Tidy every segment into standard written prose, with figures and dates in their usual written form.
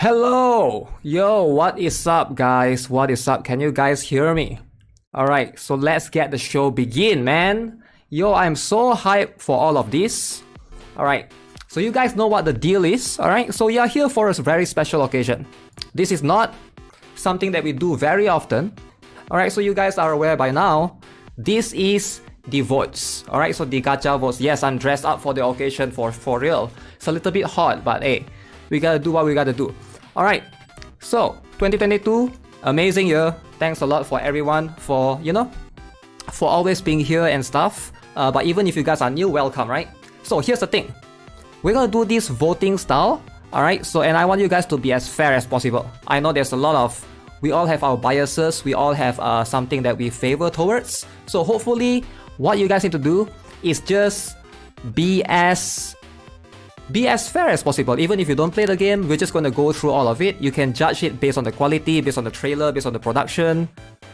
Hello! Yo, what is up guys? What is up? Can you guys hear me? Alright, so let's get the show begin, man. Yo, I'm so hyped for all of this. Alright, so you guys know what the deal is, alright? So you're here for a very special occasion. This is not something that we do very often. Alright, so you guys are aware by now, this is the votes. Alright, so the gacha votes. Yes, I'm dressed up for the occasion for real. It's a little bit hot, but hey, we gotta do what we gotta do. Alright, so 2022, amazing year. Thanks a lot for everyone for, for always being here and stuff. But even if you guys are new, welcome, right? So here's the thing. We're gonna do this voting style. Alright, so and I want you guys to be as fair as possible. I know there's a lot of, we all have our biases. We all have something that we favor towards. So hopefully what you guys need to do is just be as fair as possible. Even if you don't play the game, we're just going to go through all of it. You can judge it based on the quality, based on the trailer, based on the production,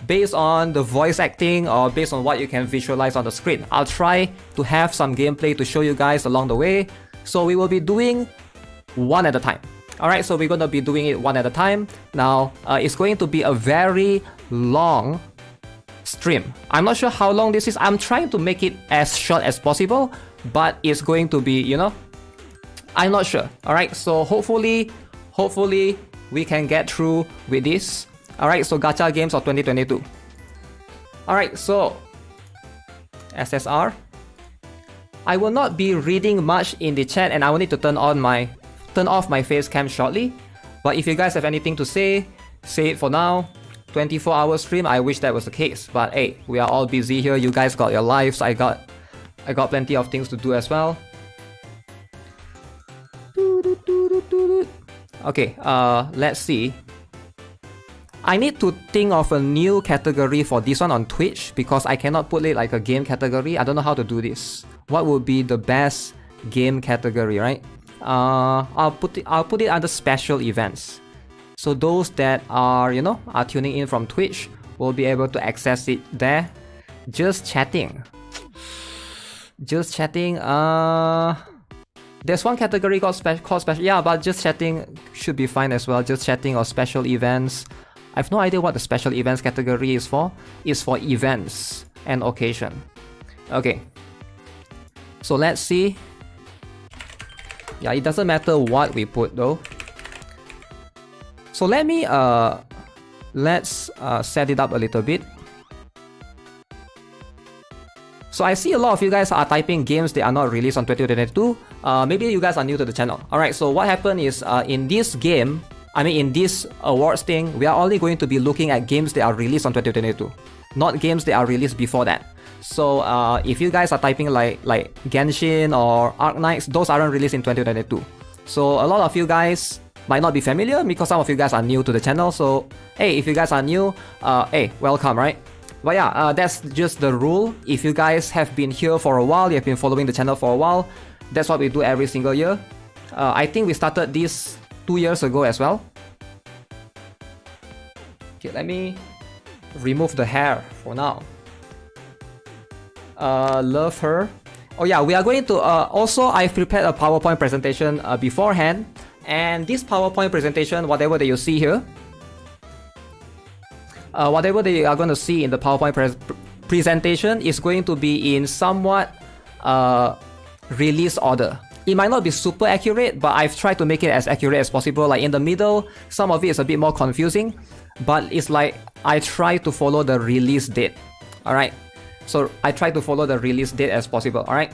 based on the voice acting, or based on what you can visualize on the screen. I'll try to have some gameplay to show you guys along the way. So we will be doing one at a time. Alright, so we're going to be doing it one at a time. Now, it's going to be a very long stream. I'm not sure how long this is. I'm trying to make it as short as possible, but it's going to be, I'm not sure. Alright, so hopefully we can get through with this. Alright, so gacha games of 2022. Alright, so SSR. I will not be reading much in the chat and I will need to turn off my face cam shortly. But if you guys have anything to say it for now. 24-hour stream, I wish that was the case. But hey, we are all busy here. You guys got your lives. I got plenty of things to do as well. Okay, let's see. I need to think of a new category for this one on Twitch because I cannot put it like a game category. I don't know how to do this. What would be the best game category, right? I'll put it under special events. So those that are, are tuning in from Twitch will be able to access it there. Just chatting. There's one category called special. Yeah, but just chatting should be fine as well. Just chatting or special events. I have no idea what the special events category is for. It's for events and occasion. Okay. So let's see. Yeah, it doesn't matter what we put though. So let me let's set it up a little bit. So I see a lot of you guys are typing games that are not released on 2022. Maybe you guys are new to the channel. Alright, so what happened is in this game, in this awards thing, we are only going to be looking at games that are released on 2022, not games that are released before that. So if you guys are typing like Genshin or Arknights, those aren't released in 2022. So a lot of you guys might not be familiar because some of you guys are new to the channel. So hey, if you guys are new, hey, welcome, right? But yeah, that's just the rule. If you guys have been here for a while, you have been following the channel for a while, that's what we do every single year. I think we started this 2 years ago as well. Okay, let me remove the hair for now. Love her. Oh yeah, we are going to also I've prepared a PowerPoint presentation beforehand, and this PowerPoint presentation, whatever that you see here, whatever that you are going to see in the PowerPoint presentation is going to be in somewhat release order. It might not be super accurate, but I've tried to make it as accurate as possible. Like in the middle, some of it is a bit more confusing, but it's like I try to follow the release date. Alright, so I try to follow the release date as possible. Alright,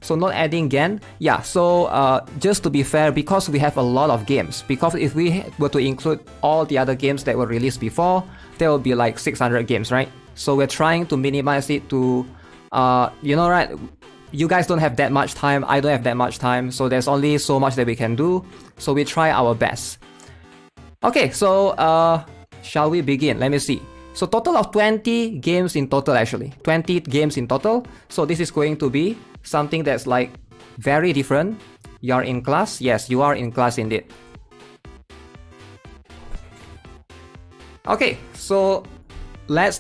so not adding Gen. Yeah, so just to be fair, because we have a lot of games, because if we were to include all the other games that were released before, there will be like 600 games, right? So we're trying to minimize it to, right? You guys don't have that much time, I don't have that much time, so there's only so much that we can do. So we try our best. Okay, so shall we begin? Let me see. So total of 20 games in total actually. 20 games in total. So this is going to be something that's like very different. You're in class? Yes, you are in class indeed. Okay, so let's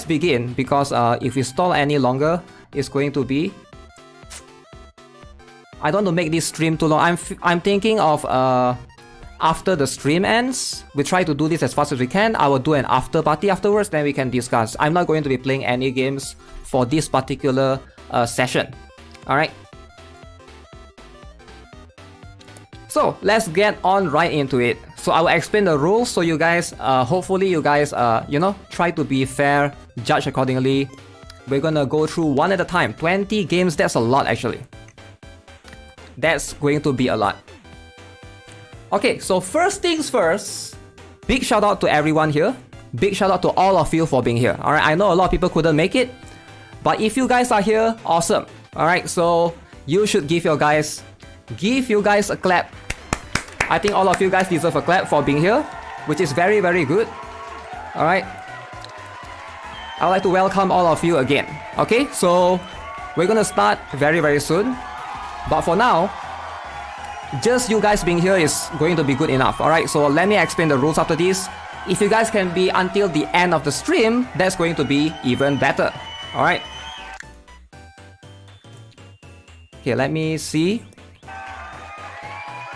begin because if we stall any longer, it's going to be I don't want to make this stream too long. I'm thinking of after the stream ends, we try to do this as fast as we can. I will do an after party afterwards, then we can discuss. I'm not going to be playing any games for this particular session. Alright. So let's get on right into it. So I will explain the rules so you guys, hopefully you guys, you know, try to be fair, judge accordingly. We're gonna go through one at a time. 20 games, that's a lot actually. That's going to be a lot. Okay, so first things first, big shout out to everyone here. Big shout out to all of you for being here. Alright, I know a lot of people couldn't make it, but if you guys are here, awesome. Alright, so you should give you guys a clap. I think all of you guys deserve a clap for being here, which is very, very good. Alright. I'd like to welcome all of you again. Okay, so we're gonna start very, very soon. But for now, just you guys being here is going to be good enough. Alright, so let me explain the rules after this. If you guys can be until the end of the stream, that's going to be even better. Alright. Okay, let me see.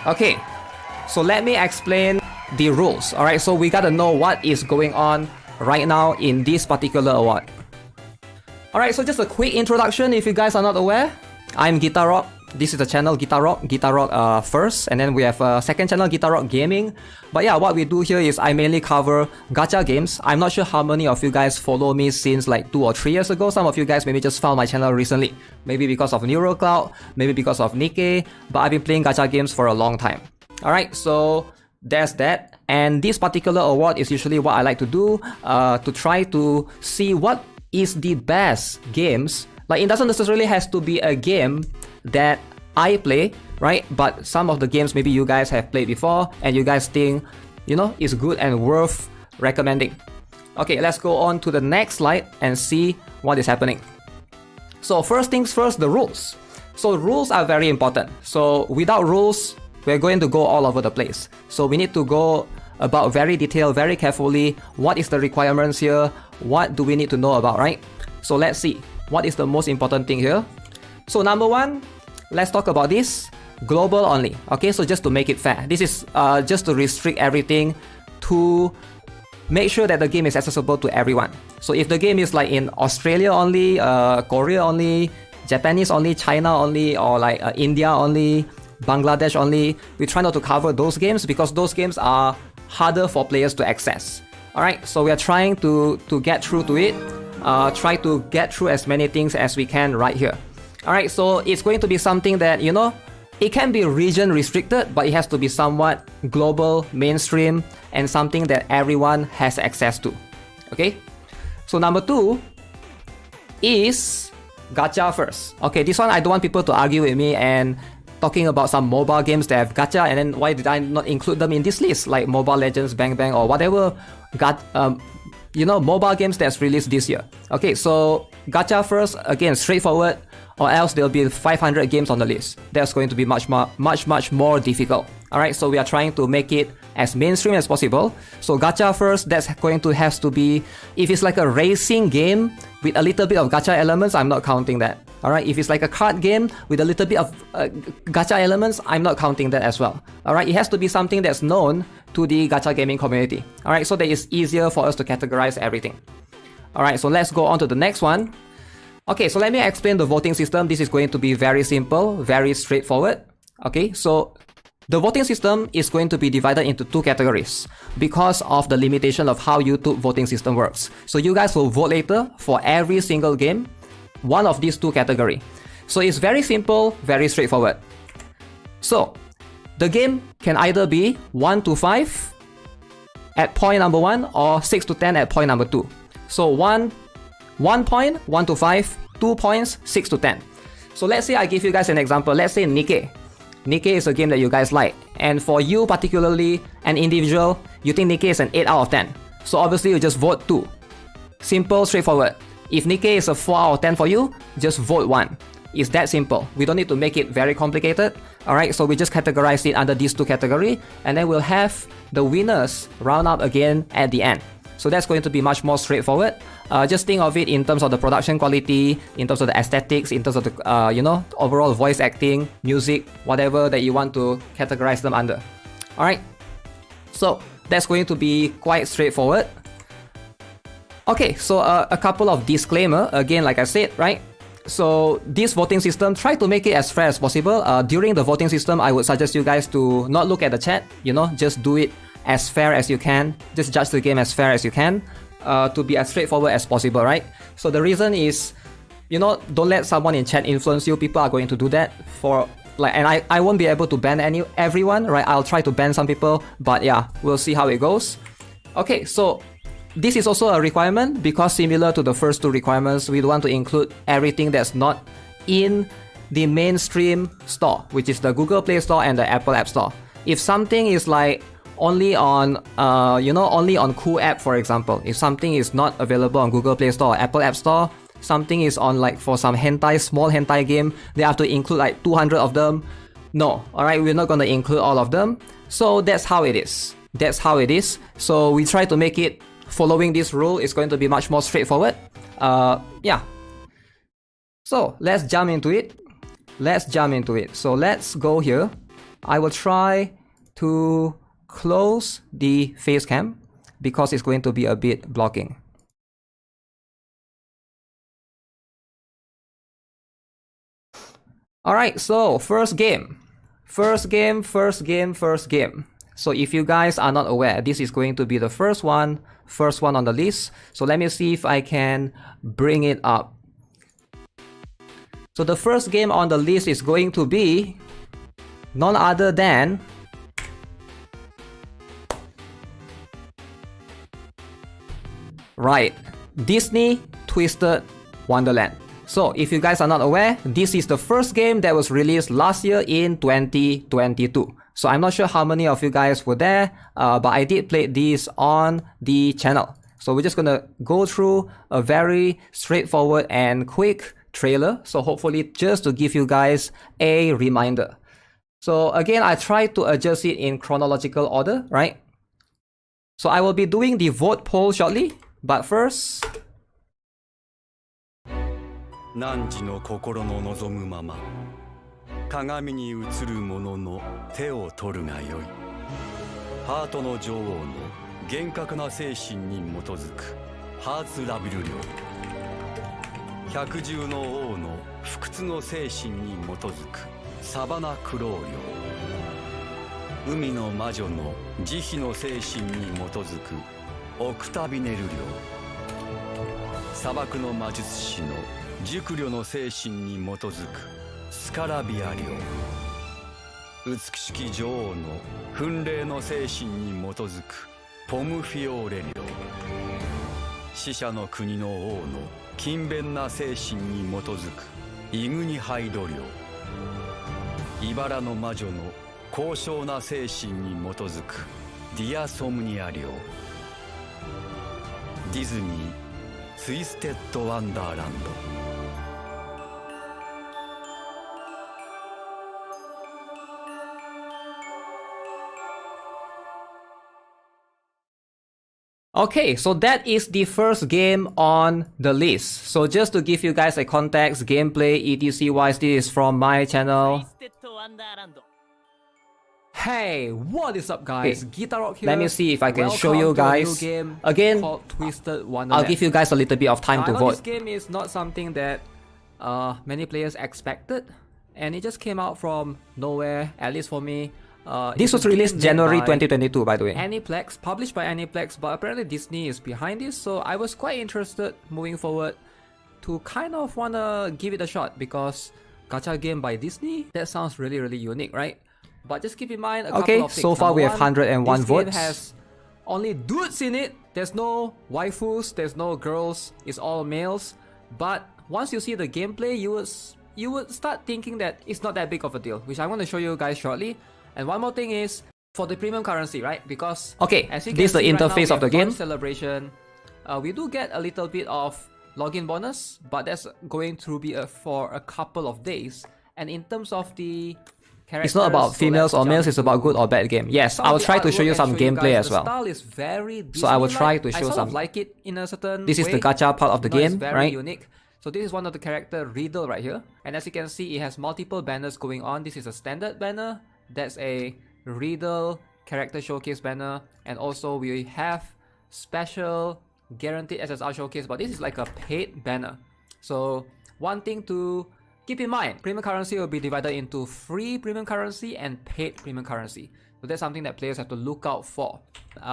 Okay, so let me explain the rules. Alright, so we gotta know what is going on right now in this particular award. Alright, so just a quick introduction if you guys are not aware. I'm GuitarRock. This is the channel GuitarRock first, and then we have a second channel, GuitarRock Gaming. But yeah, what we do here is I mainly cover gacha games. I'm not sure how many of you guys follow me since like 2 or 3 years ago. Some of you guys maybe just found my channel recently. Maybe because of NeuroCloud, maybe because of Nikke, but I've been playing gacha games for a long time. Alright, so there's that. And this particular award is usually what I like to do to try to see what is the best games. Like, it doesn't necessarily has to be a game that I play, right? But some of the games maybe you guys have played before and you guys think, you know, is good and worth recommending. Okay, let's go on to the next slide and see what is happening. So first things first, the rules. So rules are very important. So without rules, we're going to go all over the place. So we need to go about very detailed, very carefully. What is the requirements here? What do we need to know about, right? So let's see. What is the most important thing here? So number one, let's talk about this. Global only. Okay, so just to make it fair. This is just to restrict everything to make sure that the game is accessible to everyone. So if the game is like in Australia only, Korea only, Japanese only, China only, or like India only, Bangladesh only, we try not to cover those games because those games are harder for players to access. Alright, so we are trying to get through to it. Try to get through as many things as we can right here. Alright, so it's going to be something that, you know, it can be region restricted, but it has to be somewhat global, mainstream, and something that everyone has access to. Okay? So number two is gacha first. Okay, this one I don't want people to argue with me and talking about some mobile games that have gacha, and then why did I not include them in this list, like Mobile Legends, Bang Bang, or whatever you know, mobile games that's released this year. Okay, so gacha first, again, straightforward, or else there'll be 500 games on the list. That's going to be much more difficult. Alright, so we are trying to make it as mainstream as possible. So gacha first, that's going to have to be, if it's like a racing game with a little bit of gacha elements, I'm not counting that. Alright, if it's like a card game with a little bit of gacha elements, I'm not counting that as well. Alright, it has to be something that's known to the gacha gaming community. Alright, so that it's easier for us to categorize everything. Alright, so let's go on to the next one. Okay, so let me explain the voting system. This is going to be very simple, very straightforward. Okay, so the voting system is going to be divided into 2 categories because of the limitation of how YouTube voting system works. So you guys will vote later for every single game, one of these 2 categories. So it's very simple, very straightforward. So the game can either be 1 to 5 at point number 1 or 6 to 10 at point number 2. So 1 point, 1 to 5, 2 points, 6 to 10. So let's say I give you guys an example. Let's say Nikke. Nikke is a game that you guys like. And for you particularly, an individual, you think Nikke is an 8 out of 10. So obviously you just vote 2. Simple, straightforward. If Nikke is a 4 out of 10 for you, just vote 1. It's that simple. We don't need to make it very complicated. Alright, so we just categorize it under these 2 categories, and then we'll have the winners round up again at the end. So that's going to be much more straightforward. Just think of it in terms of the production quality, in terms of the aesthetics, in terms of the you know, overall voice acting, music, whatever that you want to categorize them under. Alright, so that's going to be quite straightforward. Okay, so a couple of disclaimer, again, like I said, right? So this voting system, try to make it as fair as possible. During the voting system, I would suggest you guys to not look at the chat, you know, just do it as fair as you can. Just judge the game as fair as you can, to be as straightforward as possible, right? So the reason is, you know, don't let someone in chat influence you. People are going to do that for like, and I won't be able to ban everyone, right? I'll try to ban some people, but yeah, we'll see how it goes. Okay, so this is also a requirement because similar to the first two requirements, we want to include everything that's not in the mainstream store, which is the Google Play Store and the Apple App Store. If something is like only on, you know, only on Cool App, for example, if something is not available on Google Play Store or Apple App Store, something is on like for some hentai, small hentai game, they have to include like 200 of them. No, alright, we're not going to include all of them. So that's how it is. That's how it is. So we try to make it following this rule is going to be much more straightforward. Yeah. So let's jump into it. Let's jump into it. So let's go here. I will try to close the face cam because it's going to be a bit blocking. Alright, so first game. First game. So if you guys are not aware, this is going to be the first one on the list. So let me see if I can bring it up. So the first game on the list is going to be none other than right, Disney Twisted Wonderland. So if you guys are not aware, this is the first game that was released last year in 2022. So I'm not sure how many of you guys were there, but I did play this on the channel. So we're just gonna go through a very straightforward and quick trailer. So hopefully just to give you guys a reminder. So again, I tried to adjust it in chronological order, right? So I will be doing the vote poll shortly, but first... 汝の心の望むまま鏡に映るものの手を取るがよいハートの女王の厳格な精神に基づくハーツラビル領百獣の王の不屈の精神に基づくサバナクロー領海の魔女の慈悲の精神に基づくオクタビネル領砂漠の魔術師の熟慮の精神に基づくスカラビア領美しき女王の奮励の精神に基づくポムフィオーレ領死者の国の王の勤勉な精神に基づくイグニハイド領茨の魔女の高尚な精神に基づくディアソムニア領ディズニーツイステッドワンダーランドOkay, so that is the first game on the list. So just to give you guys a context, gameplay, etc wise, this is from my channel. Hey, what is up guys? GuitarRock here. Let me see if I can show you guys. Again, Twisted Wonderland. I'll give you guys a little bit of time to vote. This game is not something that many players expected, and it just came out from nowhere, at least for me. This was released January 2022, by the way. Aniplex, published by Aniplex, but apparently Disney is behind this, so I was quite interested moving forward to kind of wanna give it a shot because gacha game by Disney, that sounds really unique, right? But just keep in mind a couple of things. So far we have 101 votes. This game has only dudes in it. There's no waifus, there's no girls, it's all males. But once you see the gameplay, you would start thinking that it's not that big of a deal, which I want to show you guys shortly. And one more thing is for the premium currency, right? Because as you can see, this is the interface of the game. Celebration, we do get a little bit of login bonus, but that's going to be for a couple of days. And in terms of the It's not about females or males, it's about good or bad game. Yes, I will try to show you some gameplay as well. The style is very So I will try to show I some. like it in a certain This is the gacha part of the game, it's very right? unique. So this is one of the character Riddle right here. And as you can see, it has multiple banners going on. This is a standard banner. That's a Riddle character showcase banner. And also we have special guaranteed SSR showcase, but this is like a paid banner. So one thing to keep in mind, premium currency will be divided into free premium currency and paid premium currency. So that's something that players have to look out for,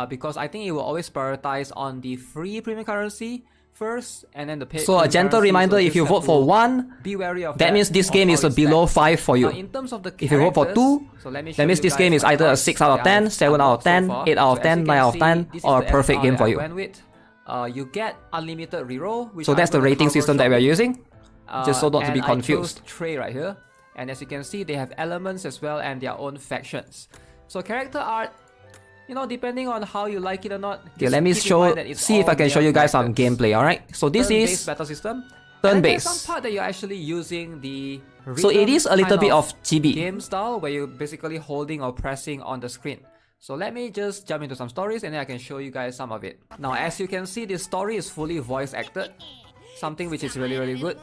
because I think it will always prioritize on the free premium currency first and then the paid. So a gentle reminder, if you vote for 1, be wary of that means this game is a below 5 for you. In terms of the If you vote for 2, so that means this game is either a 6 out of 10, 7 out of 10, 8 out of 10, 9 out of 10, or a perfect game for you. You get unlimited reroll. So that's the rating system that we are using, just so not to be I confused. chose Trey right here, and as you can see, they have elements as well and their own factions. So character art, you know, depending on how you like it or not. Okay, let me see if I can show you guys some gameplay, alright? So this is battle system. turn-based. Some part that you're actually using the So it is a little bit of GB. game style where you're basically holding or pressing on the screen. So let me just jump into some stories and then I can show you guys some of it. Now as you can see, this story is fully voice acted, something which is really good.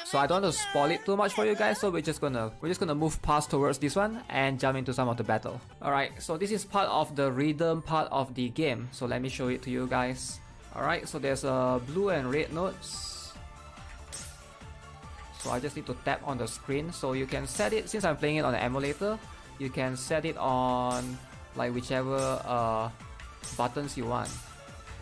So I don't want to spoil it too much for you guys, so we're just gonna move past towards this one and jump into some of the battle. Alright, so this is part of the rhythm part of the game. So let me show it to you guys. Alright, so there's blue and red notes. So I just need to tap on the screen. So you can set it, since I'm playing it on an emulator, you can set it on like whichever buttons you want.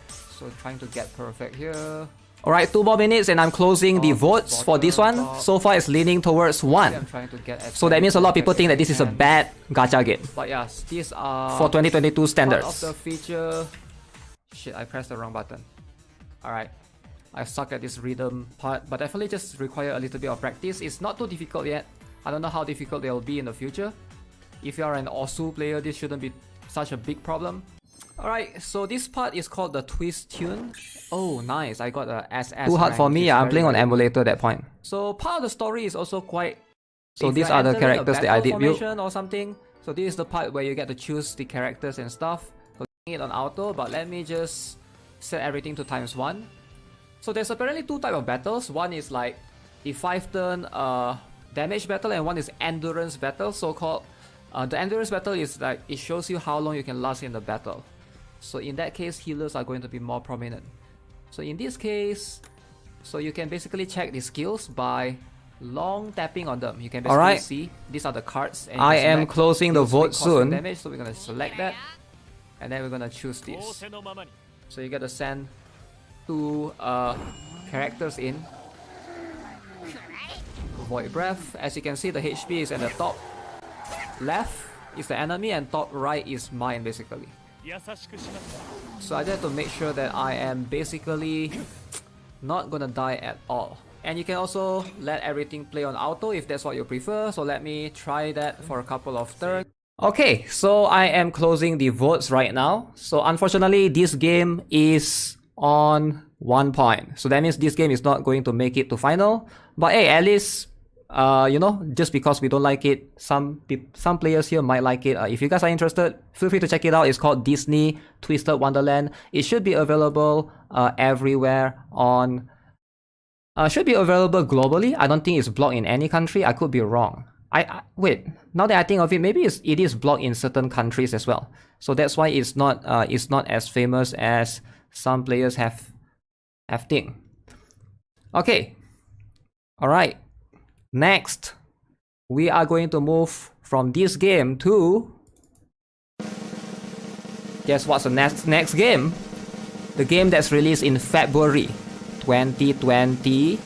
So trying to get perfect here. Alright, 2 more minutes and I'm closing the votes for this one. So far it's leaning towards 1. So that means a lot of people think that this is a bad gacha game. But yes, these are for 2022 standards. Part of the feature. Shit, I pressed the wrong button. Alright, I suck at this rhythm part, but definitely just require a little bit of practice. It's not too difficult yet. I don't know how difficult they'll be in the future. If you are an Osu player, this shouldn't be such a big problem. Alright, so this part is called the twist tune. Oh, nice. I got a SS. Too hard for me. I'm playing on emulator at that point. So part of the story is also quite. So these are the characters that I did build. Or something. So this is the part where you get to choose the characters and stuff. So it on auto, but let me just set everything to ×1. So there's apparently 2 types of battles. One is like the 5-turn damage battle, and one is endurance battle, so called. The endurance battle is like it shows you how long you can last in the battle. So in that case, healers are going to be more prominent. So in this case, so you can basically check the skills by long tapping on them. You can basically see these are the cards. And I am closing the vote soon. Damage, so we're gonna select that, and then we're gonna choose this. So you get to send 2 characters in. Void Breath. As you can see, the HP is at the top left is the enemy and top right is mine basically. So I just have to make sure that I am basically not gonna die at all. And you can also let everything play on auto if that's what you prefer. So let me try that for a couple of turns. Okay, so I am closing the votes right now. So unfortunately, this game is on 1 point. So that means this game is not going to make it to final. But hey, at least you know, just because we don't like it, some players here might like it. If you guys are interested, feel free to check it out. It's called Disney Twisted Wonderland. It should be available everywhere on. Should be available globally. I don't think it's blocked in any country. I could be wrong. Wait. Now that I think of it, maybe it is blocked in certain countries as well. So that's why it's not as famous as some players have think. Okay. All right. Next, we are going to move from this game to... Guess what's the next game? The game that's released in February 2022.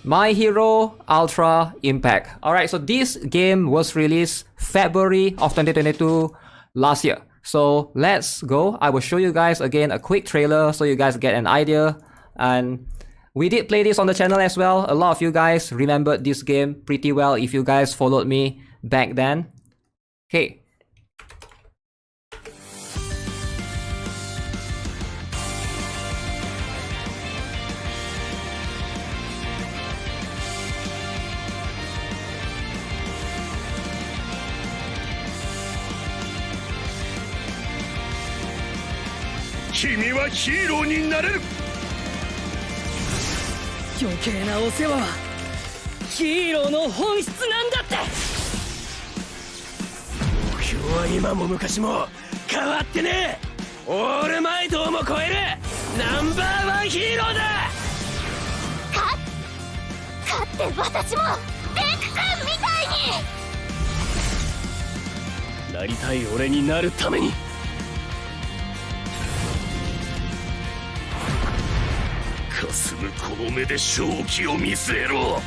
My Hero Ultra Impact. Alright, so this game was released February of 2022 last year. So let's go. I will show you guys again a quick trailer so you guys get an idea. And we did play this on the channel as well. A lot of you guys remembered this game pretty well if you guys followed me back then. Okay. 君はヒーローになれる。余計なお世話はヒーローの本質なんだって。目標は今も昔も変わってねえ。オールマイトをも超えるナンバーワンヒーローだ。勝って私もデク君みたいになりたい俺になるために。霞むこの目で勝機を見据えろ。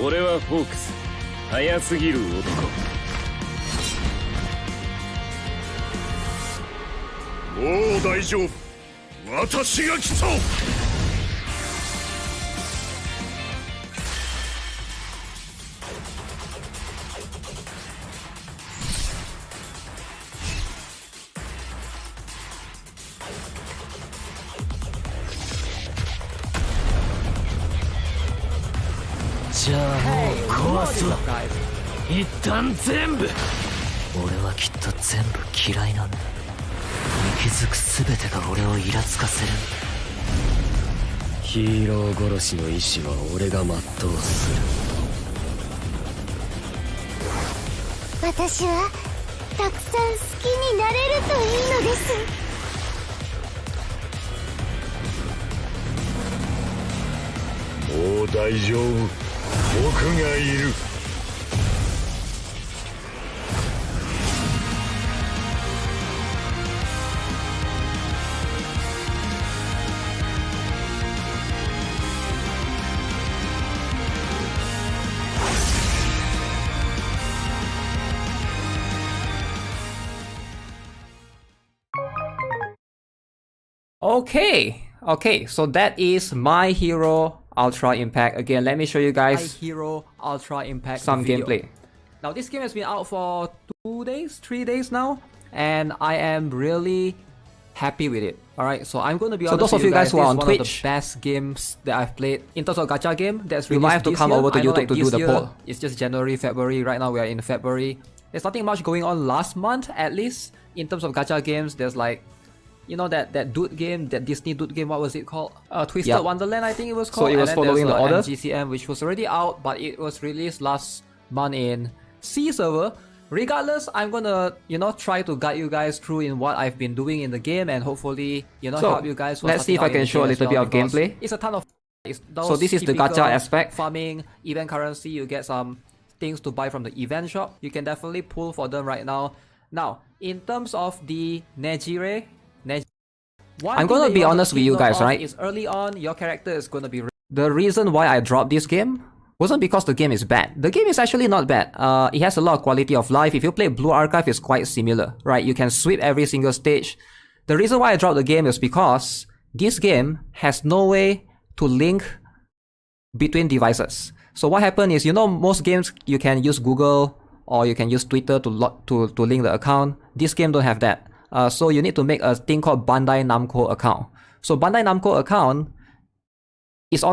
俺はフォークス、早すぎる男。もう大丈夫、私が来た。じゃあもう壊すわ。一旦全部。俺はきっと全部嫌いなんだ。息づく全てが俺をイラつかせる。ヒーロー殺しの意志は俺が全うする。私はたくさん好きになれるといいのです。もう大丈夫、僕がいる。Okay, so that is My Hero Ultra Impact. Again, let me show you My guys Hero Ultra Impact some video. gameplay. Now this game has been out for 3 days now, and I am really happy with it. Alright, so I'm going to be honest those of with you guys who this are is on one Twitch, of the best games that I've played in terms of gacha game that's you might have to released come this year. over to I know, YouTube to do this the year, poll. It's just January, February. Right now we are in February. There's nothing much going on last month, at least in terms of gacha games. There's like, you know, that dude game, that Disney dude game, what was it called? Twisted Wonderland, I think it was called. So it was and then following there's, the order? GCM, which was already out, but it was released last month in C server. Regardless, I'm gonna, you know, try to guide you guys through in what I've been doing in the game, and hopefully, you know, So, help you guys. let's see if I can show a little bit of gameplay. It's a ton of. It's So this is the typical gacha aspect. Farming, event currency, you get some things to buy from the event shop. You can definitely pull for them right now. Now, in terms of the Nejire, I'm gonna be honest with you guys, right? Is early on, your character is gonna be. The reason why I dropped this game wasn't because the game is bad. The game is actually not bad. It has a lot of quality of life. If you play Blue Archive, it's quite similar, right? You can sweep every single stage. The reason why I dropped the game is because this game has no way to link between devices. So what happened is, you know, most games you can use Google or you can use Twitter to link the account. This game don't have that. So you need to make a thing called Bandai Namco account. So Bandai Namco account is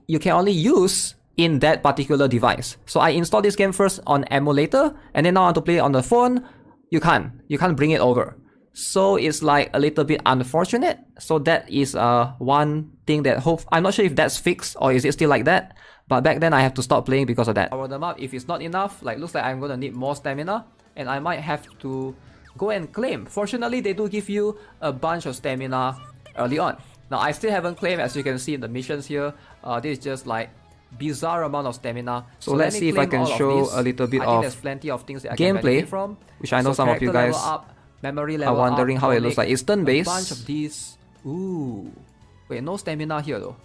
you can only use in that particular device. So I installed this game first on emulator, and then now I want to play it on the phone. You can't bring it over. So it's like a little bit unfortunate. So that is one thing that I'm not sure if that's fixed or is it still like that. But back then I have to stop playing because of that. Power them up. If it's not enough, like looks like I'm gonna need more stamina, and I might have to go and claim. Fortunately, they do give you a bunch of stamina early on. Now I still haven't claimed, as you can see in the missions here. This is just like bizarre amount of stamina. So let's see if I can show a little bit I of think there's plenty of things that I gameplay, can benefit from, which I know some of you character guys level up, memory are level wondering up, how it tonic, looks like. It's turn-based. A bunch of these. Ooh, wait, no stamina here though.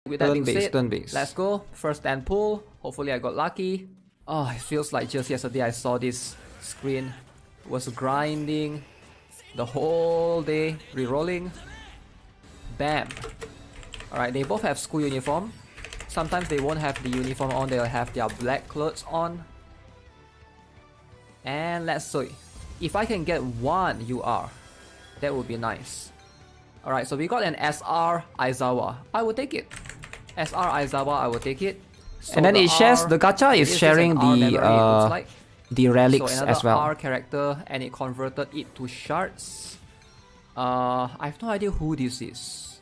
With that being said, turn-based. let's go. First and pull. Hopefully I got lucky. Oh, it feels like just yesterday I saw this screen. Was grinding the whole day, re-rolling. Bam. Alright, they both have school uniform. Sometimes they won't have the uniform on, they'll have their black clothes on. And let's see. If I can get one UR, that would be nice. Alright, so we got an SR Aizawa. I will take it. SR Aizawa, I will take it. So And then it shares, the gacha is sharing the the relics so another as well. R character, and it converted it to shards. I have no idea who this is.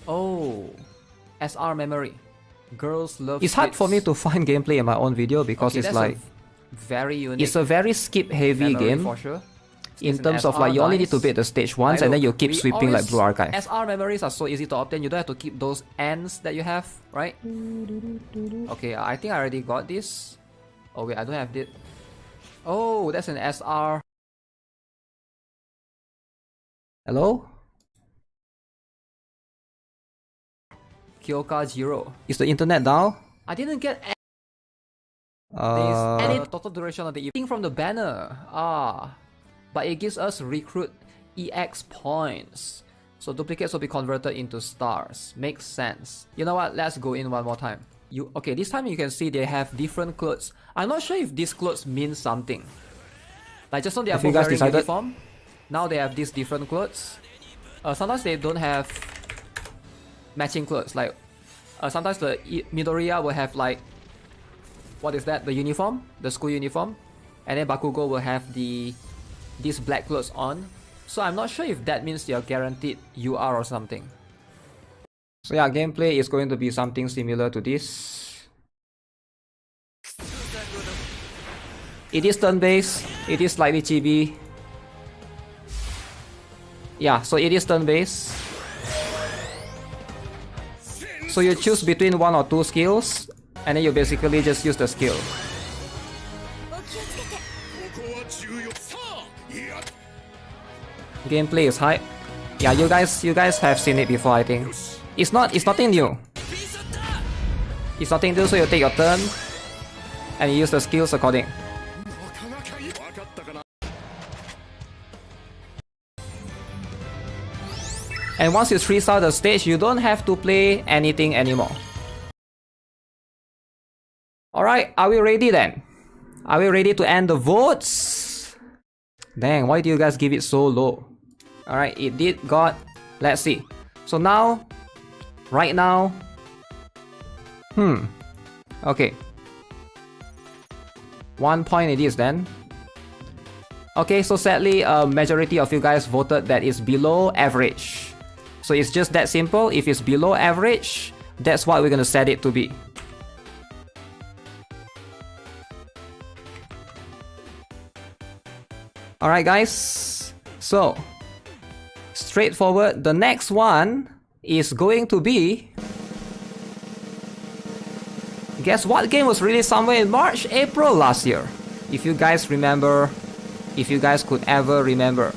Oh, SR memory. Girls love. It's hard for me to find gameplay in my own video because okay, it's like very unique. it's a very skip heavy game for sure. in terms of like you only need to beat the stage once and then you keep sweeping like Blue Archive. SR memories are so easy to obtain. You don't have to keep those ends that you have, right? Okay, I think I already got this. Oh wait, I don't have it. Oh, that's an SR. Hello? Kyoka Jiro. Is the internet down? I didn't get any total duration of the evening from the banner. But it gives us recruit EX points. So duplicates will be converted into stars. Makes sense. You know what? Let's go in one more time. Okay, this time you can see they have different clothes. I'm not sure if these clothes mean something. Like just now they are both wearing uniform. Now they have these different clothes. Sometimes they don't have matching clothes. Like sometimes the Midoriya will have like, what is that? The uniform, the school uniform, and then Bakugo will have these black clothes on. So I'm not sure if that means you're guaranteed UR or something. So yeah, gameplay is going to be something similar to this. It is turn-based. It is slightly chibi. Yeah, so it is turn-based. So you choose between 1 or 2 skills, and then you basically just use the skill. Gameplay is hype. Yeah, you guys have seen it before, I think. It's nothing new. It's nothing new, so you take your turn and you use the skills according. And once you restart the stage, you don't have to play anything anymore. Alright, are we ready then? Are we ready to end the votes? Dang, why do you guys give it so low? Alright, it did got... Let's see. So now... Right now... Okay. 1 point it is then. Okay, so sadly, a majority of you guys voted that it's below average. So it's just that simple. If it's below average, that's what we're gonna set it to be. Alright guys, so straightforward. The next one is going to be... Guess what game was released somewhere in March, April last year? If you guys remember, if you guys could ever remember.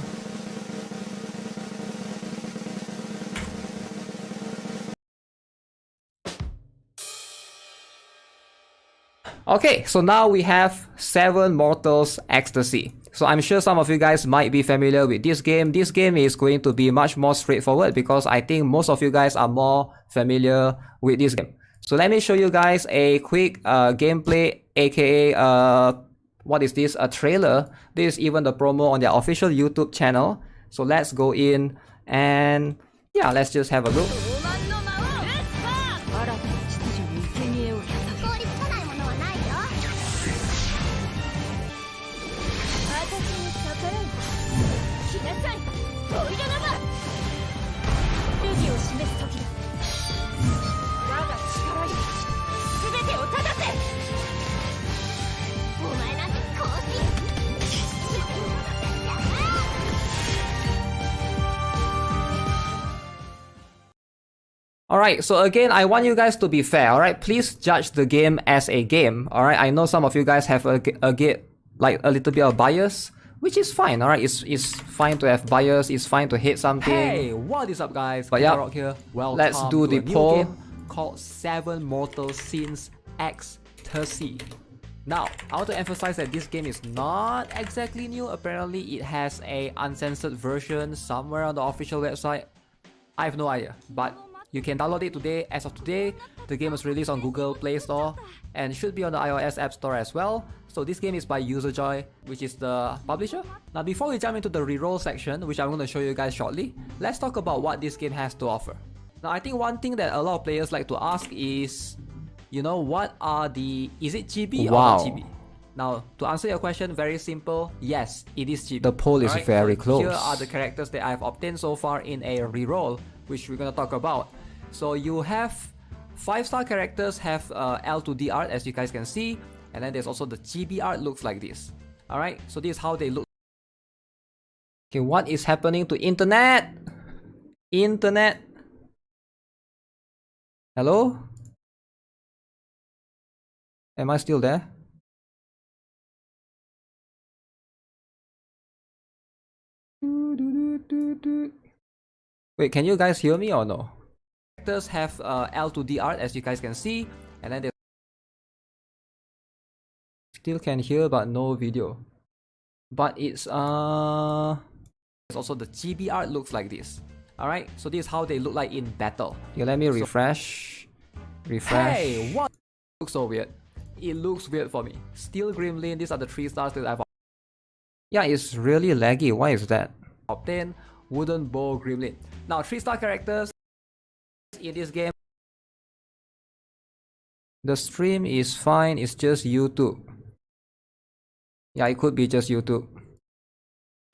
Okay, so now we have Seven Mortals X-Tasy. So I'm sure some of you guys might be familiar with this game. This game is going to be much more straightforward because I think most of you guys are more familiar with this game. So let me show you guys a quick gameplay, aka what is this? A trailer. This is even the promo on their official YouTube channel. So let's go in and yeah, let's just have a look. Alright, so again, I want you guys to be fair, alright? Please judge the game as a game, alright? I know some of you guys have a little bit of bias, which is fine, alright? It's fine to have bias, it's fine to hate something. Hey, what is up guys? But yeah, GuitarRock here. Welcome let's do the to a new poll. game called Seven Mortal Sins X-Tasy. Now, I want to emphasize that this game is not exactly new. Apparently, it has a uncensored version somewhere on the official website. I have no idea, but you can download it today. As of today, the game was released on Google Play Store and should be on the iOS App Store as well. So this game is by UserJoy, which is the publisher. Now before we jump into the reroll section, which I'm going to show you guys shortly, let's talk about what this game has to offer. Now I think one thing that a lot of players like to ask is, you know, what are the... Is it chibi or not chibi? Now, to answer your question, very simple. Yes, it is GB. The poll is very so close. Here are the characters that I've obtained so far in a reroll, which we're gonna talk about. So you have 5-star characters have L to D art, as you guys can see, and then there's also the GB art, looks like this. Alright, so this is how they look. Okay, what is happening to internet? Internet. Hello? Am I still there? Wait, can you guys hear me or no? Characters have L to D art, as you guys can see, and then there's Still can hear but no video. But it's also the GB art, looks like this. Alright, so this is how they look like in battle. yeah, let me refresh. Refresh. Hey, what? It looks so weird. It looks weird for me. Steel Gremlin, these are the 3 stars that I've Yeah, it's really laggy. Why is that? obtained. Wooden Bow Gremlin. Now, 3-star characters in this game. The stream is fine, it's just YouTube. Yeah, it could be just YouTube.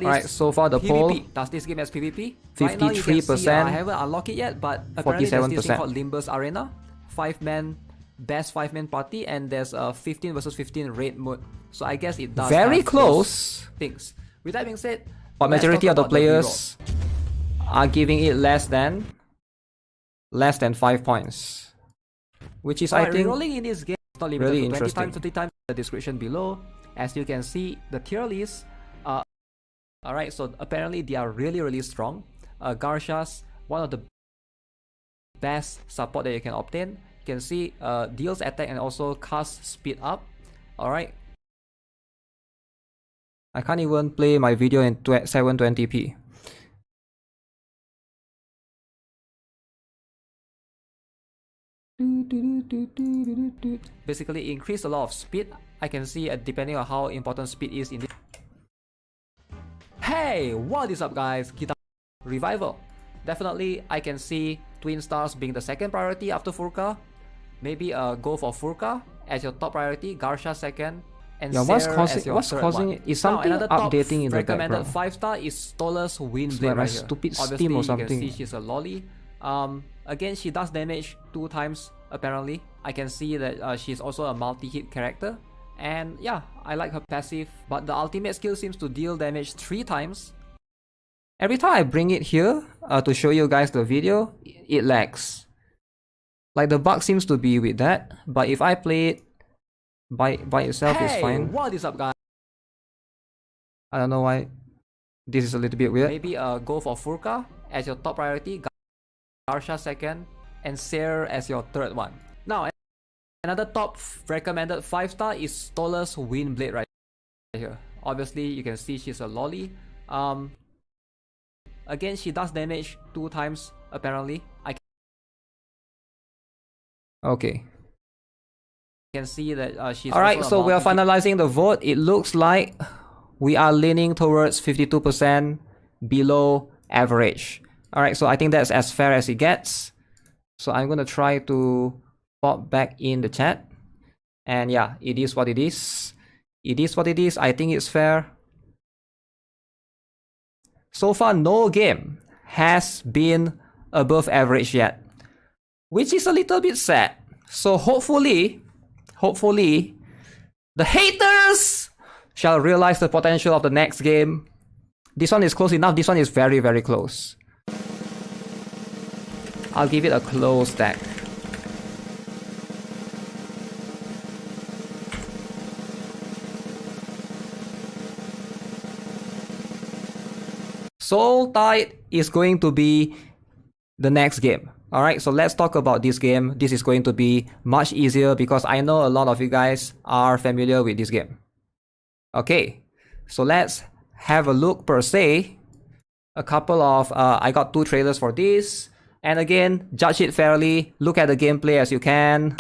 Alright, so far the PvP. poll, Does this game has PvP? Right now you can see, 53%, I haven't unlocked it yet, but apparently there's this thing 47%. called Limbus Arena. 5-man, best 5-man party, and there's a 15 versus 15 raid mode. So I guess it does very have close. those things. With that being said, But let's majority talk of the about players are giving it less than 5 points. Which is, I think, rerolling in this game is not limited really to 20 interesting. times, 30 times. The description below, as you can see, the tier list. Alright, so apparently they are really strong. Gacha's one of the best support that you can obtain. You can see deals attack and also cast speed up. Alright. I can't even play my video in 720p. Basically increase a lot of speed. I can see depending on how important speed is in this. Hey, what is up guys? Guitar Revival. Definitely I can see Twin Stars being the second priority after Furka. Maybe go for Furka as your top priority, Gacha second, and Yeah, Seer as your what's third causing one. it? Is something Now, another top updating in the recommended background? 5-star is Stolar's Wind It's Blade like my right here. stupid Obviously, Steam or you something. can see she's a lolly. Again, she does damage 2 times apparently. I can see that she's also a multi-hit character. And yeah, I like her passive, but the ultimate skill seems to deal damage 3 times. Every time I bring it here to show you guys the video, it lags. Like the bug seems to be with that, but if I play it by itself, it's fine. What is up guys? I don't know why this is a little bit weird. Maybe go for Furka as your top priority, Gacha second, and Seer as your third one. Now, another top recommended 5-star is Stolar's Wind Blade right here. Obviously, you can see she's a lolly. Again, she does damage 2 times apparently. I Okay. can see that she's Alright, also so a we are multi-hit. finalizing the vote. It looks like we are leaning towards 52% below average. Alright, so I think that's as fair as it gets. So I'm gonna try to pop back in the chat. And yeah, it is what it is. It is what it is. I think it's fair. So far, no game has been above average yet, which is a little bit sad. So hopefully, the haters shall realize the potential of the next game. This one is close enough. This one is very close. I'll give it a close stack. Soul Tide is going to be the next game. Alright, so let's talk about this game. This is going to be much easier because I know a lot of you guys are familiar with this game. Okay, so let's have a look per se. A couple of, I got 2 trailers for this. And again, judge it fairly. Look at the gameplay as you can.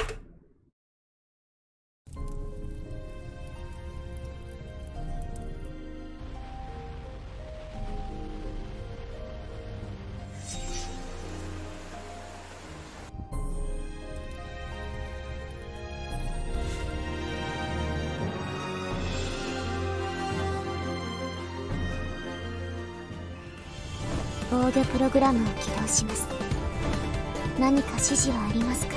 防御プログラムを起動します。何か指示はありますか？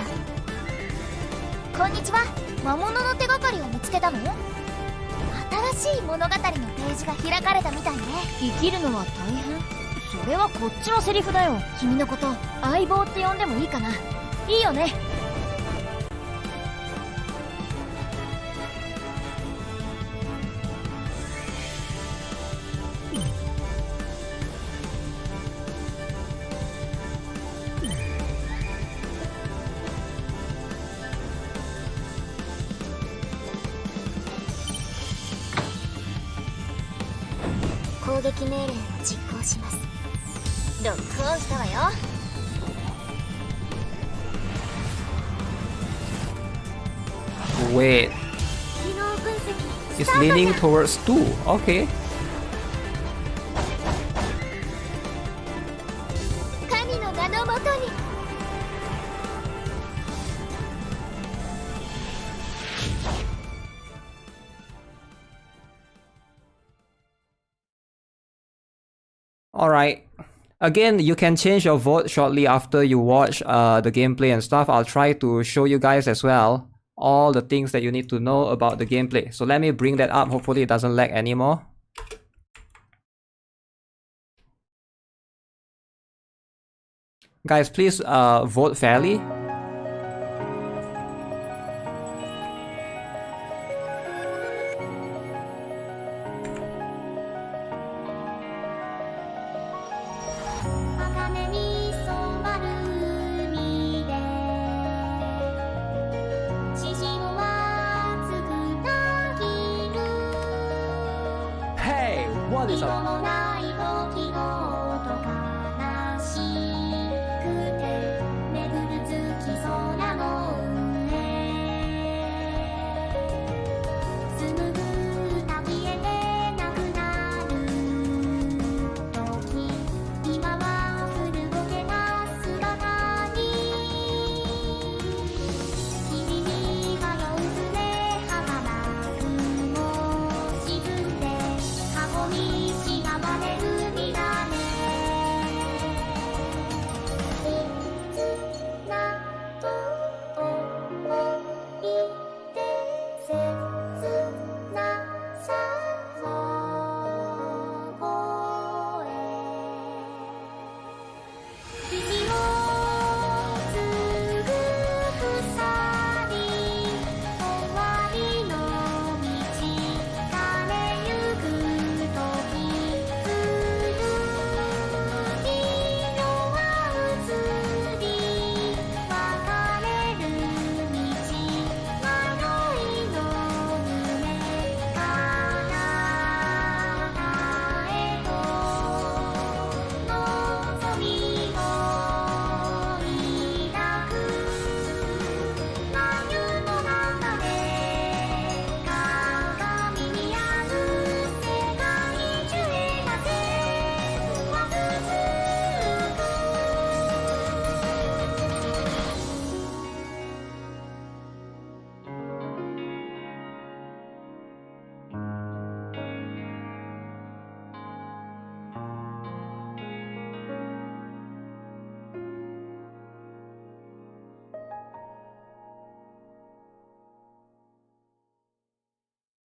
こんにちは。魔物の手がかりを見つけたの？新しい物語のページが開かれたみたいね。生きるのは大変？それはこっちのセリフだよ。君のこと相棒って呼んでもいいかな？いいよね？攻撃命令を実行します。ロックオンしたわよ。Wait, 機能分析 it's leaning towards 2. Okay. 神の名のもとに。Alright. Again, you can change your vote shortly after you watch the gameplay and stuff. I'll try to show you guys as well all the things that you need to know about the gameplay. So let me bring that up. Hopefully it doesn't lag anymore. Guys, please vote fairly. Hey, what is up?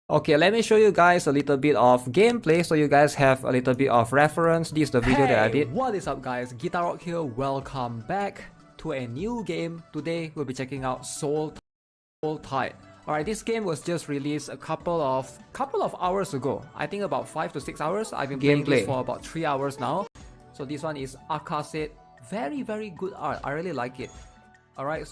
Okay, let me show you guys a little bit of gameplay so you guys have a little bit of reference. This is the video that I did. What is up guys, GuitarRock here, welcome back to a new game. Today we'll be checking out Soul Tide. Alright, this game was just released a couple of hours ago. I think about 5 to 6 hours. I've been playing this for about 3 hours now. So this one is Arcade. Very good art. I really like it. Alright, so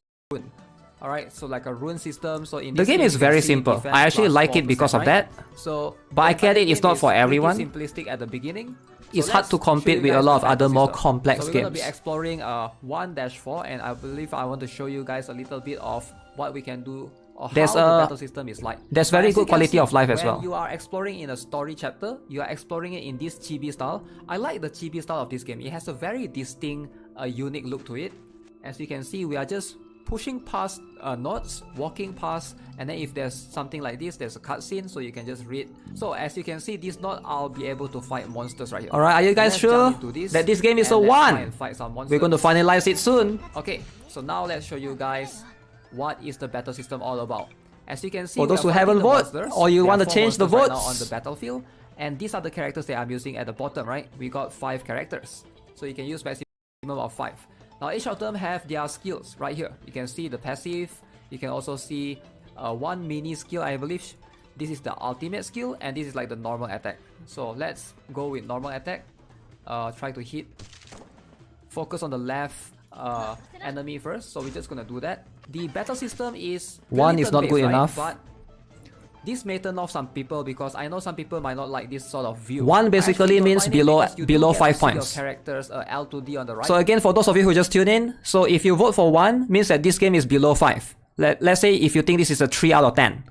alright, so like a rune system. So in this the game is very simple. I actually like it because of that. So, but I get it, it's not for everyone. Simplistic at the beginning. It's hard to compete with a lot of other more complex games. Games. We're going to be exploring 1-4, and I believe I want to show you guys a little bit of what we can do or how the battle system is like. There's very good quality of life as well. When you are exploring in a story chapter, you are exploring it in this chibi style. I like the chibi style of this game. It has a very distinct, unique look to it. As you can see, we are just pushing past notes, walking past, and then if there's something like this, there's a cutscene, so you can just read. So as you can see, this knot, I'll be able to fight monsters right here. Alright, are you guys sure that this game is a 1? We're going to finalize it soon. Okay, so now let's show you guys what is the battle system all about. As you can see, for those who haven't voted, or you want to change the votes, right now on the battlefield, and these are the characters that I'm using at the bottom, right? We got 5 characters, so you can use maximum of 5. Now each of them have their skills right here. You can see the passive. You can also see one mini skill, I believe. This is the ultimate skill, and this is like the normal attack. So let's go with normal attack. Try to hit. Focus on the left enemy first. So we're just gonna do that. The battle system is 1 is not good enough. But this may turn off some people because I know some people might not like this sort of view. 1 basically means below 5 points. Characters L to D on the right. So again, for those of you who just tune in, so if you vote for 1, means that this game is below 5. Let's say if you think this is a 3 out of 10,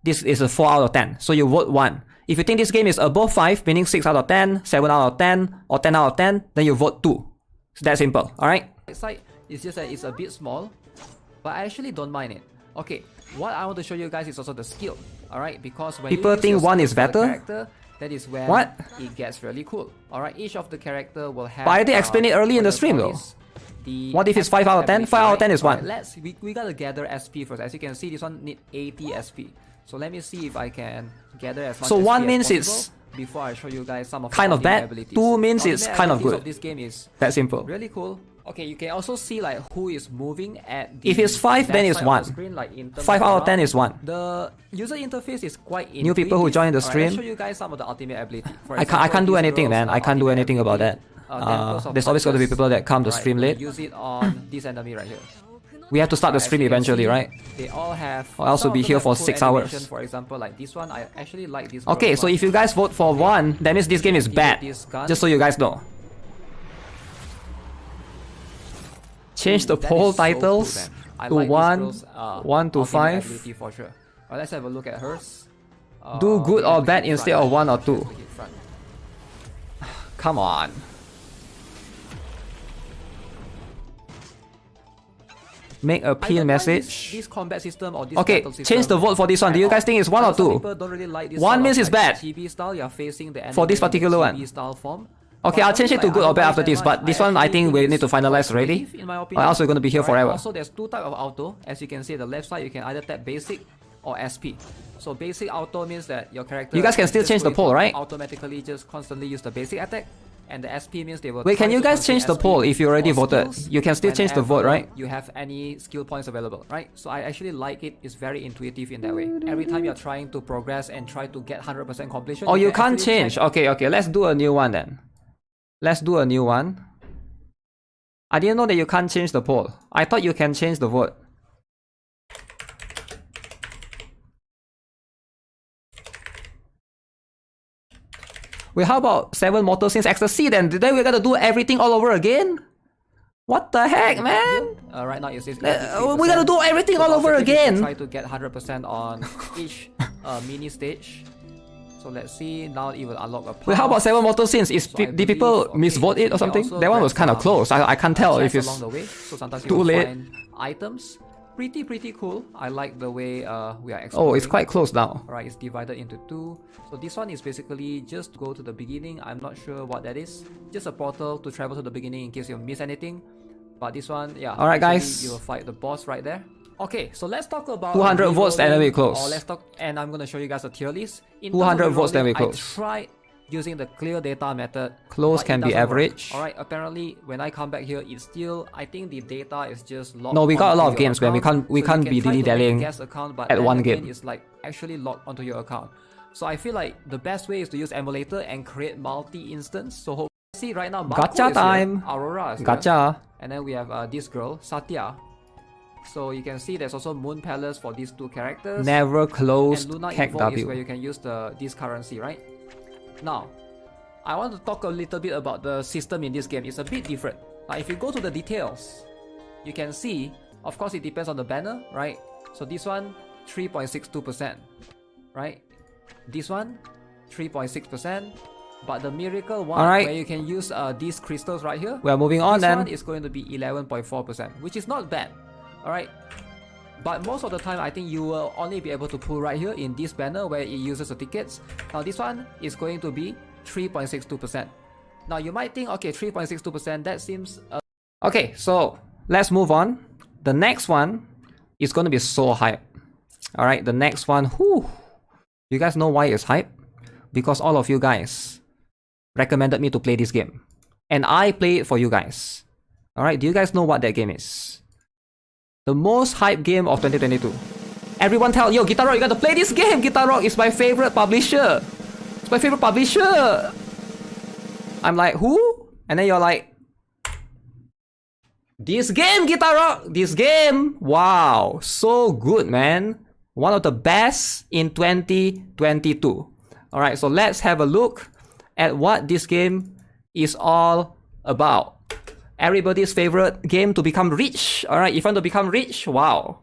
this is a 4 out of 10, so you vote 1. If you think this game is above 5, meaning 6 out of 10, 7 out of 10, or 10 out of 10, then you vote 2. It's that simple, alright? Side, it's just that it's a bit small, but I actually don't mind it. Okay, what I want to show you guys is also the skill, alright? Because when people think 1 is better, that is when it gets really cool. Alright, each of the character will have... But I did explain it early in the stream though. What if it's 5 out of 10? 5 out of 10 is 1. We gotta gather SP first. As you can see, this one need 80 SP. So let me see if I can gather as much. So SP 1 means as it's before I show you guys some of kind of bad. abilities. 2 means it's kind of good. Of this game is that simple. Really cool. Okay, you can also see like who is moving at the if it's 5, then it's 1. Screen, like 5 out of 10 is 1. The user interface is quite intuitive. New people who join the stream. I'll show you guys some of the ultimate ability. For example, I can't do anything, man. I can't do anything about that. There's always going to be people that come to stream late. Use it on this enemy right here. We have to start the stream eventually, right? They all have. Or else we'll be here for 6 hours. For example, like this one, I actually like this. Okay, so if you guys vote for 1, that means this game is bad. Just so you guys know. Change the poll titles to 1 to 5. For sure. Let's have a look at hers. Do good or bad instead of 1 or 2. Come on. Make a pin message. This combat system or this okay, change the vote for this one. Do you guys think it's 1 or 2? Really like 1 means it's bad. For this particular one. Okay, I'll change it to good or bad after this, but this one I think we need to finalize already. Or else we're going to be here forever. Also, there's 2 types of auto. As you can see at the left side, you can either tap basic or SP. So basic auto means that your character... You guys can still change the poll, right? Automatically just constantly use the basic attack. And the SP means they will... Wait, can you guys change the poll if you already voted? You can still change the vote, right? You have any skill points available, right? So I actually like it. It's very intuitive in that way. Every time you're trying to progress and try to get 100% completion... Oh, you can't change. Okay, let's do a new one then. Let's do a new one. I didn't know that you can't change the poll. I thought you can change the vote. Wait, how about 7 Mortal Sins X-Tasy then? Then we're gonna do everything all over again? What the heck, man? Right now it's we're gonna do everything all over again. Try to get 100% on each mini stage. So let's see, now it will unlock a path. Wait, how about 7 Mortal Sins? Did people misvote it or something? That one was kind of close. I can't tell if it's so sometimes too late. Find items. Pretty cool. I like the way we are exploring. Oh, it's quite close now. Alright, it's divided into 2. So this one is basically just go to the beginning. I'm not sure what that is. Just a portal to travel to the beginning in case you miss anything. But this one, yeah. Alright guys. You will fight the boss right there. Okay, so let's talk about 200 votes then we close. Or let's talk, and I'm gonna show you guys a tier list. In 200 votes then we close. I tried using the clear data method. Close can be average. Alright, apparently when I come back here, it's still, I think the data is just locked. No, we got a lot of games where we can't be dilly-dallying at one game. It's like actually locked onto your account. So I feel like the best way is to use emulator and create multi-instance. So see right now, Gacha time. Here, Aurora is Gacha. Here. And then we have this girl, Satya. So you can see there's also Moon Palace for these 2 characters. Never closed. And Luna Kek Evo W. is where you can use this currency, right? Now, I want to talk a little bit about the system in this game. It's a bit different. Now, if you go to the details, you can see, of course, it depends on the banner, right? So this one, 3.62%, right? This one, 3.6%. But the miracle one, where you can use these crystals right here. We are moving on this then. This one is going to be 11.4%, which is not bad. Alright. But most of the time, I think you will only be able to pull right here in this banner where it uses the tickets. Now this one is going to be 3.62%. Now you might think, okay, 3.62%, that seems... Okay, so let's move on. The next one is going to be so hype. Alright, the next one, whew. You guys know why it's hype? Because all of you guys recommended me to play this game. And I play it for you guys. Alright, do you guys know what that game is? The most hype game of 2022. Everyone tell, yo, GuitarRock, you gotta play this game! GuitarRock is my favorite publisher! It's my favorite publisher! I'm like, who? And then you're like, this game, GuitarRock! This game! Wow, so good, man. One of the best in 2022. Alright, so let's have a look at what this game is all about. Everybody's favorite game to become rich. Alright, if you want to become rich, wow.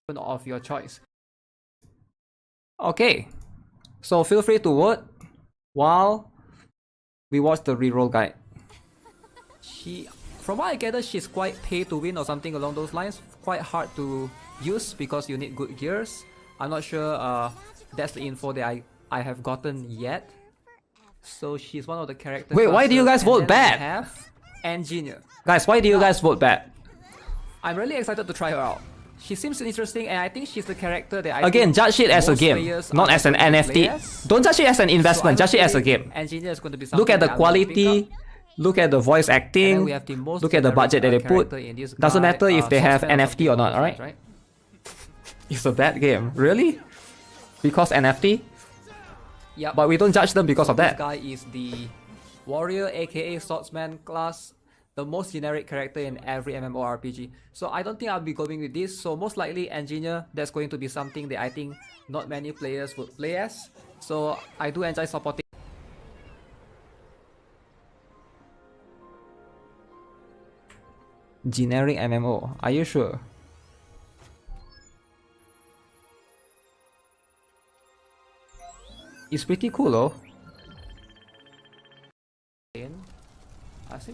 Of your choice. Okay, so feel free to vote while we watch the reroll guide. From what I gather, she's quite pay to win or something along those lines. Quite hard to use because you need good gears. I'm not sure that's the info that I have gotten yet. So she's one of the characters. Wait, why do you guys vote bad? We have Engineer. Guys, why do you guys vote bad? I'm really excited to try her out. She seems interesting, and I think she's the character that I Again, judge it as a game, not as an NFT. Don't judge it as an investment, judge it as a game. Engineer is going to be look at the quality, look at the voice acting, look at the budget that they put. Doesn't matter if they have NFT or not, alright? It's a bad game. Really? Because NFT? Yeah. But we don't judge them because of that. This guy is the warrior, aka swordsman class. The most generic character in every MMORPG. So I don't think I'll be going with this. So most likely Engineer, that's going to be something that I think not many players would play as. So I do enjoy supporting. Generic MMO, are you sure? It's pretty cool though.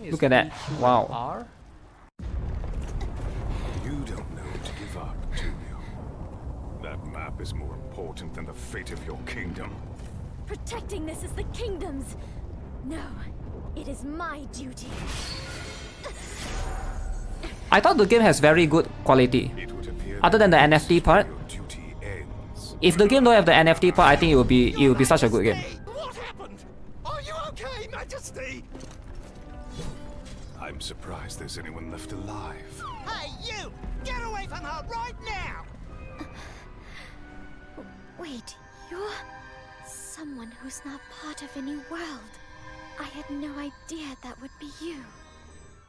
Look at that. Wow. You don't know to give up, do you? That map is more important than the fate of your kingdom. Protecting this is the kingdom's. No, it is my duty. I thought the game has very good quality. Other than the NFT part. If the game don't have the NFT part, I think it will be such a good game. What happened? Are you okay, Majesty? I'm surprised there's anyone left alive. Hey, you! Get away from her right now! Wait, you're someone who's not part of any world. I had no idea that would be you.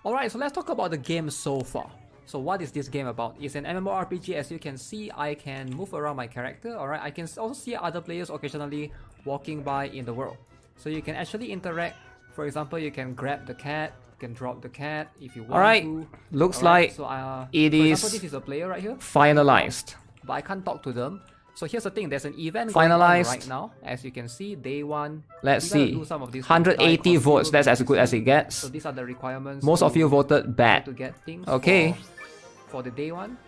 Alright, so let's talk about the game so far. So what is this game about? It's an MMORPG. As you can see, I can move around my character. Alright, I can also see other players occasionally walking by in the world. So you can actually interact. For example, you can grab the cat, you can drop the cat if you want to. Looks like so, it for is example, this is a player right here. finalized. But I can't talk to them. So here's the thing, there's an event going on Finalized. right now. As you can see, day 1. Let's You gotta see. do some of these 180 things, votes, that's as good as it So gets. these are the requirements. Most of to you voted to bad. get things Okay. for the day 1.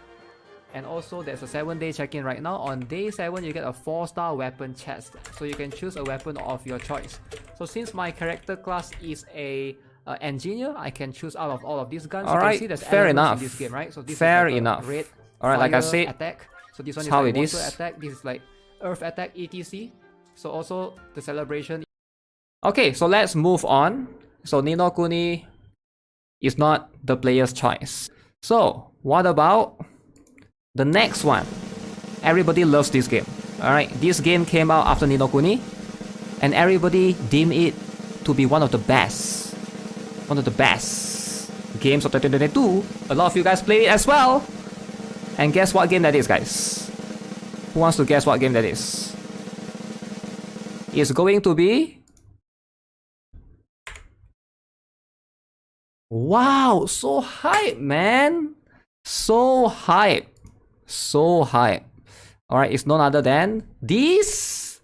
And also there's a 7-day check-in right now. On day 7 you get a 4-star weapon chest. So you can choose a weapon of your choice. So since my character class is a engineer, I can choose out of all of these guns. You Alright, can see there's fair elements enough. in this game, right? So this Fair is like enough. a red Alright, like I fire said, attack. So this one is how like it is. water attack. This is like earth attack, etc. So also the celebration. Okay, so let's move on. So Ni no Kuni is not the player's choice. So what about the next one? Everybody loves this game. Alright, this game came out after Ni no Kuni, and everybody deemed it to be one of the best. One of the best games of 2022. A lot of you guys play it as well. And guess what game that is, guys? Who wants to guess what game that is? It's going to be... Wow, so hype, man. So hype. So hype. Alright, it's none other than this.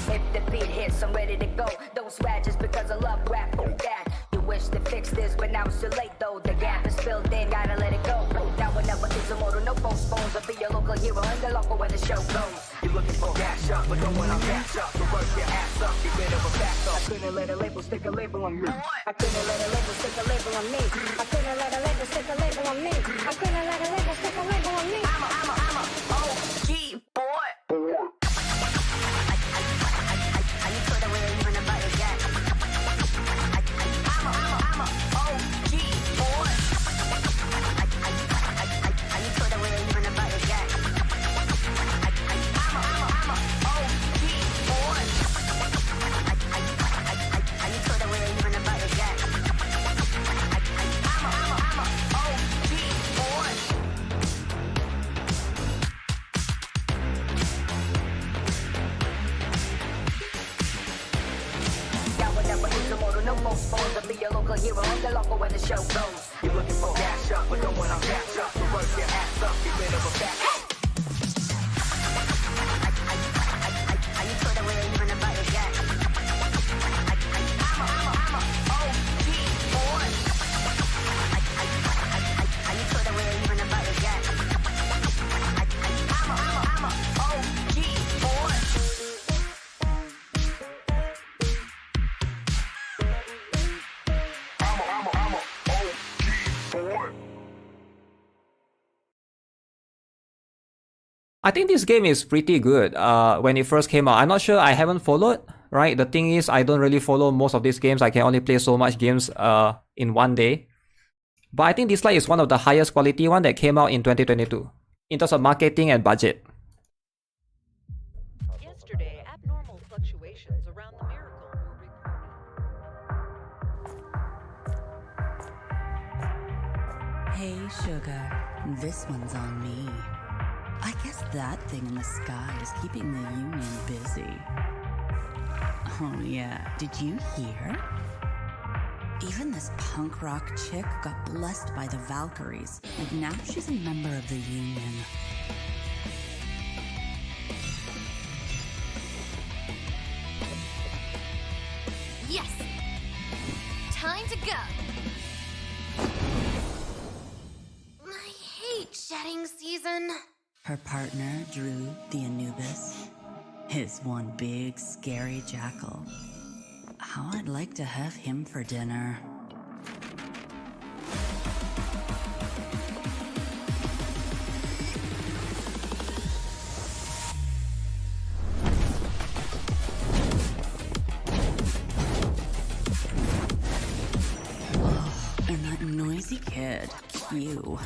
If the beat hits, I'm ready to go. Don't sweat just because I love rap. That you wish to fix this, but now it's too late though. The gap is filled in, gotta let it go. Now whenever it's a motor, no postpones. I'll be your local hero and the local where the show goes. You're looking for Gacha, but don't wanna catch up. To work your ass up, get rid of a back up. I couldn't let a label stick a label on me. I couldn't let a label stick a label on me. I couldn't let a label stick a label on me. I couldn't let a label stick a label on me. I'm a OG boy. Hero and the local where the show goes. You're looking for Gacha, but don't wanna catch up. So work your ass up, get rid of a back. I you throw the way even about your gat. I'm a OG boy. I you throw the way even about your gat. I'm a OG boy. I think this game is pretty good when it first came out. I'm not sure, I haven't followed, right? The thing is, I don't really follow most of these games. I can only play so much games in one day. But I think this light is one of the highest quality one that came out in 2022 in terms of marketing and budget. Yesterday, abnormal fluctuations around the miracle were reported. Hey, sugar, this one's on me. I guess that thing in the sky is keeping the Union busy. Oh yeah, did you hear? Even this punk rock chick got blessed by the Valkyries, and now she's a member of the Union. Yes! Time to go! I hate shedding season. Her partner, Drew the Anubis, is one big, scary jackal. How I'd like to have him for dinner. Oh, and that noisy kid, Q.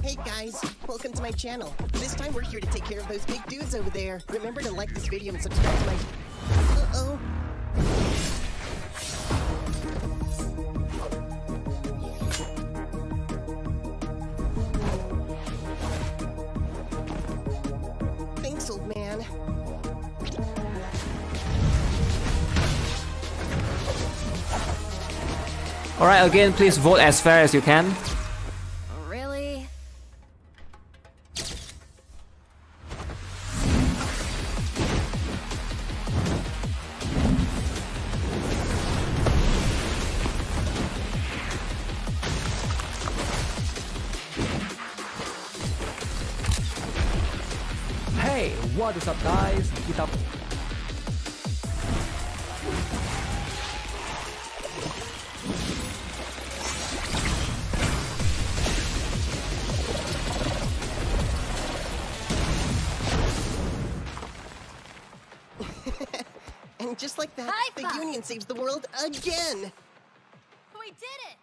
Hey guys, welcome to my channel. This time we're here to take care of those big dudes over there. Remember to like this video and subscribe to my... Uh-oh. Thanks, old man. Alright, again, please vote as fair as you can. Really? Hey, what is up guys? Kita And just like that, High the five. Union saves the world again! We did it!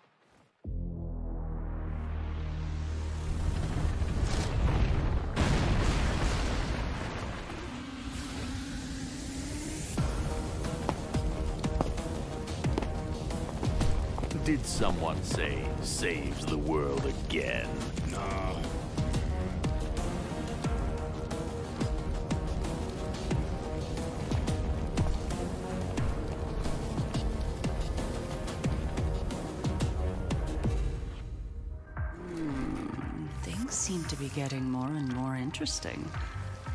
Did someone say saves the world again? No. Things seem to be getting more and more interesting.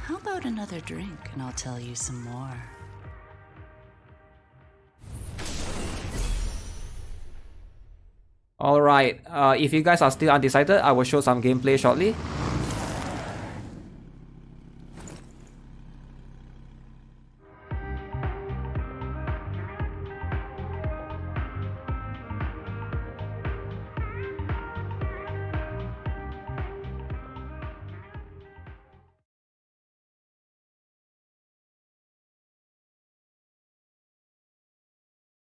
How about another drink and I'll tell you some more? Alright, if you guys are still undecided, I will show some gameplay shortly.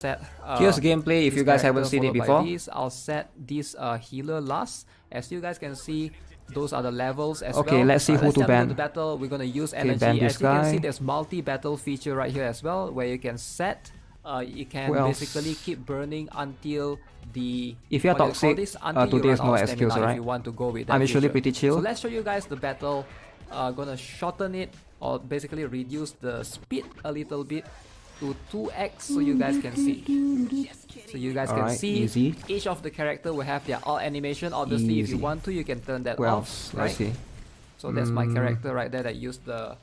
set Here's gameplay if this you guys haven't character seen it followed by before. these. I'll set this healer last. As you guys can see, those are the levels as Okay, well. let's see who to jump ban. into the battle. We're gonna use Okay, energy. ban As this you can see, guy. there's multi-battle feature right here as well, where you can set. You can Who else? basically keep burning until the. If you're what do you call toxic, this? Until you today is run no out of excuse, stamina if alright? you want to go with that I'm usually feature. pretty chill. So let's show you guys the battle. Gonna shorten it or basically reduce the speed a little bit to 2x so you guys can see. So you guys can Alright, see easy. each of the character will have their alt animation. Obviously, if you Easy. want to, you can turn that Who off. else? Right? Let's see. So that's my character right there that used the.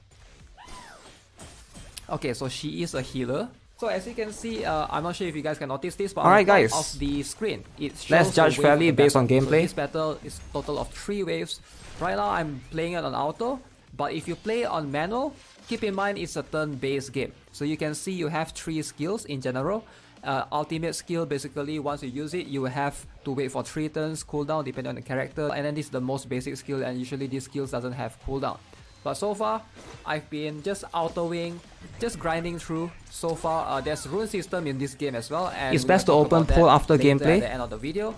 Okay, so she is a healer. So as you can see, I'm not sure if you guys can notice this, but Alright, on the top guys. of the screen, it shows Let's the judge wave fairly of the based on battle. So gameplay. this battle is total of 3 waves. Right now, I'm playing it on auto, but if you play on manual, keep in mind it's a turn-based game. So you can see you have 3 skills in general. Ultimate skill, basically once you use it, you will have to wait for 3 turns cooldown depending on the character, and then this is the most basic skill, and usually these skills doesn't have cooldown. But so far, I've been just autoing, just grinding through. So far, there's rune system in this game as well, and It's we're best to gonna talk open about poll that after later gameplay. at the end of the video.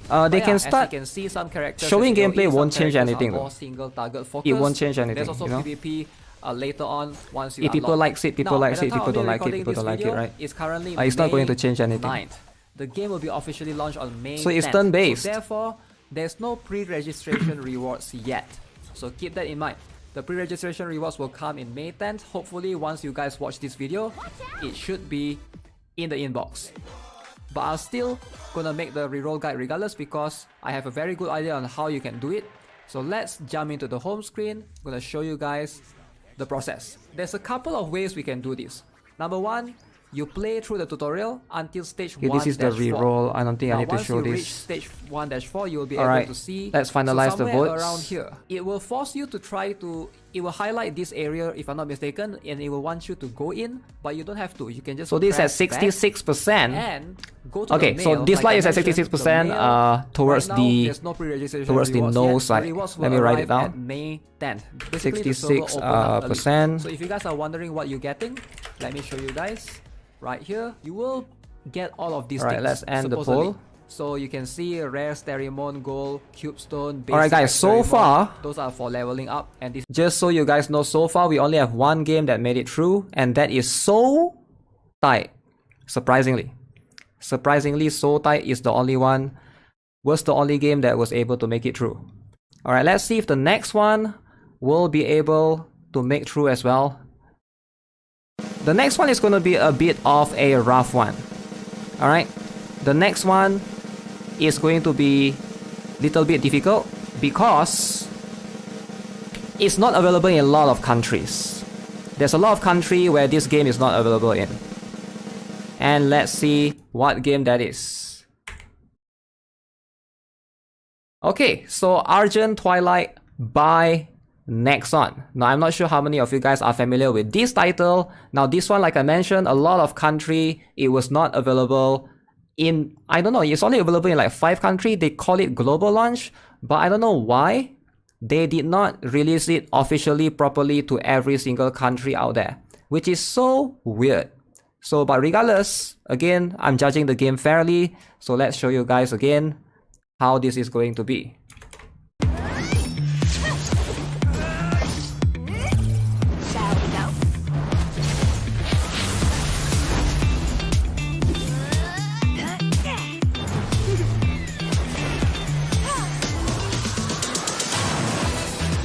They But can yeah, start. as you can see, some characters showing as you go gameplay in, won't some change characters anything are though. more single target focus. It won't change anything, There's also you know? PvP later on once you If people unlock. likes it, people Now, likes at the it, time people of don't me like it, recording people this don't like it, video, right? It's currently It's not going to May change anything. 9th. The game will be officially launched on May So it's 10th. turn-based. So therefore, there's no pre-registration rewards yet. So keep that in mind. The pre-registration rewards will come in May 10th. Hopefully, once you guys watch this video, it should be in the inbox. But I'm still gonna make the reroll guide regardless because I have a very good idea on how you can do it. So let's jump into the home screen. I'm gonna show you guys the process. There's a couple of ways we can do this. Number 1, you play through the tutorial until stage 1-4. Okay, this is the reroll. I don't think I need to show Once you this. reach stage 1-4, you will be Alright, able to see. let's finalize the somewhere votes. around here. It will force you to try to. It will highlight this area if I'm not mistaken, and it will want you to go in, but you don't have to. You can just. So this at press back 66%. and go to Okay, the so mail. this Like line I is at mentioned, 66%, the mail, towards right now, the- there's no pre-registration towards the rewards no yet. side. The rewards Let will me write arrive it down. at May 10th. Basically, the server 66 opened up early. percent. So if you guys are wondering what you're getting, let me show you guys. Right here, you will get all of these Alright, things. let's end the supposedly. poll. So you can see rare Sterimon, gold, cubestone, basic. Alright guys, so Sterimon. far, Those are for leveling up, and this just so you guys know, so far we only have one game that made it through, and that is So Tight. Surprisingly, So Tight is the only one, was the only game that was able to make it through. Alright, let's see if the next one will be able to make through as well. The next one is going to be a bit of a rough one. Alright, the next one is going to be a little bit difficult because it's not available in a lot of countries. There's a lot of countries where this game is not available in. And let's see what game that is. Okay, so Argent Twilight by Nexon. Now I'm not sure how many of you guys are familiar with this title. Now this one, like I mentioned, a lot of country, it was not available in, I don't know, it's only available in like 5 countries. They call it global launch, but I don't know why they did not release it officially properly to every single country out there, which is so weird. So, but regardless, again, I'm judging the game fairly, so let's show you guys again how this is going to be.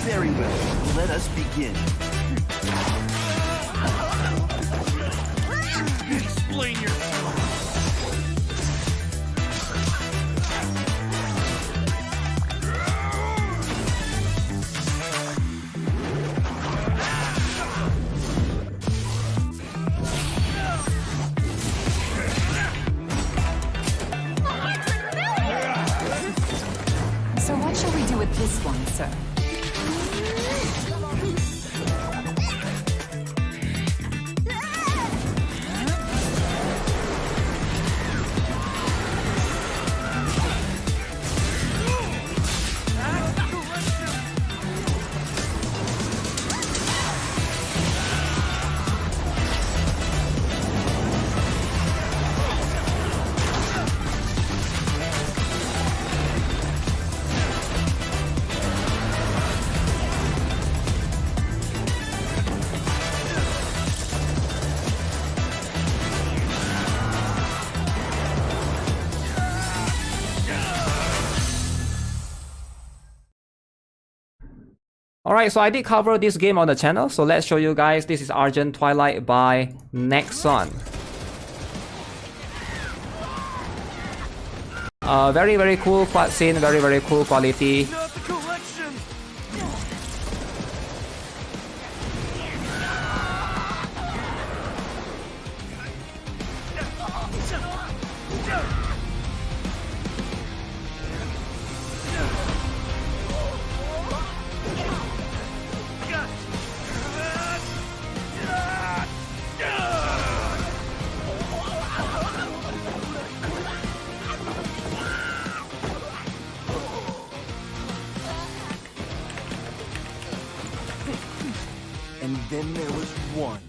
Very well, let us begin. Explain yourself. So what shall we do with this one, sir? Alright, so I did cover this game on the channel, so let's show you guys. This is Argent Twilight by Nexon. Very cool cutscene, very cool quality. And then there was one.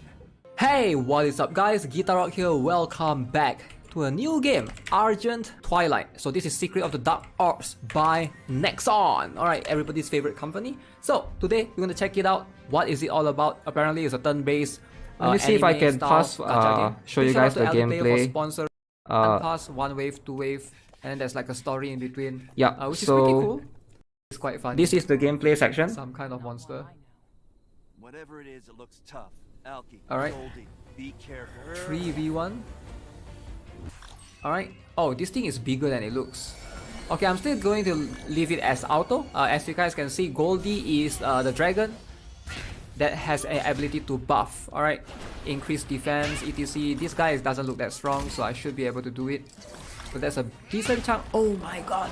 Hey, what is up guys? GuitarRock here, welcome back to a new game, Argent Twilight. So this is Secret of the Dark Orbs by Nexon. Alright, everybody's favorite company. So today we're gonna check it out. What is it all about? Apparently it's a turn-based Let me see if I can pass, show you guys the gameplay. Sponsor, pass, 1 wave, 2 wave, and then there's like a story in between. Yeah, which is pretty cool. It's quite fun. This is the gameplay section. Some kind of monster. Whatever it is, it looks tough. Alki, Alright. Goldie, be careful. 3v1. Alright. Oh, this thing is bigger than it looks. Okay, I'm still going to leave it as auto. As you guys can see, Goldie is the dragon that has an ability to buff. Alright. Increase defense, etc. This guy doesn't look that strong, so I should be able to do it. So that's a decent chunk. Oh my god.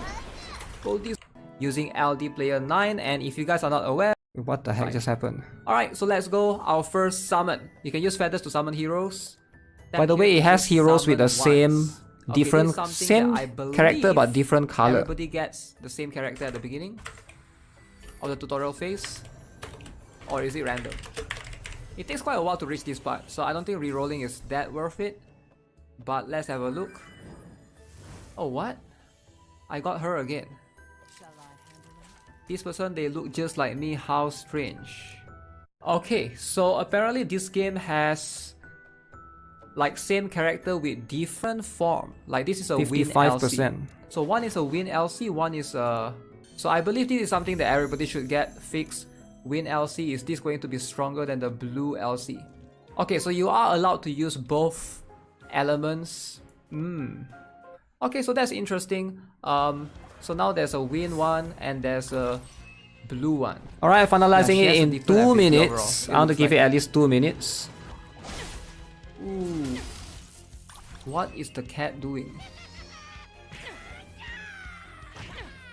Goldie using LD player 9, and if you guys are not aware, what the heck just happened? Alright, so let's go. Our first summon. You can use feathers to summon heroes. By the way, it has heroes with the same different same character but different color. Everybody gets the same character at the beginning of the tutorial phase, or is it random? It takes quite a while to reach this part, so I don't think rerolling is that worth it. But let's have a look. Oh, what? I got her again. This person, they look just like me, how strange. Okay, so apparently this game has like same character with different form. Like this is a 55%. Win LC. So one is a Win LC, one is a... So I believe this is something that everybody should get fixed. Win LC, is this going to be stronger than the blue LC? Okay, so you are allowed to use both elements. Okay, so that's interesting. So now there's a Win one and there's a blue one. Alright, finalizing it in 2 minutes. I want to give it at least 2 minutes. Ooh. What is the cat doing?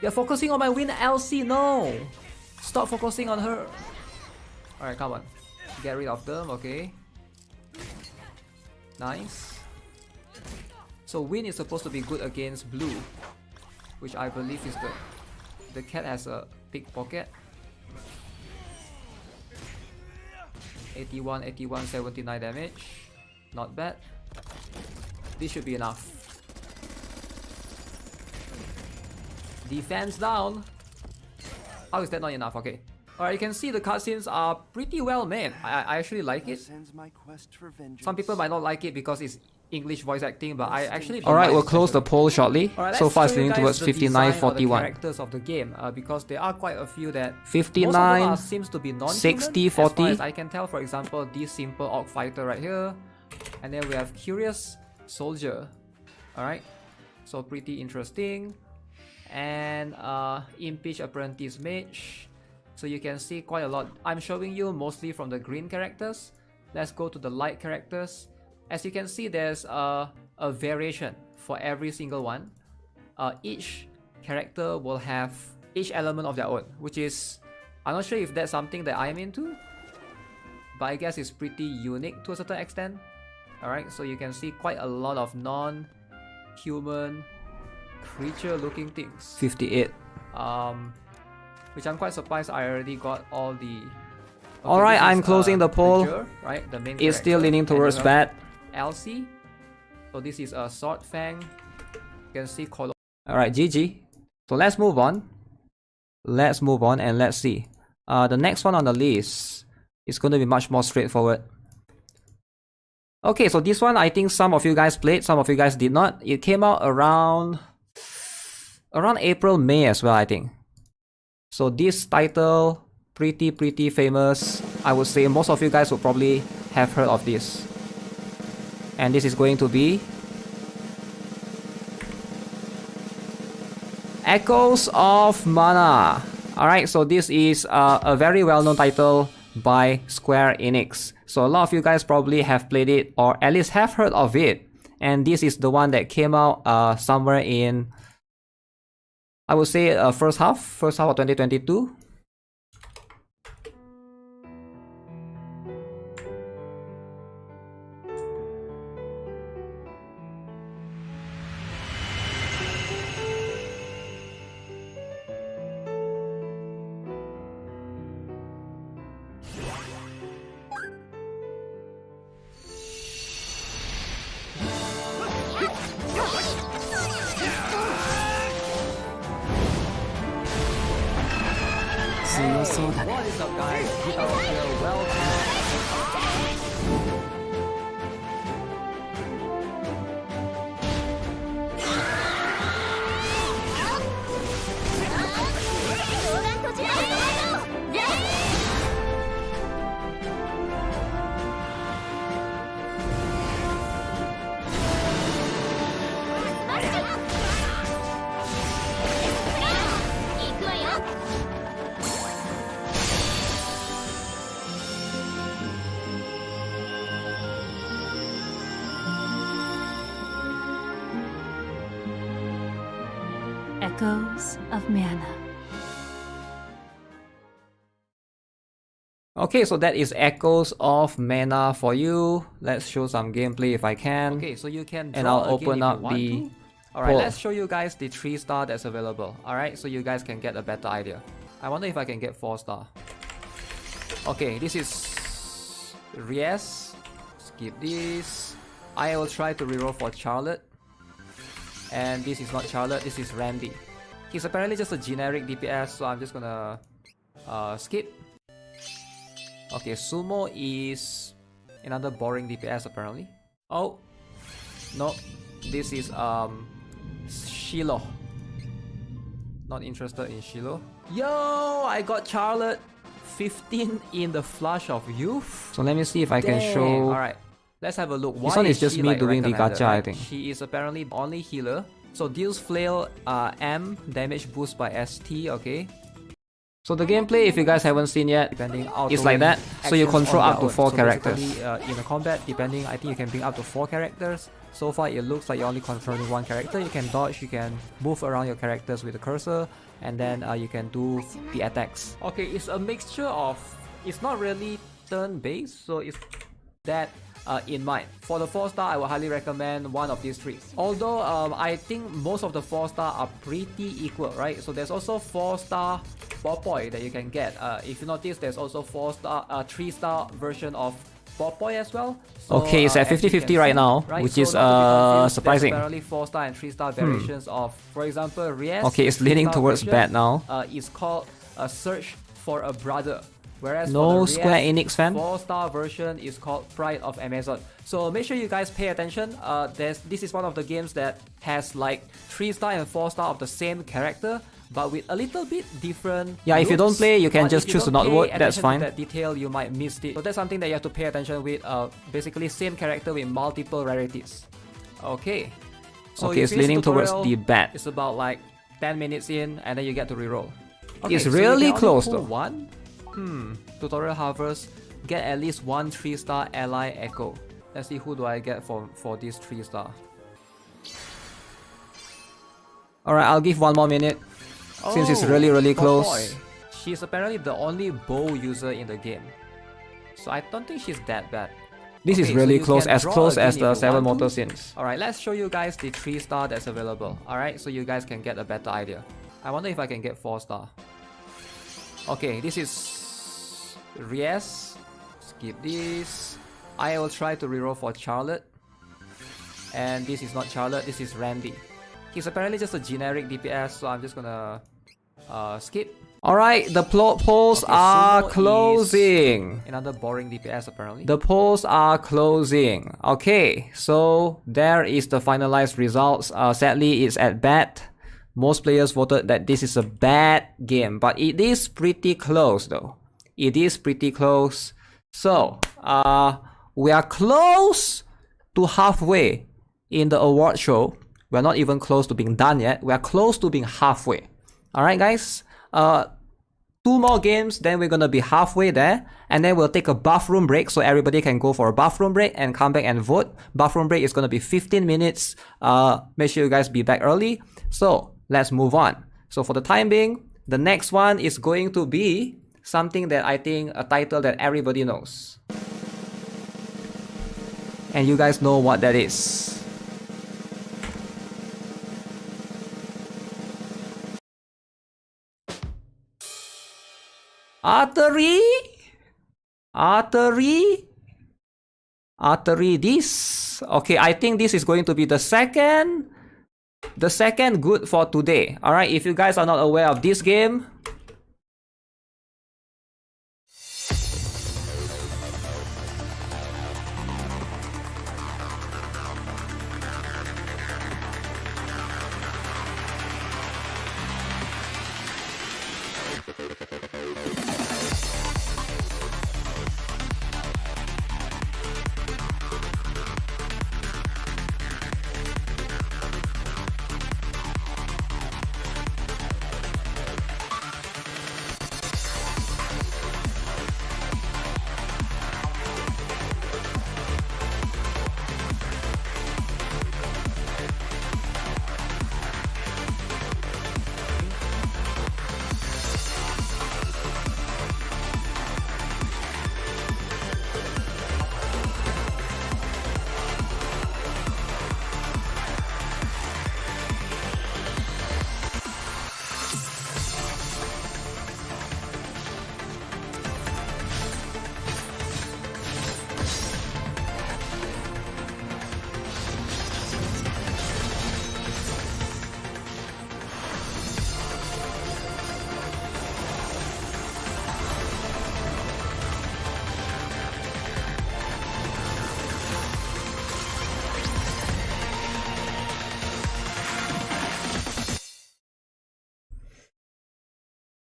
You're focusing on my Win LC, no! Stop focusing on her. Alright, come on. Get rid of them, okay. Nice. So Win is supposed to be good against blue, which I believe is the cat has a pickpocket. 81, 81, 79 damage. Not bad. This should be enough. Defense down. How is that not enough? Okay. Alright, you can see the cutscenes are pretty well made. I actually like it. Some people might not like it because it's English voice acting, but I actually... Alright, we'll close the poll shortly. Right, so far it's leaning towards 59-41. Characters of the game, because there are quite a few that 59 seems to be non-human. 60-40. I can tell, for example, this simple orc fighter right here, and then we have Curious Soldier. Alright, so pretty interesting. And Impish Apprentice Mage. So you can see quite a lot. I'm showing you mostly from the green characters. Let's go to the light characters. As you can see, there's a variation for every single one. Each character will have each element of their own, which is... I'm not sure if that's something that I'm into, but I guess it's pretty unique to a certain extent. Alright, so you can see quite a lot of non-human creature looking things. 58. Which I'm quite surprised I already got all the... Okay, alright, I'm closing the poll. Jur, right? The main it's still leaning towards bad. LC. So this is a Sword Fang. You can see color. Alright, GG. So let's move on. Let's move on and let's see. The next one on the list is going to be much more straightforward. Okay, so this one I think some of you guys played, some of you guys did not. It came out around April, May as well, I think. So this title, pretty famous. I would say most of you guys would probably have heard of this. And this is going to be Echoes of Mana. Alright, so this is a very well-known title by Square Enix. So a lot of you guys probably have played it or at least have heard of it. And this is the one that came out somewhere in, I would say, first half of 2022. What is up, guys? GuitarRock here. Welcome. Echoes of Mana. Okay, so that is Echoes of Mana for you. Let's show some gameplay if I can. Okay, so you can draw and I'll again open if up you want the to. Alright, poll. let's show you guys the 3-star that's available. Alright, so you guys can get a better idea. I wonder if I can get 4-star. Okay, this is Ries. Skip this. I will try to reroll for Charlotte. And this is not Charlotte, this is Randy. He's apparently just a generic DPS, so I'm just gonna skip. Okay, Sumo is another boring DPS apparently. Oh, no, this is Shiloh. Not interested in Shiloh. Yo, I got Charlotte 15 in the Flush of Youth. So let me see if I can show. Alright, let's have a look. This one is just me doing the gacha, I think. She is apparently the only healer. So deals flail M, damage boost by ST, okay. So the gameplay, if you guys haven't seen yet, it's like that. So you control up to 4 characters. In the combat, depending, I think you can bring up to 4 characters. So far, it looks like you're only controlling 1 character. You can dodge, you can move around your characters with the cursor, and then you can do the attacks. Okay, it's a mixture of, it's not really turn-based, so it's that in mind. For the 4-star, I would highly recommend one of these 3. Although I think most of the 4-star are pretty equal, right? So there's also 4-star Popoi that you can get. If you notice, there's also 3-star version of Popoi as well. So, okay, it's at 50-50 right now, right? Which is surprising. There's apparently 4-star and 3-star variations of, for example, Ries. Okay, it's leaning towards bad now. It's called a Search for a Brother. Whereas no for the Square Enix fan. 4-star version is called Pride of Amazon. So make sure you guys pay attention. This is one of the games that has like 3-star and 4-star of the same character, but with a little bit different. Yeah, if you don't play, you can just choose to not vote. That's fine. That detail, you might miss it. So that's something that you have to pay attention with. Basically, same character with multiple rarities. Okay. So okay, it's leaning towards the bad. It's about like 10 minutes in, and then you get to reroll. Okay, it's really close though. One. Tutorial Harvest. Get at least 1 3-star ally echo. Let's see who do I get for this 3-star. Alright, I'll give 1 more minute. Since it's really close. Boy. She's apparently the only bow user in the game. So I don't think she's that bad. This is really close as the 7 motor scenes. Alright, let's show you guys the 3-star that's available. Alright, so you guys can get a better idea. I wonder if I can get 4-star. Okay, this is Ries. Skip this. I will try to reroll for Charlotte. And this is not Charlotte, this is Randy. He's apparently just a generic DPS, so I'm just gonna skip. Alright, the polls are closing. Another boring DPS apparently. The polls are closing. Okay, so there is the finalized results. Sadly, it's at bad. Most players voted that this is a bad game, but it is pretty close though. It is pretty close. So, we are close to halfway in the award show. We're not even close to being done yet. We're close to being halfway. Alright guys, 2 more games, then we're gonna be halfway there, and then we'll take a bathroom break so everybody can go for a bathroom break and come back and vote. Bathroom break is gonna be 15 minutes. Make sure you guys be back early. So let's move on. So for the time being, the next one is going to be something that I think a title that everybody knows. And you guys know what that is. Artery this. Okay, I think this is going to be the second good for today. Alright, if you guys are not aware of this game,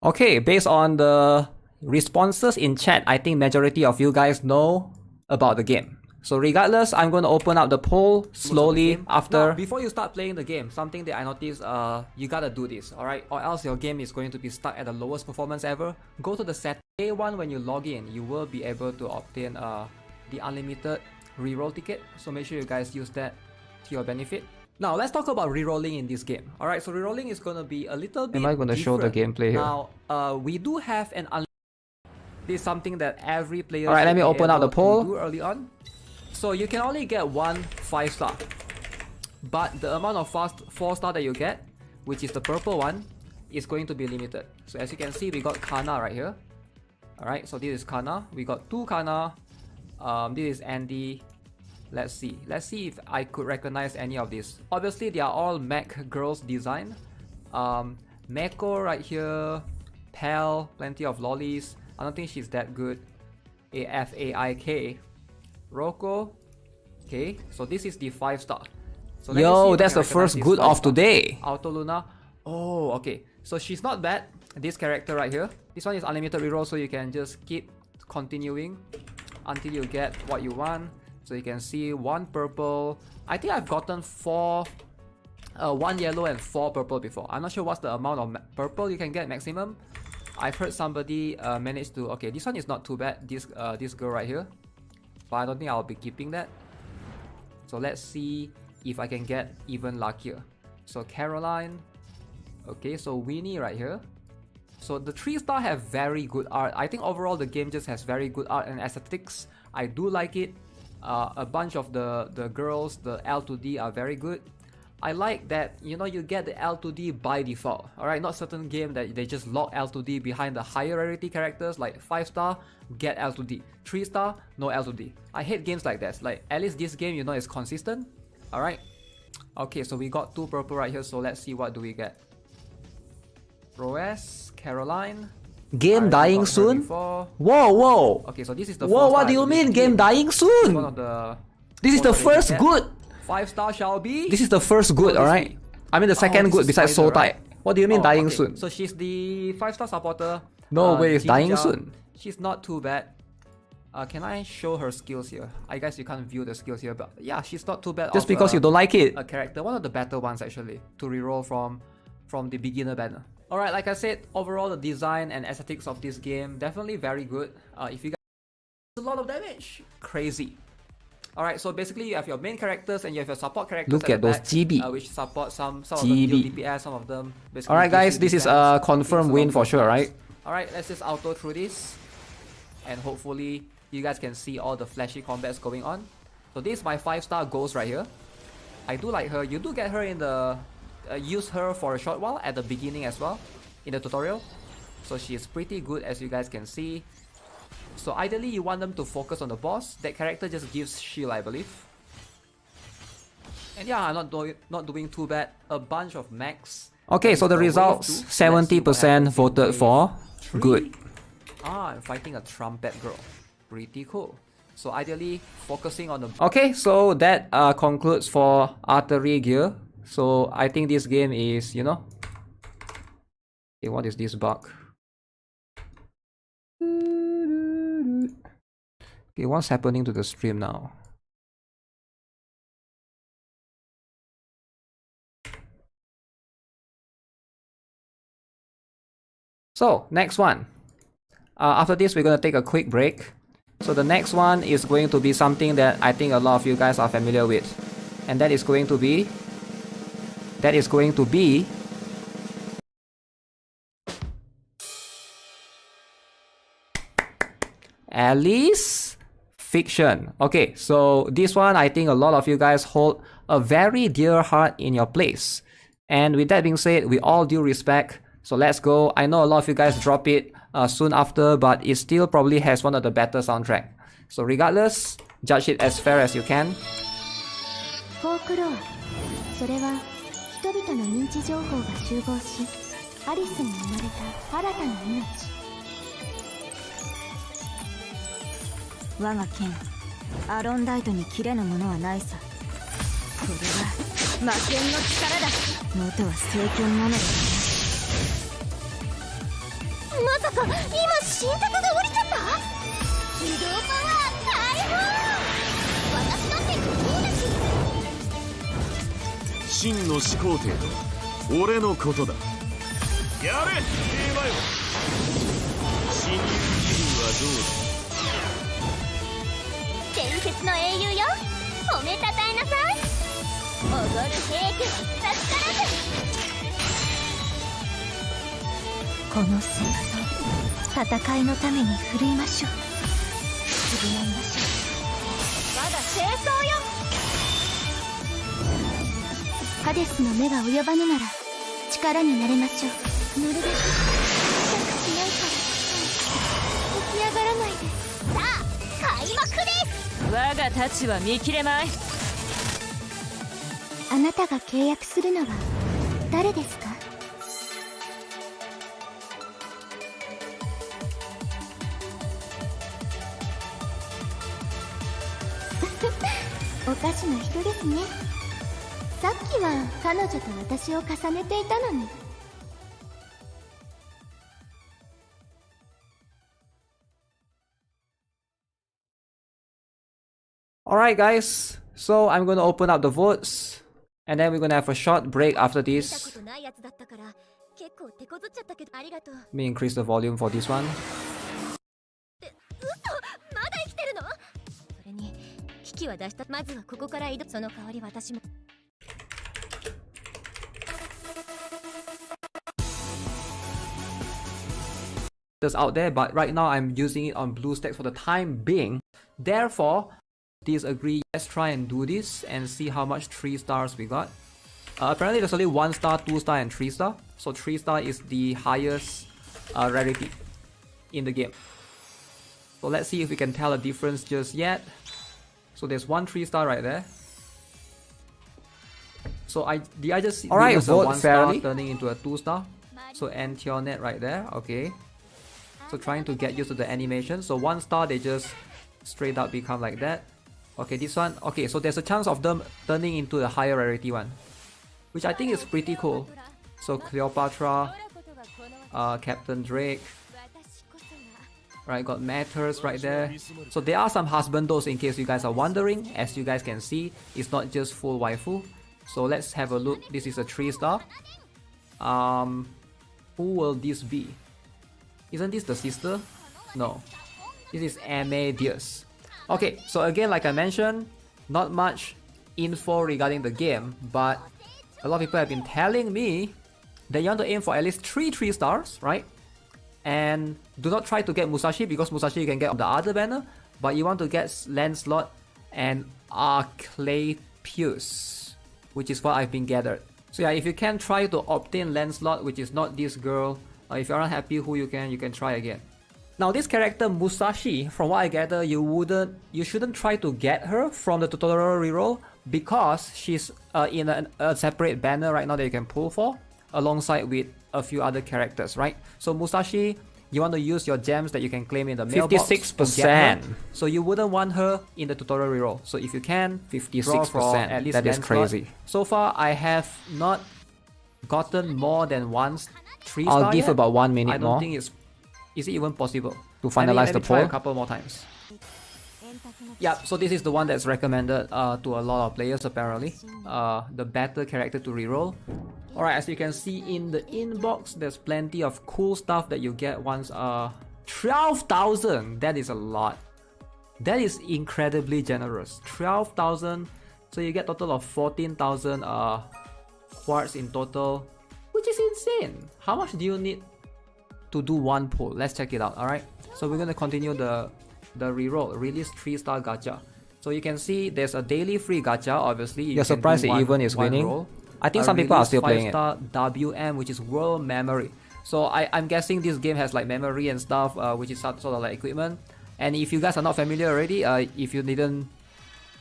Okay, based on the responses in chat, I think majority of you guys know about the game. So regardless, I'm going to open up the poll slowly after. Now, before you start playing the game, something that I noticed, you gotta do this, alright? Or else your game is going to be stuck at the lowest performance ever. Go to the set. Day 1 when you log in, you will be able to obtain the unlimited reroll ticket. So make sure you guys use that to your benefit. Now let's talk about rerolling in this game. Alright, so rerolling is gonna be a little bit Am I going to show the gameplay here? Now, we do have an unlimited. This is something that every player Alright, let me open up the poll. do early on. So you can only get one 5-star, but the amount of 4-star that you get, which is the purple one, is going to be limited. So as you can see, we got Kana right here. Alright, so this is Kana. We got 2 Kana. This is Andy. Let's see if I could recognize any of these. Obviously, they are all mech girls design. Meko right here. Pal, plenty of lollies. I don't think she's that good. AFAIK. Roko. Okay, so this is the 5-star. So yo, that's the first good of today. Auto Luna. Oh, okay. So she's not bad. This character right here. This one is unlimited reroll, so you can just keep continuing until you get what you want. So you can see 1 purple. I think I've gotten 1 yellow and 4 purple before. I'm not sure what's the amount of purple you can get maximum. I've heard somebody managed to. Okay, this one is not too bad. This girl right here. But I don't think I'll be keeping that. So let's see if I can get even luckier. So Caroline. Okay, so Winnie right here. So the 3-star have very good art. I think overall the game just has very good art and aesthetics. I do like it. A bunch of the girls, the L to D are very good. I like that, you know, you get the L to D by default. Alright, not certain game that they just lock L to D behind the higher rarity characters like 5-star, get L to D. 3-star, no L to D. I hate games like that. Like, at least this game, you know, is consistent. Alright. Okay, so we got 2 purple right here, so let's see what do we get. Roes, Caroline. Game dying soon? Whoa. Okay, so this is the Whoa, what do you mean game dying soon? One of the this is the first good. 5-star shall be. This is the first good, alright? I mean the second good besides Soul Type. What do you mean dying soon? So she's the 5-star supporter. No way, it's dying Jinja. soon. She's not too bad. Can I show her skills here? I guess you can't view the skills here, but yeah, she's not too bad. Just because you don't like it. A character, one of the better ones actually, to reroll from the beginner banner. Alright, like I said, overall the design and aesthetics of this game definitely very good. If you guys, a lot of damage, crazy. Alright, so basically you have your main characters and you have your support characters. Look at those GB. Which support some of them deal DPS, some of them basically. Alright guys, this is a confirmed win for sure, right? Alright, let's just auto through this. And hopefully you guys can see all the flashy combats going on. So this is my 5-star ghost right here. I do like her. You do get her in the use her for a short while at the beginning as well in the tutorial. So she is pretty good, as you guys can see. So ideally you want them to focus on the boss. That character just gives shield, I believe. And yeah, I'm not doing too bad. A bunch of mechs. Okay, so the results 70% voted for good. I'm fighting a trumpet girl. Pretty cool. So ideally focusing on the. Okay, so that concludes for Artery Gear. So I think this game is, you know. Okay, what is this bug? Okay, what's happening to the stream now? So, next one. After this, we're going to take a quick break. So the next one is going to be something that I think a lot of you guys are familiar with. And that is going to be... Alice Fiction. Okay, so this one I think a lot of you guys hold a very dear heart in your place. And with that being said, with all due respect, so let's go. I know a lot of you guys drop it soon after, but it still probably has one of the better soundtrack. So regardless, judge it as fair as you can. Folklore. それは人々の認知情報が集合し、アリスに生まれた新たな命。我が剣アロンダイトに切れぬものはないさ。これは魔剣の力だ。元は聖剣なのだ。まさか今神格が降りちゃった？起動パワー解放！私だってそうだし。真の始皇帝と俺のことだ。やれ兵馬よ。侵入気分はどうだ？伝説の英雄よ、褒めたたえなさい。おごる兵具助からず。このスープと戦いのために振るいましょう。償いましょう。まだ清掃よ。ハデスの目が及ばぬなら力になれましょう。なるべく痛くしないから起き上がらないで。さあ開幕です。我が太刀は見切れまい。あなたが契約するのは誰ですか？おかしな人ですね。さっきは彼女と私を重ねていたのに。Alright guys, so I'm gonna open up the votes and then we're gonna have a short break after this. Let me increase the volume for this one. That's out there, but right now I'm using it on BlueStacks for the time being. Therefore, disagree. Let's try and do this and see how much 3 stars we got. Apparently there's only 1 star, 2 star and 3 star. So 3 star is the highest rarity in the game. So let's see if we can tell a difference just yet. So there's 1 3 star right there. So I just see a 1 star turning into a 2 star. So Antionet right there. Okay. So trying to get used to the animation. So 1 star they just straight up become like that. Okay, this one, okay, so there's a chance of them turning into the higher rarity one, which I think is pretty cool. So Cleopatra, Captain Drake, right, got Matters right there. So there are some husbandos in case you guys are wondering. As you guys can see, it's not just full waifu. So let's have a look. This is a 3 star. Who will this be? Isn't this the sister? No. This is Amadeus. Okay, so again, like I mentioned, not much info regarding the game, but a lot of people have been telling me that you want to aim for at least 3 3 stars, right? And do not try to get Musashi, because Musashi you can get on the other banner, but you want to get Lancelot and Arclapius, which is what I've been gathered. So yeah, if you can try to obtain Lancelot, which is not this girl, if you're not happy who you can try again. Now this character Musashi, from what I gather, you shouldn't try to get her from the tutorial reroll, because she's in a separate banner right now that you can pull for, alongside with a few other characters, right? So Musashi, you want to use your gems that you can claim in the mailbox. 56%. So you wouldn't want her in the tutorial reroll. So if you can, 56%. At least that is crazy. So far, I have not gotten more than 3 star. I'll give yet. About 1 minute more. I don't think it's. Is it even possible to finalize the poll? Try a couple more times. Yeah, so this is the one that's recommended to a lot of players apparently. The better character to reroll. Alright, as you can see in the inbox, there's plenty of cool stuff that you get once. 12,000! That is a lot. That is incredibly generous. 12,000. So you get total of 14,000 quartz in total, which is insane. How much do you need to do one pull? Let's check it out. Alright, so we're gonna continue the reroll. Release 3 star gacha. So you can see there's a daily free gacha. Obviously, you're surprised it even is winning. Roll. I think some people are still playing it. 5 star WM, which is world memory. So I'm guessing this game has like memory and stuff, which is sort of like equipment. And if you guys are not familiar already, if you didn't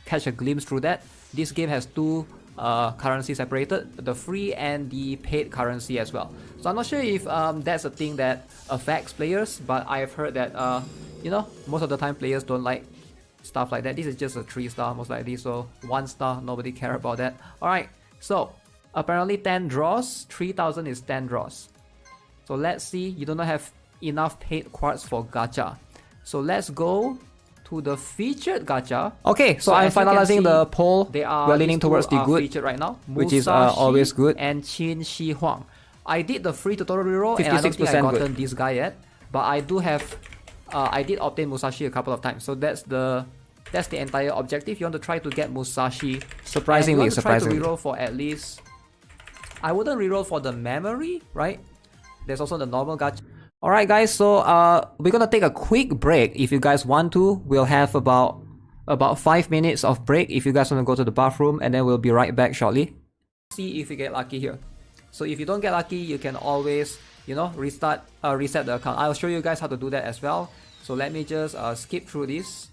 catch a glimpse through that, this game has 2 currency separated, the free and the paid currency as well. So I'm not sure if that's a thing that affects players, but I've heard that you know, most of the time players don't like stuff like that. This is just a 3 star most likely, so 1 star, nobody care about that. Alright, so apparently 10 draws, 3,000 is 10 draws. So let's see, you do not have enough paid quartz for gacha. So let's go to the featured gacha. Okay, so I'm finalizing the poll. We're leaning towards the good, featured right now, which is always good. And Qin Shi Huang. I did the free tutorial reroll, and I don't think I gotten this guy yet, but I do have. I did obtain Musashi a couple of times, so that's the entire objective. You want to try to get Musashi. Surprisingly, Try to reroll for at least. I wouldn't reroll for the memory, right? There's also the normal gacha. Alright guys, so we're gonna take a quick break. If you guys want to, we'll have about 5 minutes of break if you guys want to go to the bathroom, and then we'll be right back shortly. See if you get lucky here. So if you don't get lucky, you can always, you know, reset the account. I'll show you guys how to do that as well. So let me just skip through this.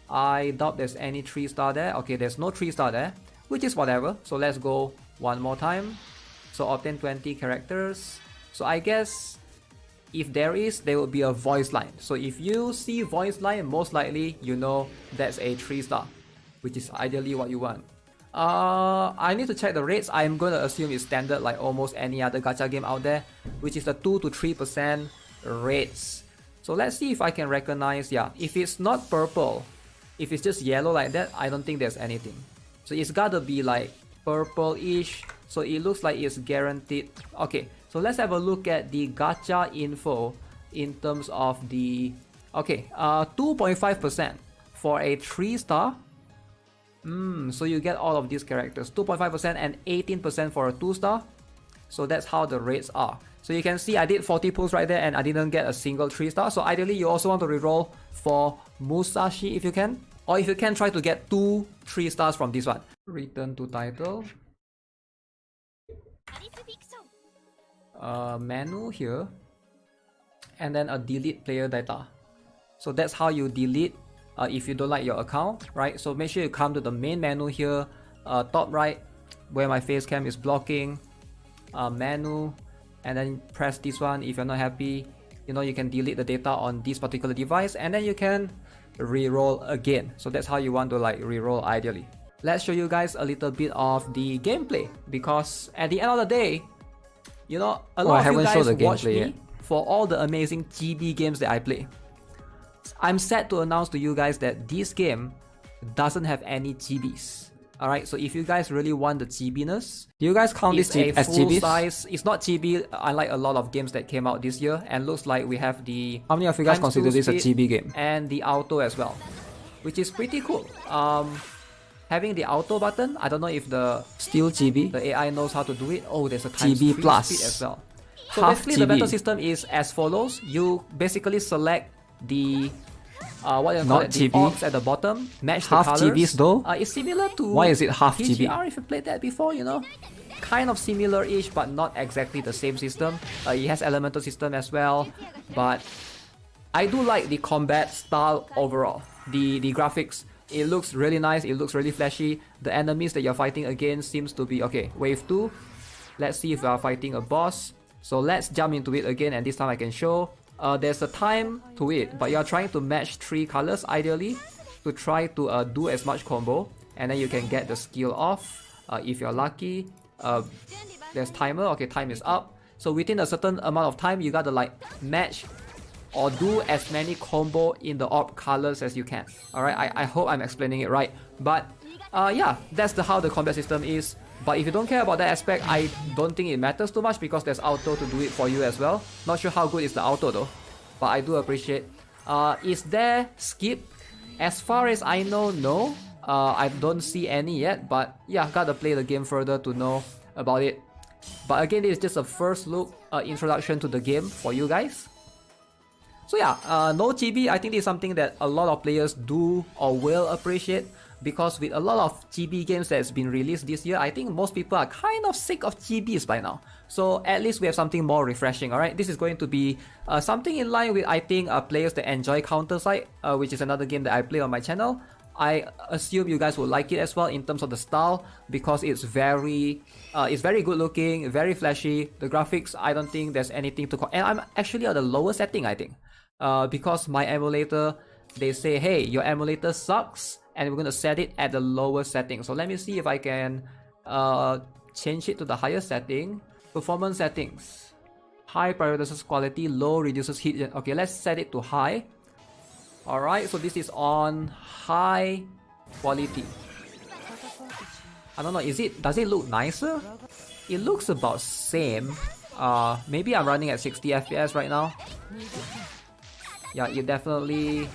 I doubt there's any 3-star there. Okay, there's no 3-star there, which is whatever. So let's go one more time. So obtain 20 characters. So I guess if there will be a voice line. So if you see voice line, most likely you know that's a 3-star, which is ideally what you want. I need to check the rates. I'm gonna assume it's standard like almost any other gacha game out there, which is the 2 to 3% rates. So let's see if I can recognize. Yeah, if it's not purple, if it's just yellow like that, I don't think there's anything. So it's gotta be like purple-ish. So it looks like it's guaranteed. Okay, so let's have a look at the gacha info in terms of the 2.5% for a 3-star. So you get all of these characters, 2.5% and 18% for a 2-star. So that's how the rates are. So you can see I did 40 pulls right there and I didn't get a single 3-star. So ideally you also want to reroll for Musashi if you can. Or if you can, try to get 2 3-stars from this one. Return to title. Menu here. And then a delete player data. So that's how you delete if you don't like your account, right? So make sure you come to the main menu here, top right, where my face cam is blocking, menu, and then press this one. If you're not happy, you know, you can delete the data on this particular device, and then you can re-roll again. So that's how you want to like re-roll ideally. Let's show you guys a little bit of the gameplay, because at the end of the day, you know, a lot of you guys watch me for all the amazing GB games that I play. I'm sad to announce to you guys that this game doesn't have any GBs. Alright, so if you guys really want the GBness, do you guys count this as GBs? Size. It's not GB, unlike a lot of games that came out this year, and looks like we have the... How many of you guys consider this a GB game? And the auto as well, which is pretty cool. Having the auto button, I don't know if the... Still GB? The AI knows how to do it. Oh, there's a times GB 3 plus speed as well. So half basically GB. the battle system is as follows. You basically select the what do you call it? The orbs at the bottom, match half the colors. GBs though? It's similar to why is it half PGR GB? if you played that before, you know. Kind of similar-ish, but not exactly the same system. It has elemental system as well, but I do like the combat style overall. The graphics, it looks really nice, it looks really flashy. The enemies that you're fighting against seems to be... Okay, wave 2. Let's see if we are fighting a boss. So let's jump into it again, and this time I can show. There's a time to it, but you're trying to match 3 colors ideally to try to do as much combo, and then you can get the skill off if you're lucky. There's timer. Okay, time is up. So within a certain amount of time, you gotta like match or do as many combo in the orb colors as you can. Alright, I hope I'm explaining it right. But yeah, that's how the combat system is. But if you don't care about that aspect, I don't think it matters too much, because there's auto to do it for you as well. Not sure how good is the auto though, but I do appreciate. Is there skip? As far as I know, no. I don't see any yet, but yeah, gotta play the game further to know about it. But again, this is just a first look, introduction to the game for you guys. So yeah, no GB. I think this is something that a lot of players do or will appreciate, because with a lot of GB games that's been released this year, I think most people are kind of sick of GBs by now. So at least we have something more refreshing, alright? This is going to be something in line with, I think, players that enjoy CounterSide, which is another game that I play on my channel. I assume you guys will like it as well in terms of the style, because it's very good looking, very flashy. The graphics, I don't think there's anything to... And I'm actually at the lower setting, I think. Because my emulator, they say, hey, your emulator sucks, and we're going to set it at the lower setting. So let me see if I can change it to the higher setting. Performance settings. High prioritizes quality, low reduces hit. Okay, let's set it to high. Alright, so this is on high quality. I don't know, does it look nicer? It looks about same. Maybe I'm running at 60 FPS right now. Yeah, it definitely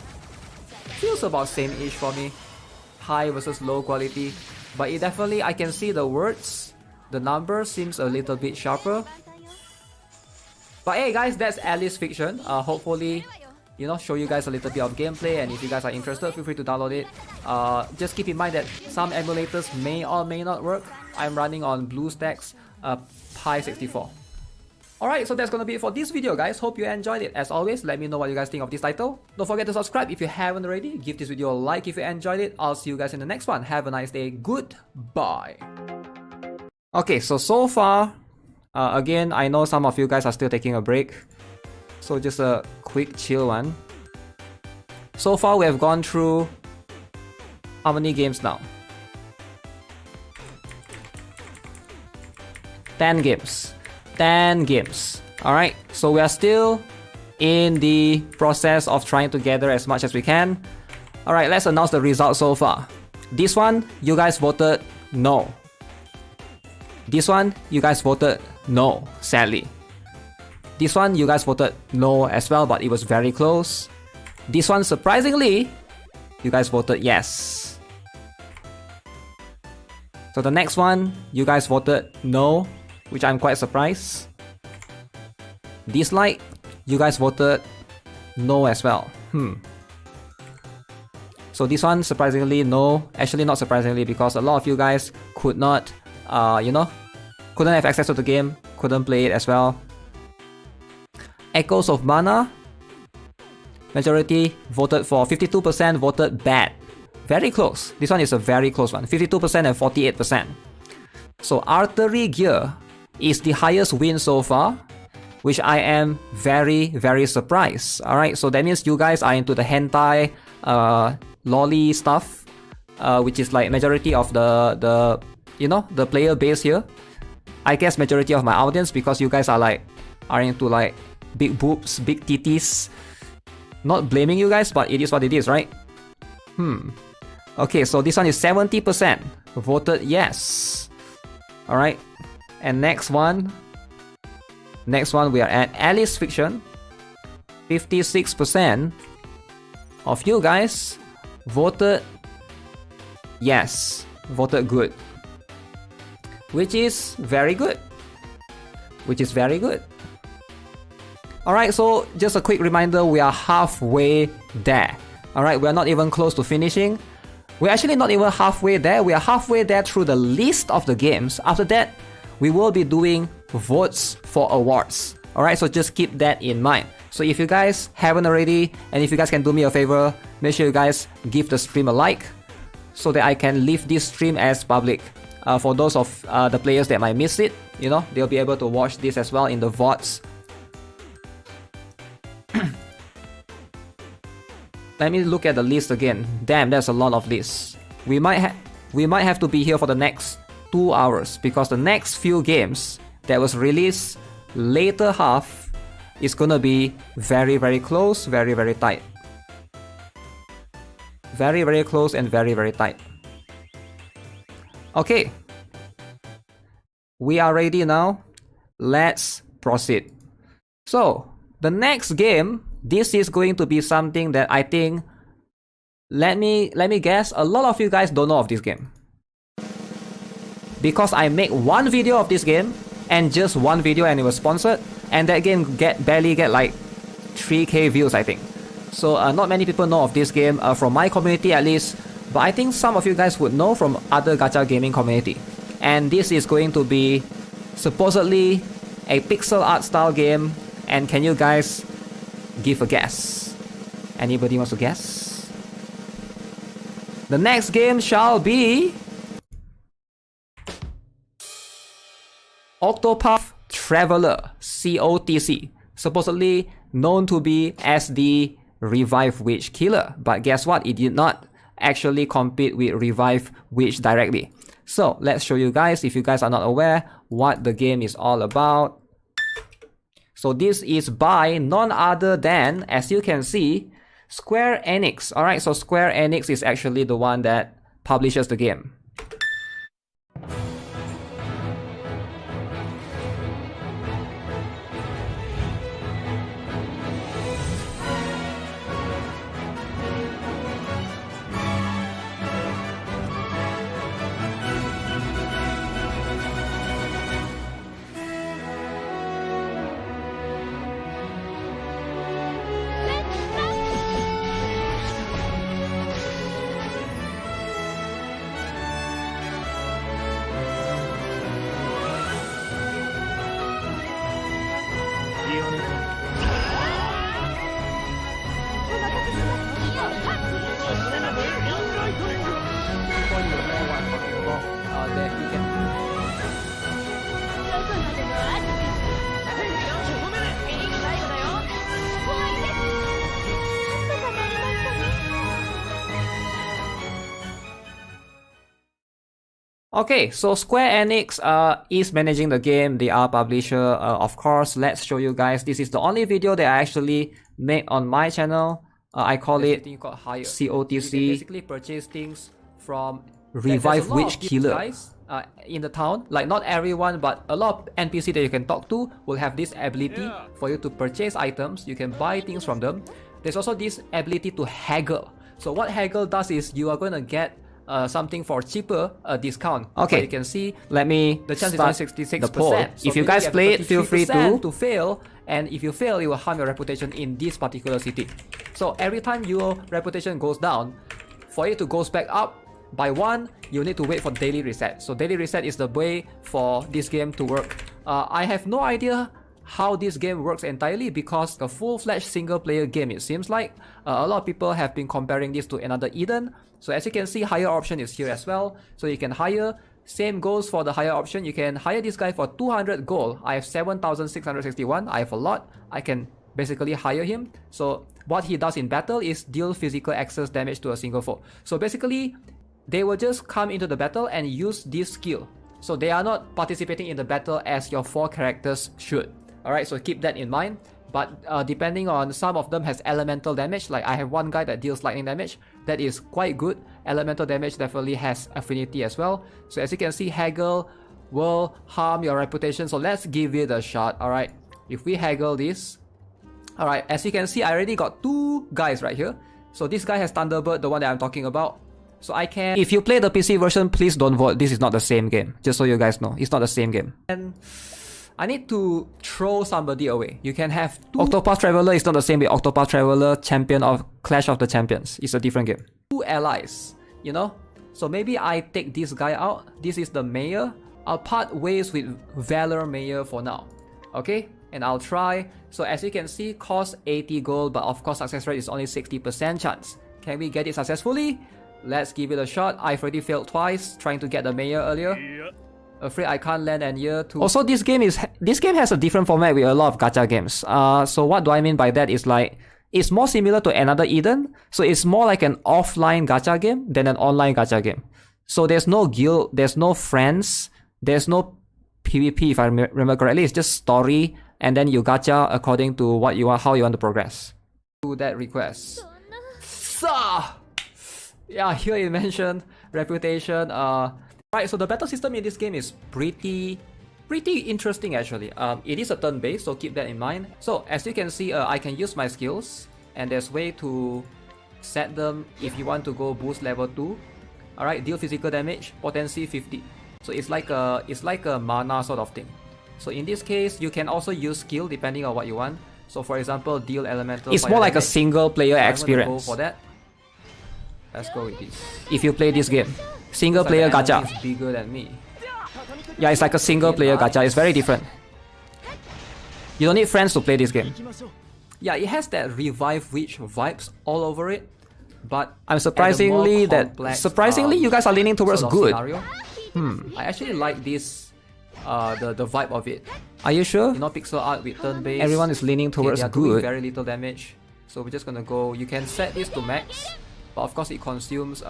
feels about same-ish for me. High versus low quality. But it definitely, I can see the words. The number seems a little bit sharper. But hey guys, that's Alice Fiction. Hopefully, you know, show you guys a little bit of gameplay, and if you guys are interested, feel free to download it. Just keep in mind that some emulators may or may not work. I'm running on BlueStacks Pi 64. Alright, so that's gonna be it for this video guys. Hope you enjoyed it. As always, let me know what you guys think of this title. Don't forget to subscribe if you haven't already. Give this video a like if you enjoyed it. I'll see you guys in the next one. Have a nice day. Goodbye. Okay, so far, again, I know some of you guys are still taking a break. So just a quick chill one. So far we have gone through how many games now? 10 games. 10 games. Alright, so we are still in the process of trying to gather as much as we can. Alright, let's announce the results so far. This one, you guys voted no. This one, you guys voted no, sadly. This one, you guys voted no as well, but it was very close. This one, surprisingly, you guys voted yes. So the next one, you guys voted no, which I'm quite surprised. Dislike, you guys voted no as well. So this one, surprisingly, no. Actually, not surprisingly, because a lot of you guys could not, you know, couldn't have access to the game, couldn't play it as well. Echoes of Mana, majority voted for, 52% voted bad. Very close. This one is a very close one. 52% and 48%. So Artery Gear is the highest win so far, which I am very, very surprised. Alright, so that means you guys are into the hentai, lolly stuff, which is like majority of the you know, the player base here. I guess majority of my audience, because you guys are into like big boobs, big titties. Not blaming you guys, but it is what it is, right? Okay, so this one is 70% voted yes. Alright, and next one we are at Alice Fiction. 56% of you guys voted yes, voted good, which is very good. Alright, so just a quick reminder, we are halfway there. Alright, we are not even close to finishing. We're actually not even halfway there. We are halfway there through the list of the games. After that, we will be doing votes for awards. Alright, so just keep that in mind. So if you guys haven't already, and if you guys can do me a favor, make sure you guys give the stream a like, so that I can leave this stream as public. For those of the players that might miss it, you know, they'll be able to watch this as well in the VODs. Let me look at the list again. Damn, there's a lot of lists. We might have to be here for the next 2 hours, because the next few games that was released later half is gonna be very, very close, very, very tight. Very, very close and very, very tight. Okay. We are ready now. Let's proceed. So, the next game, this is going to be something that I think, let me guess, a lot of you guys don't know of this game. Because I make one video of this game, and just one video, and it was sponsored, and that game barely get like 3k views, I think. So not many people know of this game, from my community at least, but I think some of you guys would know from other gacha gaming community. And this is going to be supposedly a pixel art style game, and can you guys give a guess? Anybody wants to guess? The next game shall be Octopath Traveler, COTC, supposedly known to be as the Revive Witch Killer, but guess what? It did not actually compete with Revive Witch directly. So let's show you guys, if you guys are not aware, what the game is all about. So this is by none other than, as you can see, Square Enix. Alright, so Square Enix is actually the one that publishes the game. Okay, so Square Enix is managing the game. They are publisher, of course. Let's show you guys. This is the only video that I actually made on my channel. I call it COTC. You basically purchase things from Revive Witch Killer. Guys, in the town. Like not everyone, but a lot of NPC that you can talk to will have this ability for you to purchase items. You can buy things from them. There's also this ability to haggle. So what haggle does is you are going to get something for cheaper discount. Okay, so you can see the chance is only 66%. The poll. So if you guys play it, feel free to fail, and if you fail, it will harm your reputation in this particular city. So every time your reputation goes down, for it to go back up by 1, you need to wait for daily reset. So daily reset is the way for this game to work. I have no idea how this game works entirely because a full-fledged single-player game, it seems like. A lot of people have been comparing this to another Eden. So as you can see, higher option is here as well. So you can hire, same goes for the higher option. You can hire this guy for 200 gold. I have 7,661. I have a lot. I can basically hire him. So what he does in battle is deal physical access damage to a single foe. So basically, they will just come into the battle and use this skill. So they are not participating in the battle as your 4 characters should. Alright, so keep that in mind. But depending on, some of them has elemental damage. Like I have one guy that deals lightning damage. That is quite good. Elemental damage definitely has affinity as well. So as you can see, haggle will harm your reputation. So let's give it a shot. Alright, if we haggle this. Alright, as you can see, I already got 2 guys right here. So this guy has Thunderbird, the one that I'm talking about. So I can... If you play the PC version, please don't vote. This is not the same game. Just so you guys know, it's not the same game. And I need to throw somebody away. You can have 2... Octopath Traveler is not the same with Octopath Traveler, Champion of Clash of the Champions. It's a different game. 2 allies, you know? So maybe I take this guy out. This is the mayor. I'll part ways with Valor Mayor for now. Okay? And I'll try. So as you can see, cost 80 gold, but of course success rate is only 60% chance. Can we get it successfully? Let's give it a shot. I've already failed twice trying to get the mayor earlier. Afraid I can't land an year too. Also, this game has a different format with a lot of gacha games. So what do I mean by that is like, it's more similar to another Eden. So it's more like an offline gacha game than an online gacha game. So there's no guild, there's no friends, there's no PvP if I remember correctly. It's just story, and then you gacha according to what you want, how you want to progress. To that request. Yeah, here you mentioned reputation. Right, so the battle system in this game is pretty interesting actually. It is a turn-based, so keep that in mind. So as you can see, I can use my skills, and there's way to set them if you want to go boost level 2. Alright, deal physical damage, potency 50. So it's like a mana sort of thing. So in this case, you can also use skill depending on what you want. So for example, deal elemental. It's more like a single player experience. I'm gonna go for that. Let's go with this. If you play this game, single player gacha. It's bigger than me. Yeah, it's like a single player gacha. It's very different. You don't need friends to play this game. Yeah, it has that Revive Witch vibes all over it. But I'm surprisingly you guys are leaning towards good. I actually like this the vibe of it. Are you sure? You know, pixel art with turn-based. Everyone is leaning towards they are good. Doing very little damage. So we're just gonna go. You can set this to max, but of course it consumes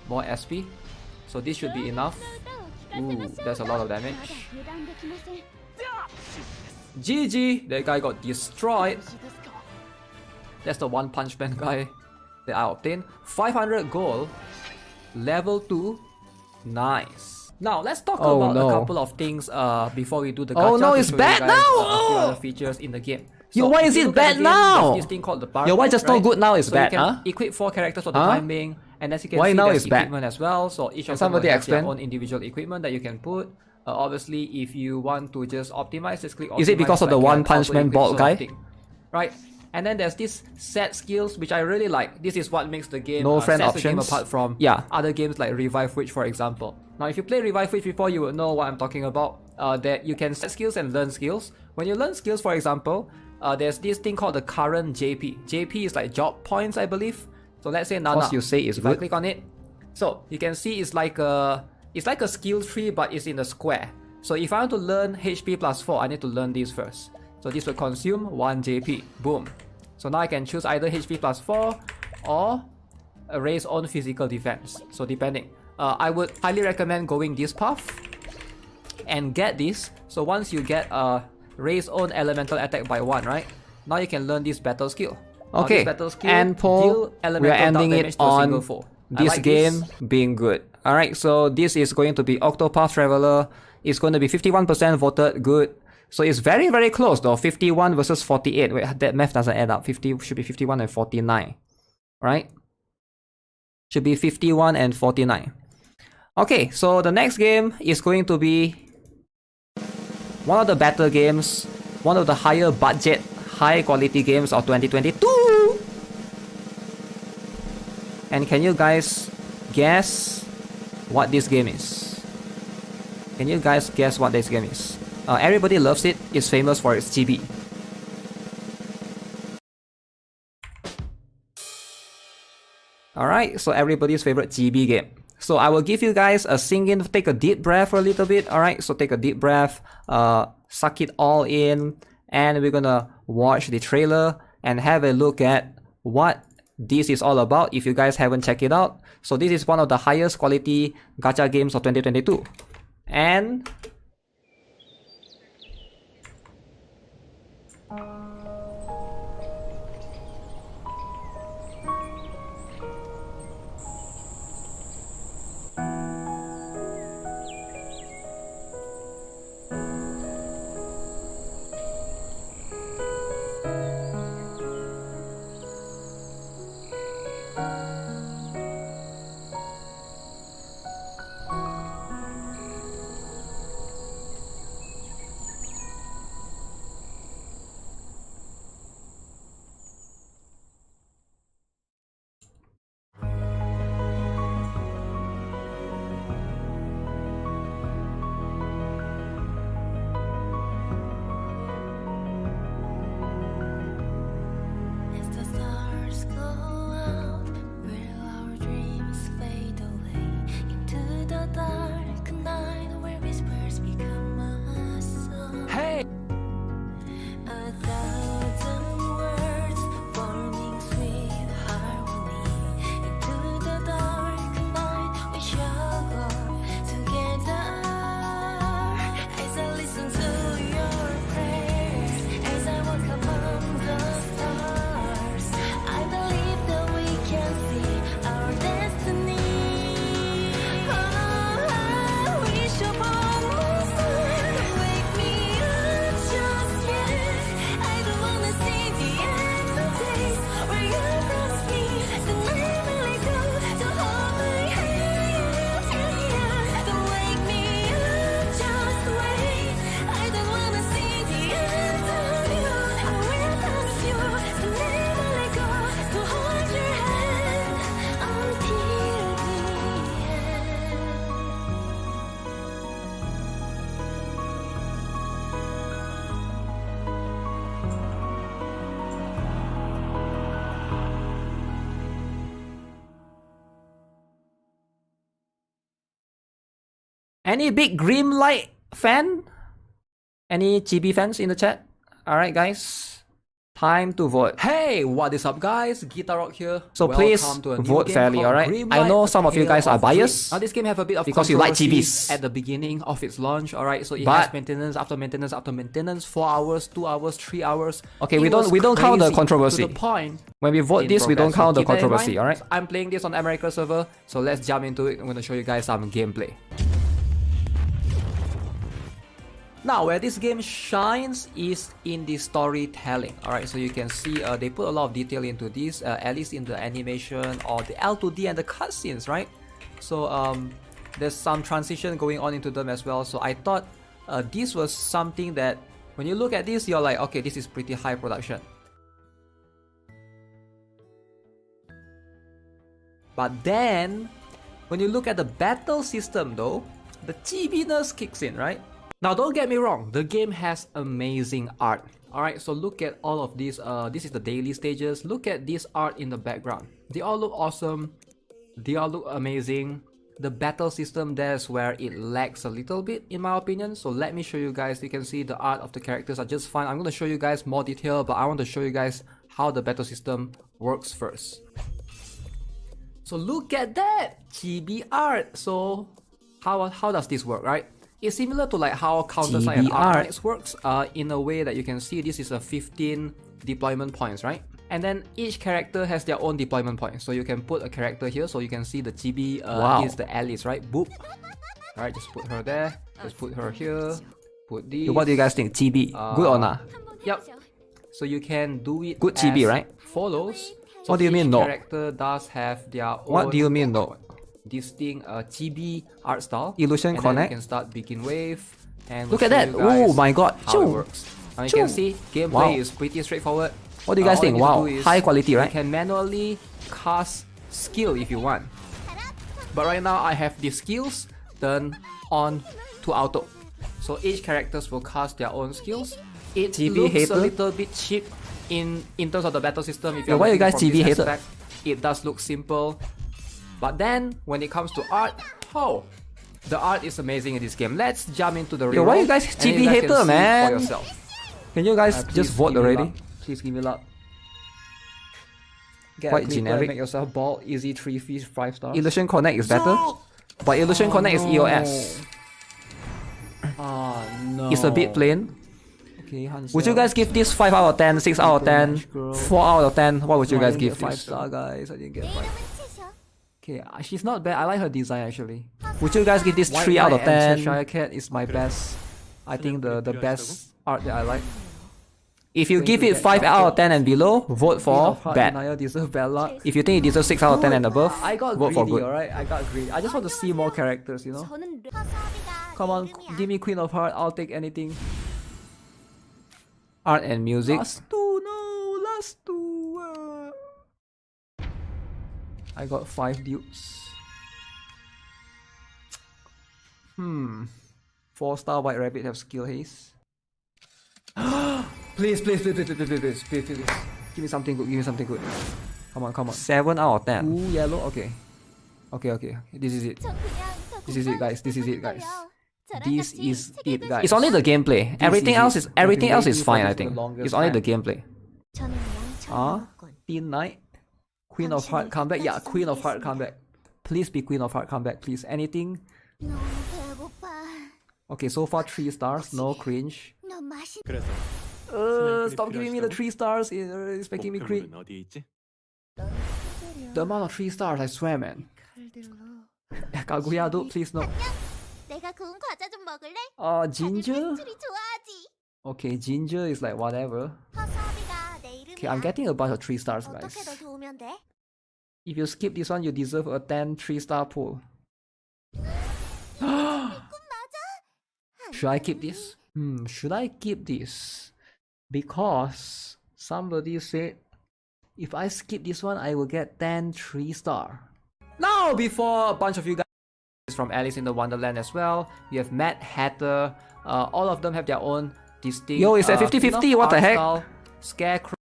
more SP. So this should be enough. Ooh, that's a lot of damage. GG! That guy got destroyed. That's the One Punch Man guy that I obtained. 500 gold. Level 2. Nice. Now let's talk about a couple of things before we do the gacha. Oh no, it's bad now! A few other features in the game. Yo, why is it bad now? This thing called the bar. Yo, why just not good now is bad, you can huh? equip 4 characters for the time being, and as you can Why see, now there's is bad? equipment as well. So each of them will have their own individual equipment that you can put. Obviously, if you want to just optimize, just click optimize. Is it because of the One Punch Man bald guy? Right. And then there's this set skills, which I really like. This is what makes the game No friend sets the game options. apart from other games like Revive Witch, for example. Now, if you play Revive Witch before, you will know what I'm talking about. That you can set skills and learn skills. When you learn skills, for example, there's this thing called the current JP. JP is like job points, I believe. So let's say Nana. You say it's if good. I click on it, so you can see it's like a skill tree, but it's in a square. So if I want to learn HP plus 4, I need to learn this first. So this will consume 1 JP. Boom. So now I can choose either HP plus 4 or raise on physical defense. So depending. I would highly recommend going this path and get this. So once you get raise on elemental attack by 1, right? Now you can learn this battle skill. Okay, this battle skill and Paul, we are ending it on this game being good. Alright, so this is going to be Octopath Traveler. It's going to be 51% voted good. So it's very, very close though. 51 versus 48. Wait, that math doesn't add up. 50 should be 51 and 49. Right? Should be 51 and 49. Okay, so the next game is going to be one of the better games. One of the higher budget, high quality games of 2022. And can you guys guess what this game is? Can you guys guess what this game is? Everybody loves it. It's famous for its GB. Alright, so everybody's favorite GB game. So I will give you guys a sing in, take a deep breath for a little bit. Alright, so take a deep breath, suck it all in, and we're gonna watch the trailer and have a look at what this is all about if you guys haven't checked it out. So this is one of the highest quality gacha games of 2022. And any big Grimlight fan? Any chibi fans in the chat? Alright guys. Time to vote. Hey, what is up guys? GuitarRock here. So Welcome please to a new vote game fairly, called alright? Green I know Light, some of you guys Tale are of Dream. biased Now this game have a bit of because you like controversy TVs. at the beginning of its launch, alright? So it But- has maintenance after maintenance after maintenance, 4 hours, 2 hours, 3 hours. Okay, It we don't was count the crazy controversy. To the point. When we vote in this, we don't progress. count the So keep that in controversy, mind. alright? I'm playing this on America server, so let's jump into it. I'm gonna show you guys some gameplay. Now, where this game shines is in the storytelling. Alright, so you can see they put a lot of detail into this, at least in the animation or the L2D and the cutscenes, right? So there's some transition going on into them as well. So I thought this was something that when you look at this, you're like, okay, this is pretty high production. But then, when you look at the battle system though, the chibiness kicks in, right? Now don't get me wrong, the game has amazing art. Alright, so look at all of these, this is the daily stages. Look at this art in the background. They all look awesome, they all look amazing. The battle system, there's where it lags a little bit in my opinion. So let me show you guys. You can see the art of the characters are just fine. I'm going to show you guys more detail, but I want to show you guys how the battle system works first. So look at that chibi art. So how does this work, right? It's similar to like how CounterSide and Argent works in a way that you can see this is a 15 deployment points, right? And then each character has their own deployment points. So you can put a character here, so you can see the chibi is the Alice, right? Boop. Alright, just put her there. Just put her here. Put these. What do you guys think? Chibi, good or not? Yep. So you can do it Good chibi, right? Follows. So What do you mean, each no? character does have their own What do you mean, no? distinct chibi art style. Illusion and Connect. Then you can start begin wave. And Look we'll at show that! you guys Oh my god! how Choo. it works. Now you can see gameplay Wow. is pretty straightforward. What do you guys all think? need to Wow, do is high quality, right? You can manually cast skill if you want. But right now I have the skills turned on to auto. So each characters will cast their own skills. It GB looks hater. a little bit cheap in terms of the battle system. If Yeah, you're why you looking guys from GB this hater? aspect, it does look simple. But then when it comes to art, the art is amazing in this game. Let's jump into the real Yo, why you world, guys and GB you guys hater, can see man? for yourself. Can you guys Please just vote give me already? luck. Please give me luck. Get Quite a clipper generic. and make yourself bald. Easy 3 fish 5 stars. Illusion Connect is better, but Illusion Connect is EOS. Oh no. It's a bit plain. Okay, Hansel. Would you guys give this 5 out of 10, 6 out of 10, 4 out of 10? What would you No, I guys didn't give get 5 this? star, guys. I didn't get 5. Okay, she's not bad. I like her design actually. Would you guys give this 3 out of 10? Cheshire Cat is my best. I think the best art that I like. If you Going give to it get 5 out of 10 and below, vote for Queen of Heart bad. Denial deserve bad luck. If you think it deserves 6 out of 10 and above, I got vote for greedy, good. alright? I got greedy. I just want to see more characters, you know? Come on, give me Queen of Heart. I'll take anything. Art and music. Last two, no, last two. I got 5 dupes. 4-star White Rabbit have skill haste. Please. Give me something good. Give me something good. Come on. 7 out of 10. Ooh, yellow. Okay. This is it. This is it, guys. This is it, guys. It's only the gameplay. Everything else is fine, I think. It's only the gameplay. Teen Knight. Queen of Heart comeback. Yeah, Queen of Heart comeback. Please be Queen of Heart comeback, please. Anything. Okay, so far 3 stars. No cringe. Stop giving me the 3 stars. It's making me cringe. The amount of 3 stars, I swear, man. Kaguya, dude, please no. Ginger? Okay, Ginger is like whatever. Okay, I'm getting a bunch of 3 stars, guys. If you skip this one, you deserve a 10 3-star pull. Should I keep this? Should I keep this? Because somebody said if I skip this one, I will get 10 3-star. Now, before a bunch of you guys from Alice in the Wonderland as well, you have Mad Hatter. All of them have their own distinct. Yo, it's at 50-50. What the heck? style. Scarecrow.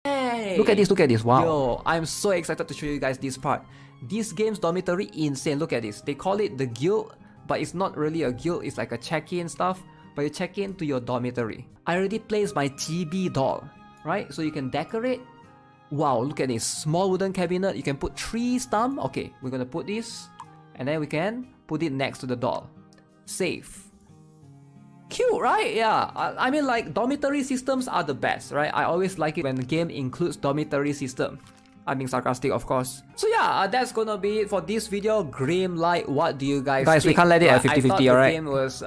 Hey! Look at this. Wow. Yo, I'm so excited to show you guys this part. This game's dormitory insane. Look at this. They call it the guild, but it's not really a guild. It's like a check-in stuff. But you check in to your dormitory. I already placed my chibi doll. right? So you can decorate. Wow, look at this small wooden cabinet. You can put 3 stump. Okay, we're gonna put this, and then we can put it next to the doll. Save. Cute, right? Yeah, I mean, like, dormitory systems are the best, right? I always like it when the game includes dormitory system. I'm being sarcastic, of course. So yeah, that's gonna be it for this video. Grim Light, what do you guys think? We can't let it at 50-50, alright? The game was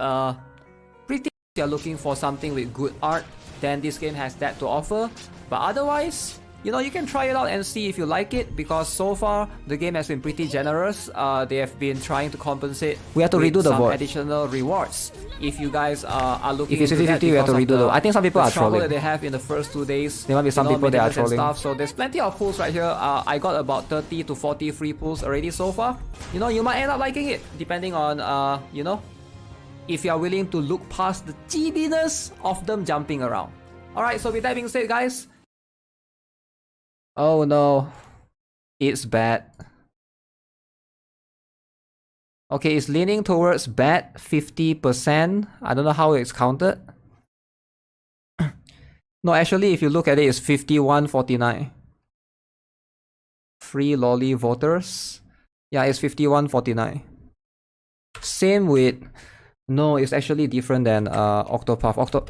pretty. If you're looking for something with good art, then this game has that to offer. But otherwise, you know, you can try it out and see if you like it, because so far the game has been pretty generous. They have been trying to compensate. We have to redo the vote. Additional rewards. If you guys are looking if it's 50-50, we have to redo the. I think some people are trolling. That they have in the first 2 days. There might be some people that are trolling. Stuff. So there's plenty of pulls right here. I got about 30 to 40 free pulls already so far. You know, you might end up liking it, depending on you know, if you are willing to look past the chibiness of them jumping around. Alright, so with that being said, guys. Oh no, it's bad. Okay, it's leaning towards bad 50%. I don't know how it's counted. No, actually, if you look at it, it's 51-49. Free lolly voters. Yeah, it's 51-49. Same with... No, it's actually different than Octopath.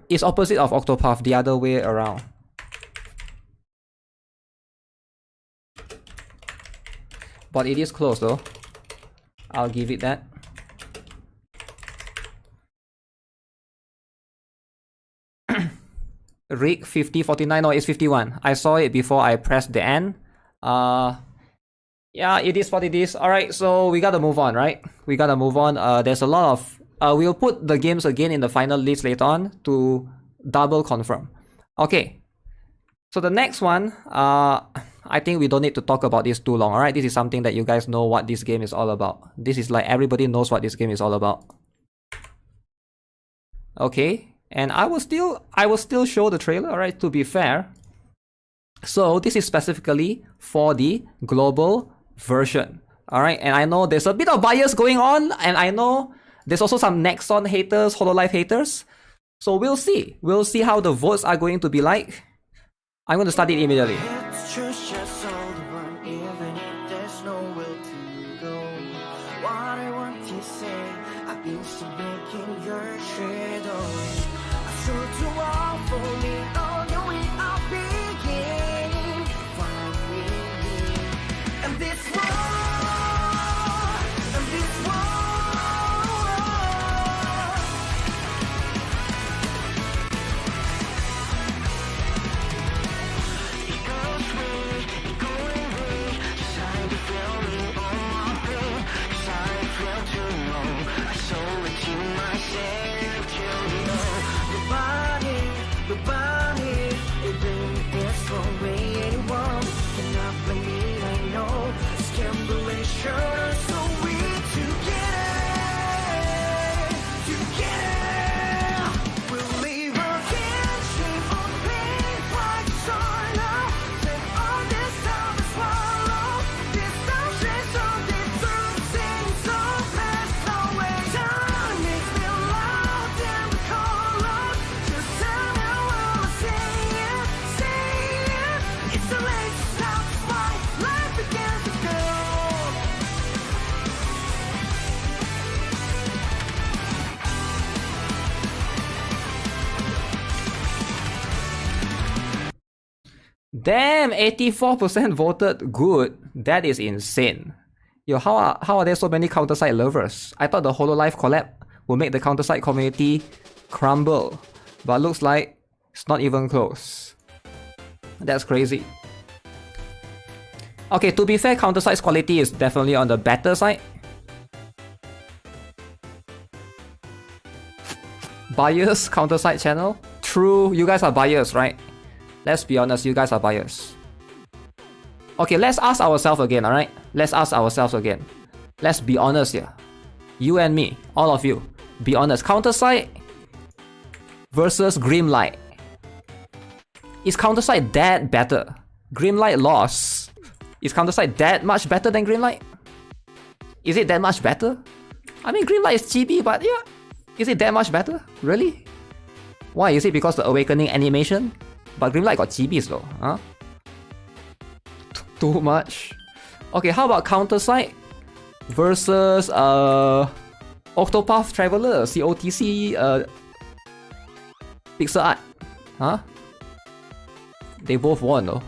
It's opposite of Octopath, the other way around. But it is close though. I'll give it that. Rig 50-49. No, it's 51. I saw it before I pressed the end. Yeah, it is what it is. Alright, so we gotta move on, right? We gotta move on. There's a lot of... we'll put the games again in the final list later on to double confirm. Okay. So the next one, I think we don't need to talk about this too long, alright? This is something that you guys know what this game is all about. This is like everybody knows what this game is all about. Okay, and I will still show the trailer, alright, to be fair. So this is specifically for the global version, alright? And I know there's a bit of bias going on, and I know there's also some Nexon haters, Hololive haters. So we'll see. We'll see how the votes are going to be like. I'm going to start it immediately. Damn, 84% voted good. That is insane. Yo, how are there so many CounterSide lovers? I thought the Hololive collab would make the CounterSide community crumble, but looks like it's not even close. That's crazy. Okay, to be fair, CounterSide's quality is definitely on the better side. Bias CounterSide channel? True, you guys are biased, right? Let's be honest, you guys are biased. Okay, let's ask ourselves again, alright? Let's ask ourselves again. Let's be honest here. You and me, all of you, be honest. CounterSide versus Grim Light. Is CounterSide that better? Grim Light lost. Is CounterSide that much better than Grim Light? Is it that much better? I mean, Grim Light is chibi, but yeah. Is it that much better? Really? Why? Is it because the awakening animation? But Grimlight got GBs though, huh? Too much. Okay, how about CounterSide versus Octopath Traveler, COTC pixel art, huh? They both won though.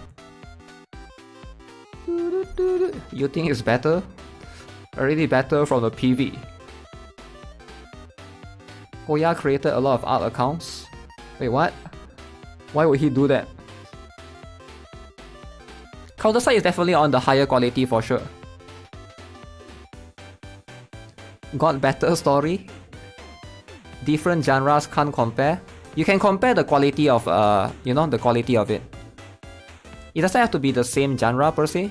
You think it's better? Already better from the PV. Koya created a lot of art accounts. Wait, what? Why would he do that? CounterSide is definitely on the higher quality for sure. Got better story. Different genres can't compare. You can compare the quality of you know, the quality of it. It doesn't have to be the same genre per se.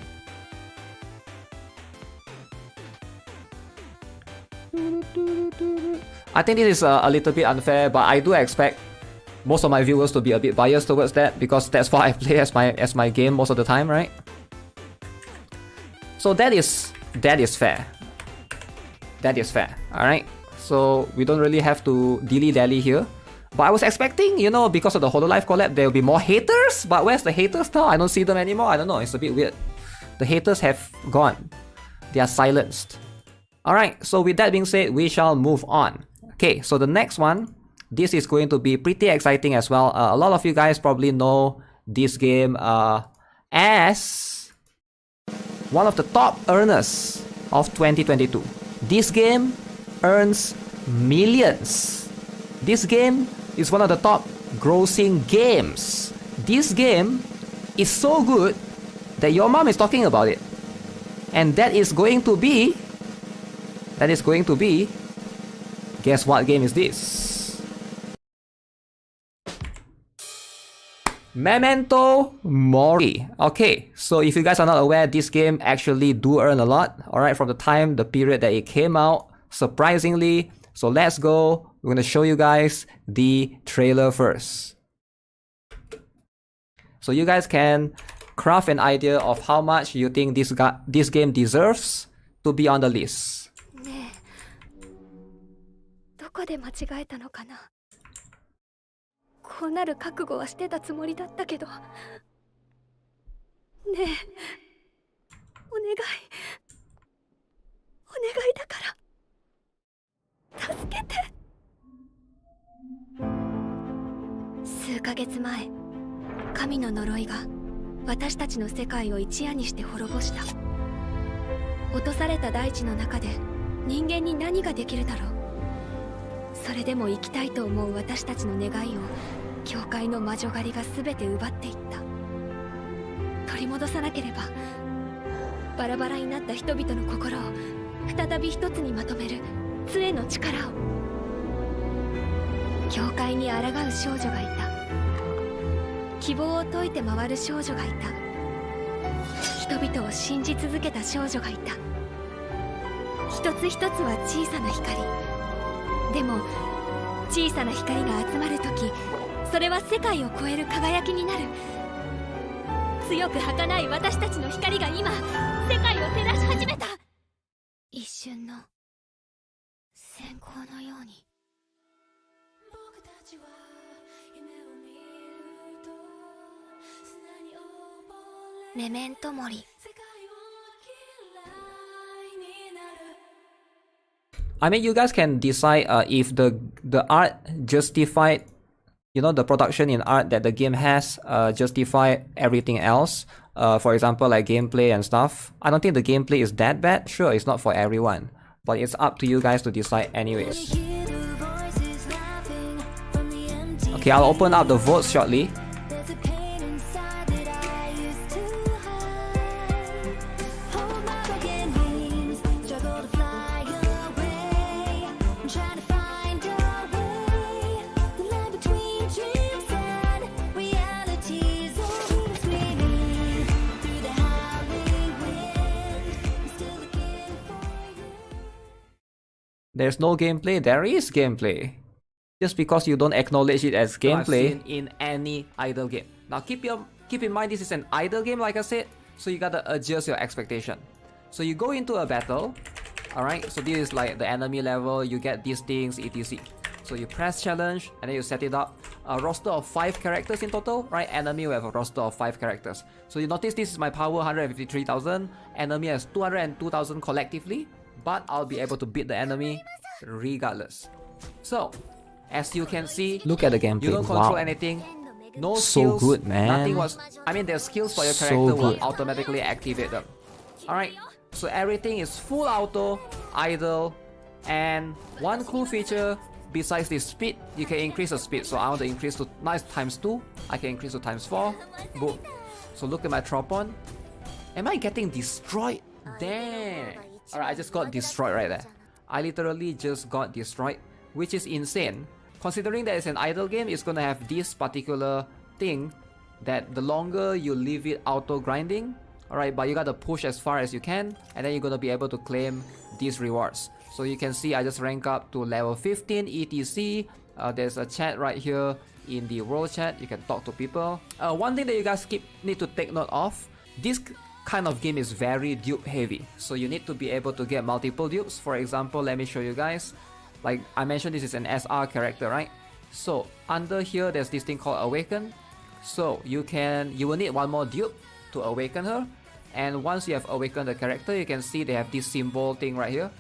I think this is a little bit unfair, but I do expect most of my viewers to be a bit biased towards that because that's what I play as my game most of the time, right? So that is fair. That is fair, alright? So we don't really have to dilly-dally here. But I was expecting, you know, because of the Hololive collab, there will be more haters. But where's the haters now? I don't see them anymore. I don't know, it's a bit weird. The haters have gone. They are silenced. Alright, so with that being said, we shall move on. Okay, so the next one, this is going to be pretty exciting as well. A lot of you guys probably know this game as one of the top earners of 2022. This game earns millions. This game is one of the top grossing games. This game is so good that your mom is talking about it. And that is going to be... Guess what game is this? Memento Mori. Okay, so if you guys are not aware, this game actually do earn a lot, alright, from the time, the period that it came out, surprisingly. So let's go. We're gonna show you guys the trailer first. So you guys can craft an idea of how much you think this game deserves to be on the list. どこで間違えたのかな。こうなる覚悟はしてたつもりだったけど。ねえ、お願い。お願いだから。助けて。数ヶ月前、神の呪いが私たちの世界を一夜にして滅ぼした。落とされた大地の中で人間に何ができるだろう。それでも生きたいと思う私たちの願いを教会の魔女狩りが全て奪っていった。取り戻さなければバラバラになった人々の心を再び一つにまとめる杖の力を。教会に抗う少女がいた。希望を解いて回る少女がいた。人々を信じ続けた少女がいた。一つ一つは小さな光。でも小さな光が集まるとき、それは世界を超える輝きになる。強く儚い私たちの光が今世界を照らし始めた。一瞬の閃光のように。メメントモリ。I mean, you guys can decide if the art justified, you know, the production in art that the game has justify everything else. For example, like gameplay and stuff. I don't think the gameplay is that bad. Sure, it's not for everyone, but it's up to you guys to decide anyways. Okay, I'll open up the votes shortly. There's no gameplay. There is gameplay. Just because you don't acknowledge it as gameplay. I've seen in any idle game. Now keep in mind this is an idle game, like I said, so you gotta adjust your expectation. So you go into a battle, alright? So this is like the enemy level, you get these things, etc. So you press challenge and then you set it up. a roster of 5 characters in total, right? Enemy will have a roster of 5 characters. So you notice this is my power 153,000, enemy has 202,000 collectively, but I'll be able to beat the enemy regardless. So, as you can see, look at the gameplay. You don't control anything. No so skills, good, man. Nothing was. I mean, there's skills for your So character will good. automatically activate them. Alright, so everything is full auto, idle, and one cool feature besides the speed, you can increase the speed. So I want to increase to nice times 2. I can increase to times 4. Boom. So look at my Tropon. Am I getting destroyed? Damn. Alright, I just got destroyed right there. I literally just got destroyed, which is insane. Considering that it's an idle game, it's gonna have this particular thing that the longer you leave it auto grinding, alright, but you gotta push as far as you can, and then you're gonna be able to claim these rewards. So you can see I just rank up to level 15 ETC. There's a chat right here in the world chat. You can talk to people. One thing that you guys need to take note of, this kind of game is very dupe heavy. So you need to be able to get multiple dupes. For example, let me show you guys. Like I mentioned, this is an SR character, right? So under here, there's this thing called Awaken. So you will need one more dupe to awaken her. And once you have awakened the character, you can see they have this symbol thing right here.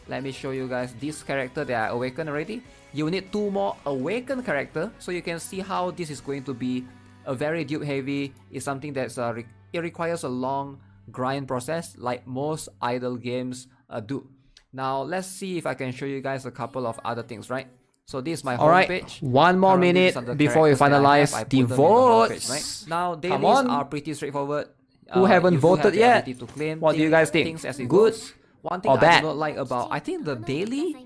Let me show you guys this character that I awakened already. You will need 2 more awakened character. So you can see how this is going to be a very dupe heavy. It's something that's it requires a long grind process like most idle games do. Now let's see if I can show you guys a couple of other things, right? So this is my homepage. One more minute before you finalize the votes. Right? Now dailies are pretty straightforward. Who haven't voted yet? What do you guys think? Good one thing or I bad? do not like about, I think the daily,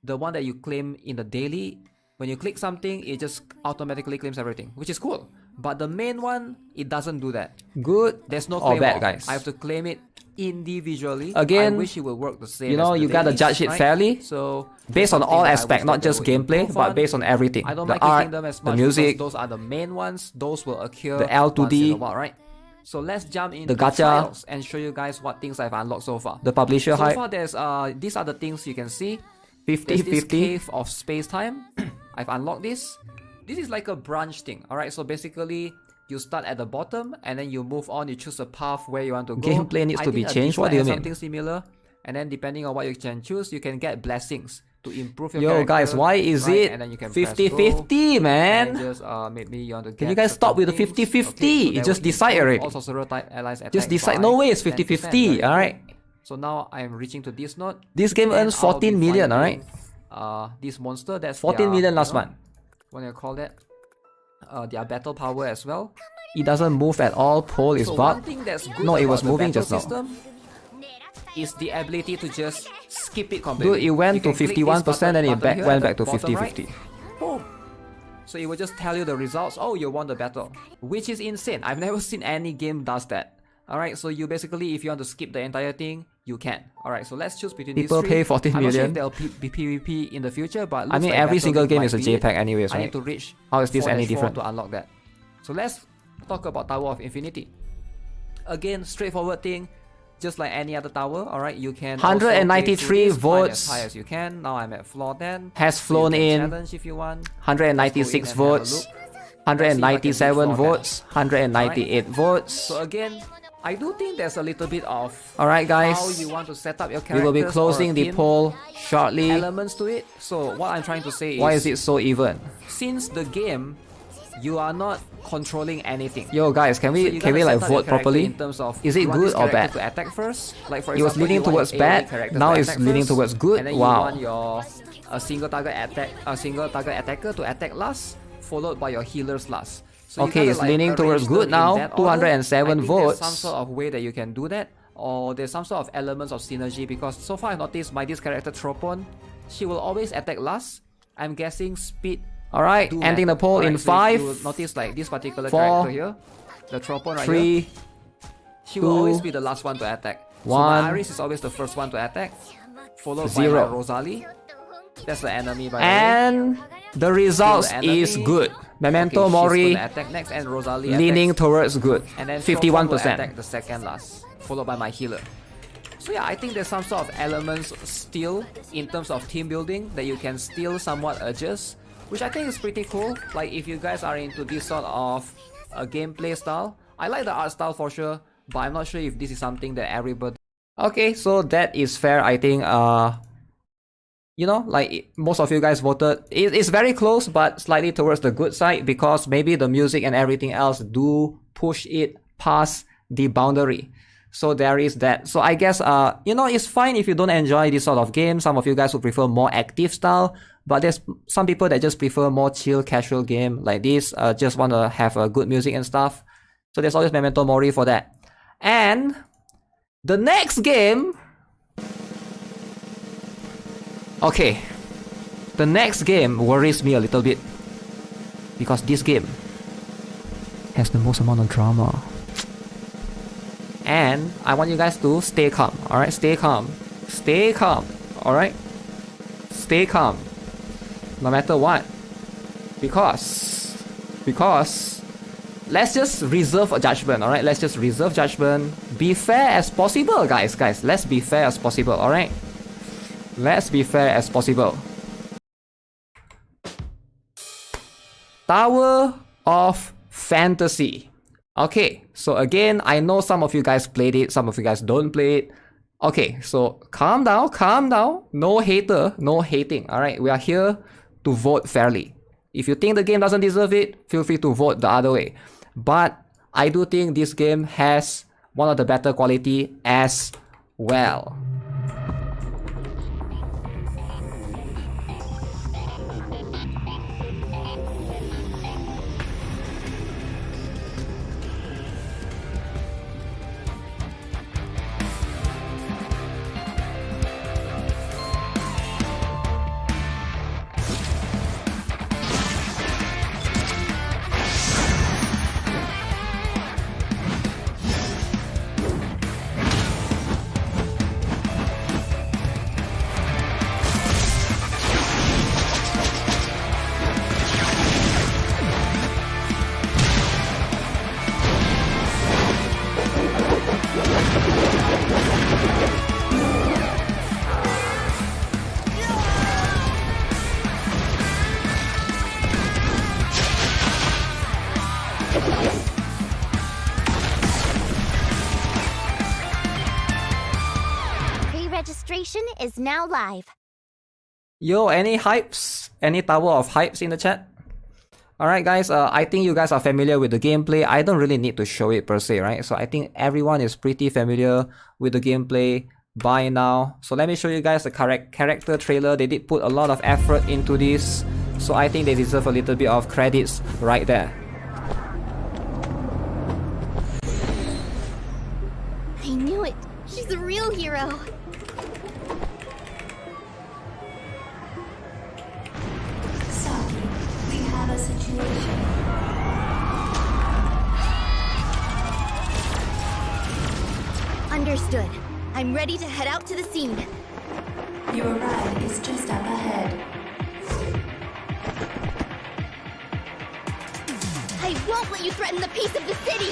the one that you claim in the daily, when you click something, it just automatically claims everything, which is cool. But the main one, it doesn't do that. Good There's no or claim bad, wall. guys? I have to claim it individually. Again, I wish it would work the same. You know, as the you gotta dailies, judge it right? fairly. So based on something all that I aspects, wish not that just they would gameplay, improve but on. based on everything. I don't The mind art, clicking them as the much music, because those are the main ones. Those will occur the L2D, once in a while, right? So let's jump into the gacha, trials and show you guys what things I've unlocked so far. the publisher So hype. far, there's these are the things you can see. 50, There's this 50. cave of space time. I've unlocked this. This is like a branch thing. Alright, so basically you start at the bottom and then you move on. You choose a path where you want to go. Gameplay needs I to think be a changed. What Discord do you has mean? Something similar. And then depending on what you can choose, you can get blessings to improve your Yo character. guys, why is right? it And then you can 50-50, man? And just maybe you want to get. Can you guys stop with the 50-50? You just decide already. Also, type allies Just attack decide. by No way it's 10%, 50-50, right? alright? So now I'm reaching to this note. This game And earns I'll 14 be million, finding, alright? This monster, that's 14 their, million last you know, month. What do you call that? Their battle power as well. It doesn't move at all. Pole is So bugged. one thing that's good No, it about was the moving battle just now. system is the ability to just skip it completely. Dude, it went You to can click this 51% and it button here went at back to the bottom 50-50. right. Boom. So it will just tell you the results. Oh, you won the battle, which is insane. I've never seen any game does that. Alright, so you basically, if you want to skip the entire thing, you can. Alright, so let's choose between People these three. pay 14 I'm not sure million. if there'll be PvP in the future, but I looks mean, like every Battle single League game might is a be JPEG it. anyways, I need right? to reach How is this any 4-4 different? to unlock that. So let's talk about Tower of Infinity. Again, straightforward thing. Just like any other tower, alright, you can 193 also climb votes. as high as you can. Now I'm at floor 10. Has So flown you can in. challenge if you want. 196 Let's go in and have a votes. look. 197 Let's see if I can reach votes. 198 votes. So again, I do think there's a little bit of Alright guys, how you want to set up your we characters. will be or closing a the team poll shortly. elements to it. So what I'm trying to say is, Why is it so even? since the game, you are not controlling anything. Yo guys, can So we you can we gotta like set up your vote character properly? in terms of, Is it you want good this or character bad? to attack first? Like for It was example, leaning you want towards your AoE bad, characters now to it's attack leaning first, towards good. And then Wow. you want your single target attacker to attack last, followed by your healers last. So you Okay, gotta, it's like, leaning towards arrange good them in now, that order. 207 I think votes. There's some sort of way that you can do that, or there's some sort of elements of synergy, because so far I noticed by this character Tropon, she will always attack last. I'm guessing speed. Alright, do ending matter. the poll in Alright, so 5, you will notice like this particular 4, character here, the Tropon right 3, here, she will 2, always be the last one to attack. So 1, my Iris is always the first one to attack, followed by 0. my Rosalie. That's the enemy by the way. and the results Kill the is enemy. good. Memento Okay, Mori she's gonna attack next, and Rosalie leaning attacks. towards good. And then Tropon will 51%. attack the second last, followed by my healer. So yeah, I think there's some sort of elements still in terms of team building that you can still somewhat adjust. which I think is pretty cool. Like if you guys are into this sort of gameplay style, I like the art style for sure, but I'm not sure if this is something that everybody. Okay, so that is fair. I think you know, like most of you guys voted, it's very close but slightly towards the good side, because maybe the music and everything else do push it past the boundary. So there is that. So I guess you know, it's fine if you don't enjoy this sort of game. Some of you guys would prefer more active style, but there's some people that just prefer more chill casual game like this, just want to have a good music and stuff. So there's always Memento Mori for that. And the next game, okay, the next game worries me a little bit, because this game has the most amount of drama. And I want you guys to stay calm, alright? Stay calm. Stay calm, alright? Stay calm. No matter what. Because let's just reserve a judgment, alright? Let's just reserve judgment. Be fair as possible, guys. Let's be fair as possible, alright? Let's be fair as possible. Tower of Fantasy. Okay, so again, I know some of you guys played it, some of you guys don't play it. Okay, so calm down. No hater, no hating, alright? We are here to vote fairly. If you think the game doesn't deserve it, feel free to vote the other way. But I do think this game has one of the better quality as well. Pre-registration is now live. Yo, any hypes? Any Tower of Hypes in the chat? Alright guys, I think you guys are familiar with the gameplay. I don't really need to show it per se, right? So I think everyone is pretty familiar with the gameplay by now. So let me show you guys the character trailer. They did put a lot of effort into this, so I think they deserve a little bit of credits right there. I knew it. She's a real hero. Saki, we have a situation. Understood. I'm ready to head out to the scene. Your ride is just up ahead. I won't let you threaten the peace of the city!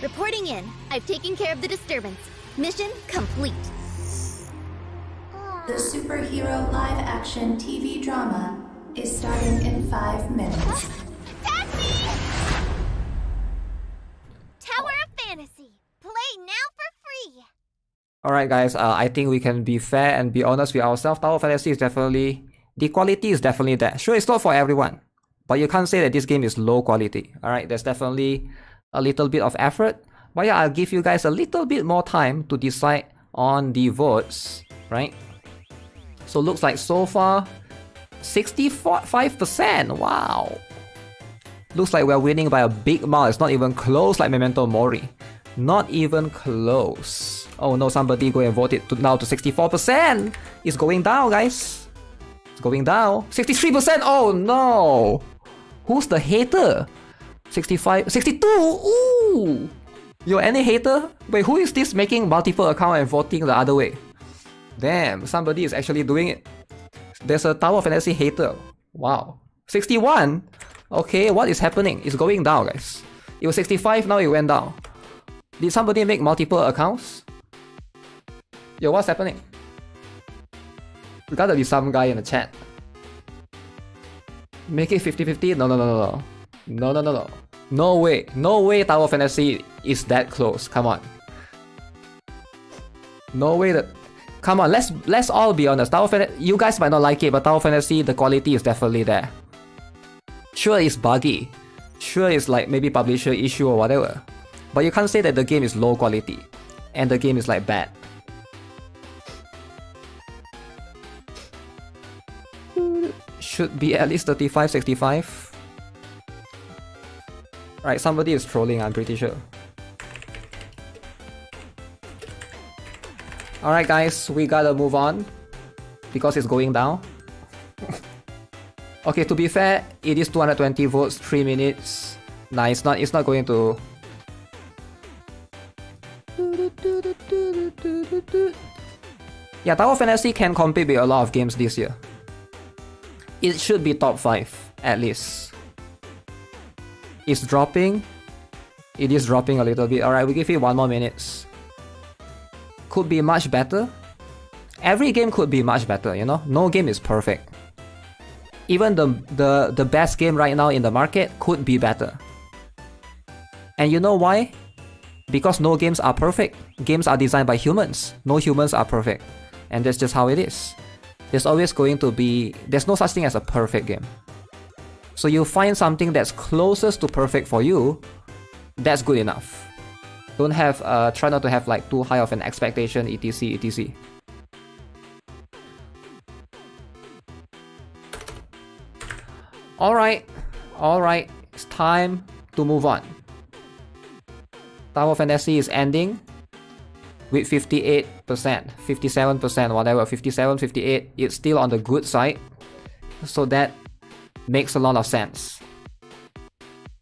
Reporting in. I've taken care of the disturbance. Mission complete. The superhero live-action TV drama is starting in 5 minutes. Tower of Fantasy. Play now for free. Alright guys, I think we can be fair and be honest with ourselves. Tower of Fantasy is definitely... the quality is definitely there. Sure, it's not for everyone, but you can't say that this game is low quality. Alright, there's definitely a little bit of effort. But yeah, I'll give you guys a little bit more time to decide on the votes, right? So looks like so far, 65%. Wow. Looks like we're winning by a big mark. It's not even close like Memento Mori. Not even close. Oh no, somebody go and vote it now to 64%. It's going down, guys. It's going down. 63%. Oh no. Who's the hater? 65, 62. Ooh. Yo, any hater? Wait, who is this making multiple account and voting the other way? Damn, somebody is actually doing it. There's a Tower of Fantasy hater. Wow. 61? Okay, what is happening? It's going down, guys. It was 65, now it went down. Did somebody make multiple accounts? Yo, what's happening? Gotta be some guy in the chat. Make it 50-50? No. No. No way. No way Tower of Fantasy is that close. Come on. No way that... Come on, let's all be honest. Tower of Fantasy... You guys might not like it, but Tower of Fantasy, the quality is definitely there. Sure, it's buggy. Sure, it's like maybe publisher issue or whatever. But you can't say that the game is low quality. And the game is like bad. Should be at least 35-65. Right, somebody is trolling, I'm pretty sure. Alright guys, we gotta move on. Because it's going down. Okay, to be fair, it is 220 votes, 3 minutes. Nah, it's not going to... Yeah, Tower of Fantasy can compete with a lot of games this year. It should be top 5, at least. It's dropping. It is dropping a little bit. Alright, we give it 1 more minute. Could be much better. Every game could be much better, you know? No game is perfect. Even the best game right now in the market could be better. And you know why? Because no games are perfect. Games are designed by humans. No humans are perfect. And that's just how it is. There's always going to be... There's no such thing as a perfect game. So you find something that's closest to perfect for you, that's good enough. Don't have... try not to have like too high of an expectation, etc. Alright, it's time to move on. Tower of Fantasy is ending with 58%, 57%, whatever, 57, 58. It's still on the good side, so that makes a lot of sense.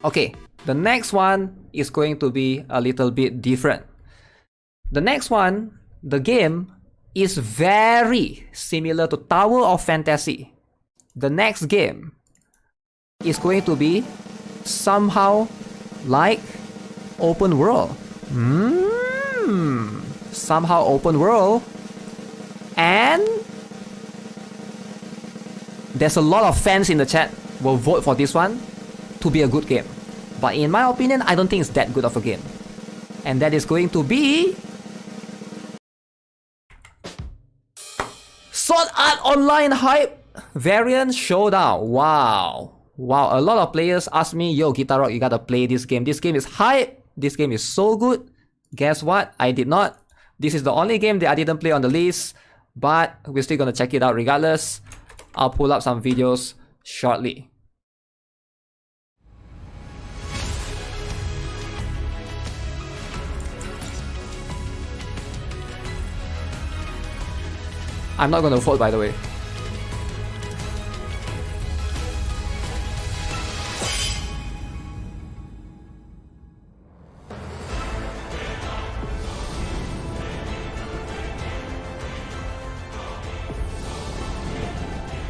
Okay, the next one is going to be a little bit different. The next one, the game, is very similar to Tower of Fantasy. The next game is going to be somehow like open world. Somehow open world. And there's a lot of fans in the chat will vote for this one to be a good game. But in my opinion, I don't think it's that good of a game. And that is going to be... Sword Art Online Hype Variant Showdown. Wow, a lot of players ask me, yo, GuitarRock, you gotta play this game. This game is hype. This game is so good. Guess what? I did not. This is the only game that I didn't play on the list, but we're still gonna check it out regardless. I'll pull up some videos shortly. I'm not gonna vote, by the way.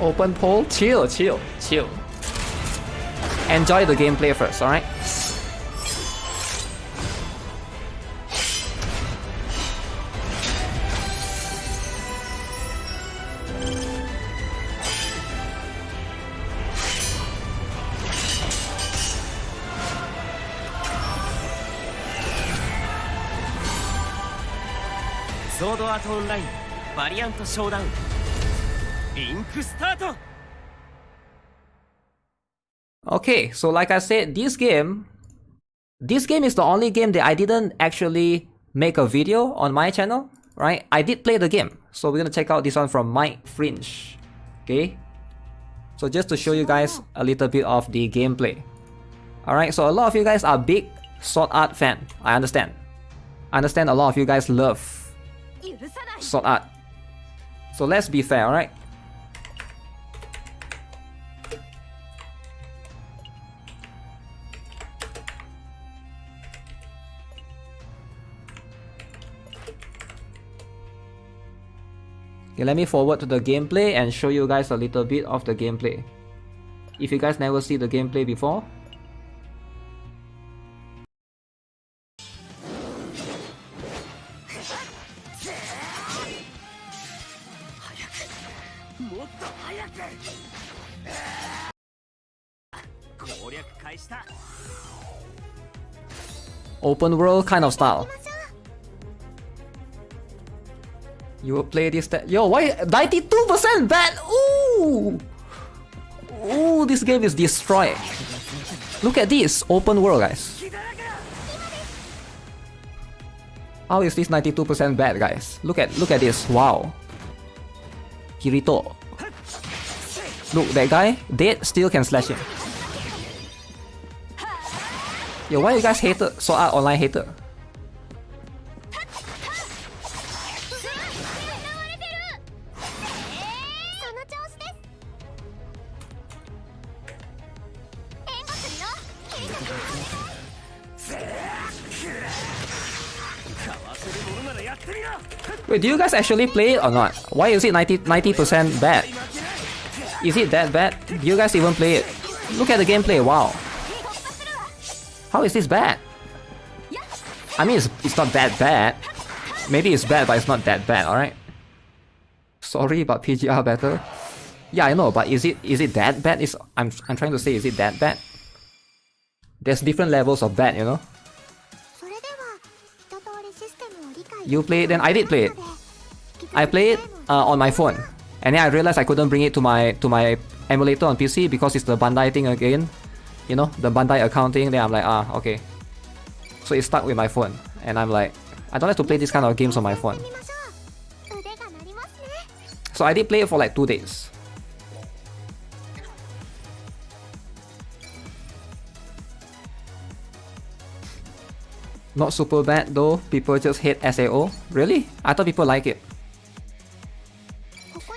Open poll? Chill. Enjoy the gameplay first, alright? Sword Art Online Variant Showdown Link Start. Okay, so like I said, this game is the only game that I didn't actually make a video on my channel, right? I did play the game, so we're gonna check out this one from Mike Fringe. Okay, so just to show you guys a little bit of the gameplay. Alright, so a lot of you guys are big Sword Art fan, I understand. I understand a lot of you guys love sword art. So let's be fair, alright? Okay, let me forward to the gameplay and show you guys a little bit of the gameplay. If you guys never see the gameplay before. Open world kind of style. You will play this. Yo, why 92% bad? Ooh, ooh, this game is destroyed. Look at this open world, guys. How is this 92% bad, guys? Look at this. Wow. Kirito. Look, that guy dead still can slash him. Yo, why you guys hater? So online hater. Wait, do you guys actually play it or not? Why is it 90% bad? Is it that bad? Do you guys even play it? Look at the gameplay, wow. How is this bad? I mean, it's not that bad. Maybe it's bad, but it's not that bad, alright? Sorry, but PGR better. Yeah, I know, but is it that bad? I'm trying to say, is it that bad? There's different levels of bad, you know? You play it, then I did play it. I played it on my phone, and then I realized I couldn't bring it to my emulator on PC because it's the Bandai thing again. You know, the Bandai accounting. Then I'm like, okay. So it's stuck with my phone, and I'm like, I don't like to play this kind of games on my phone. So I did play it for like 2 days. Not super bad though, people just hate SAO. Really? I thought people like it.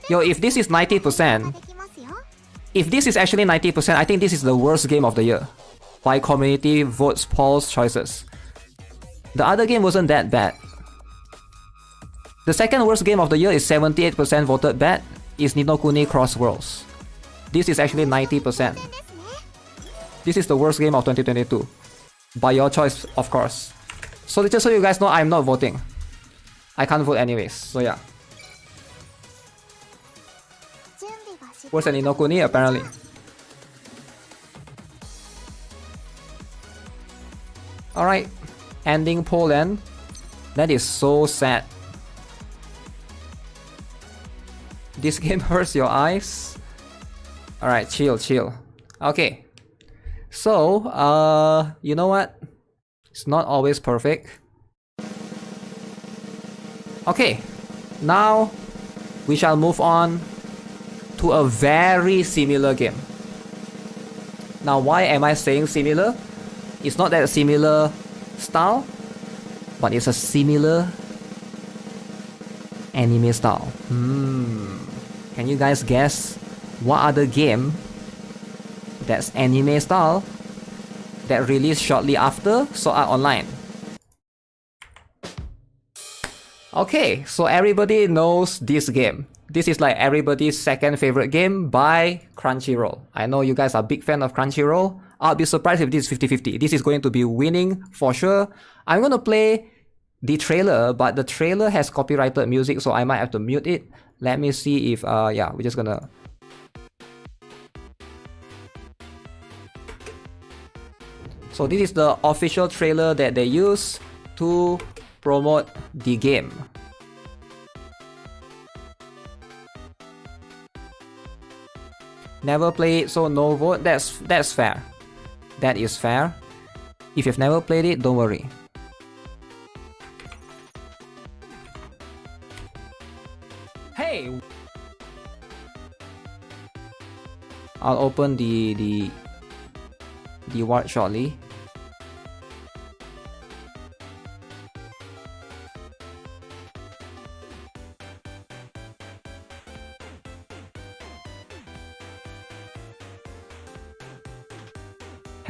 Yo, if this is 90%, if this is actually 90%, I think this is the worst game of the year. By community votes, polls, choices. The other game wasn't that bad. The second worst game of the year is 78% voted bad, is Ni no Kuni Cross Worlds. This is actually 90%. This is the worst game of 2022. By your choice, of course. So just so you guys know, I'm not voting. I can't vote anyways, so yeah. Worse than Ni no Kuni, apparently. Alright, ending Poland. That is so sad. This game hurts your eyes. Alright, chill. Okay. So, you know what? It's not always perfect. Okay, now we shall move on to a very similar game. Now, why am I saying similar? It's not that a similar style, but it's a similar anime style. Can you guys guess what other game that's anime style that released shortly after Sword Art Online? Okay, so everybody knows this game. This is like everybody's second favorite game by Crunchyroll. I know you guys are big fan of Crunchyroll. I'll be surprised if this is 50-50. This is going to be winning for sure. I'm gonna play the trailer, but the trailer has copyrighted music, so I might have to mute it. Let me see if, yeah, we're just gonna... So this is the official trailer that they use to promote the game. Never played it, so no vote. That's fair. That is fair. If you've never played it, don't worry. Hey! I'll open the word shortly.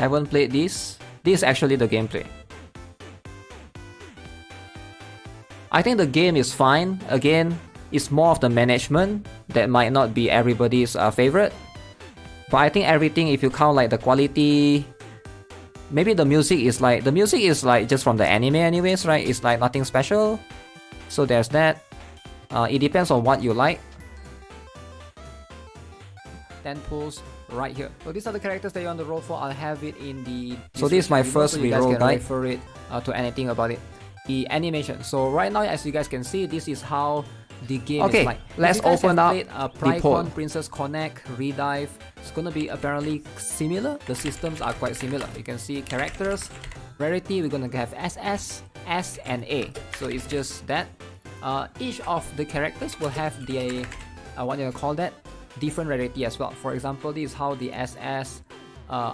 Haven't played this. This is actually the gameplay. I think the game is fine. Again, it's more of the management that might not be everybody's favorite. But I think everything, if you count like the quality, maybe the music is like just from the anime anyways, right? It's like nothing special. So there's that. It depends on what you like. 10 pulls right here. So these are the characters that you want to roll for. I'll have it in the. So this is my first reroll guide. Refer it to anything about it. The animation. So right now, as you guys can see, this is how the game is like. Let's open up the poll. Princess Connect, Redive. It's gonna be apparently similar. The systems are quite similar. You can see characters, rarity. We're gonna have SS, S, and A. So it's just that. Each of the characters will have the what do you call that? Different rarity as well. For example, this is how the SS.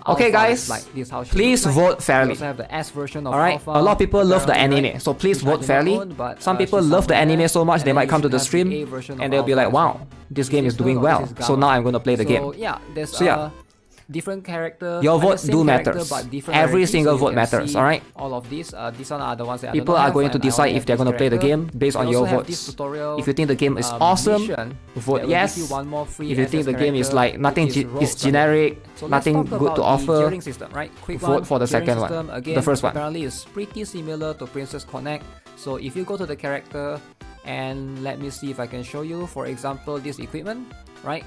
Okay, guys, like. This is how please vote fairly. We also have the S version of Alright, Alpha, a lot of people love the anime, right? so please vote fairly. Some people she's love the anime so much they and might then come you to the have stream A version and of they'll be like, Alpha wow, this game is doing well, so now I'm gonna play the game. Yeah, there's So yeah, different character. your like vote the same do character, matters. but different Every rarities, single so you vote can matters, see alright? All of these one are the ones that People I are don't going have, to and I decide only if they're have going to play the this game based character. on We your also have this votes. tutorial, If you think the game is awesome, mission vote that will yes. give you one more free If you think SS the game is character, like nothing which is is Rogues, generic, So let's nothing talk good about to the offer, gearing system, right? Quick vote for the gearing second system, one, again, the first one. Apparently, it's pretty similar to Princess Connect. So if you go to the character, and let me see if I can show you. For example, this equipment, right?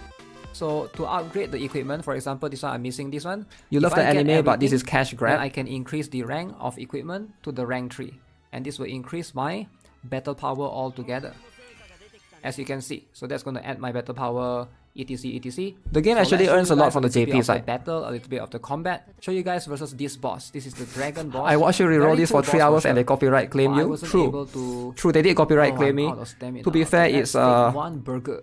So to upgrade the equipment, for example, this one I'm missing this one. You love the anime, but this is cash grab. Then I can increase the rank of equipment to the rank 3, and this will increase my battle power altogether. As you can see, so that's going to add my battle power, etc, etc. The game actually earns a lot from the JP side. Battle, a little bit of the combat. Show you guys versus this boss. This is the dragon boss. I watched you reroll Very this cool for 3 boss hours for and they sure. copyright claim you. True, they did copyright claim me. To be fair, it's one burger.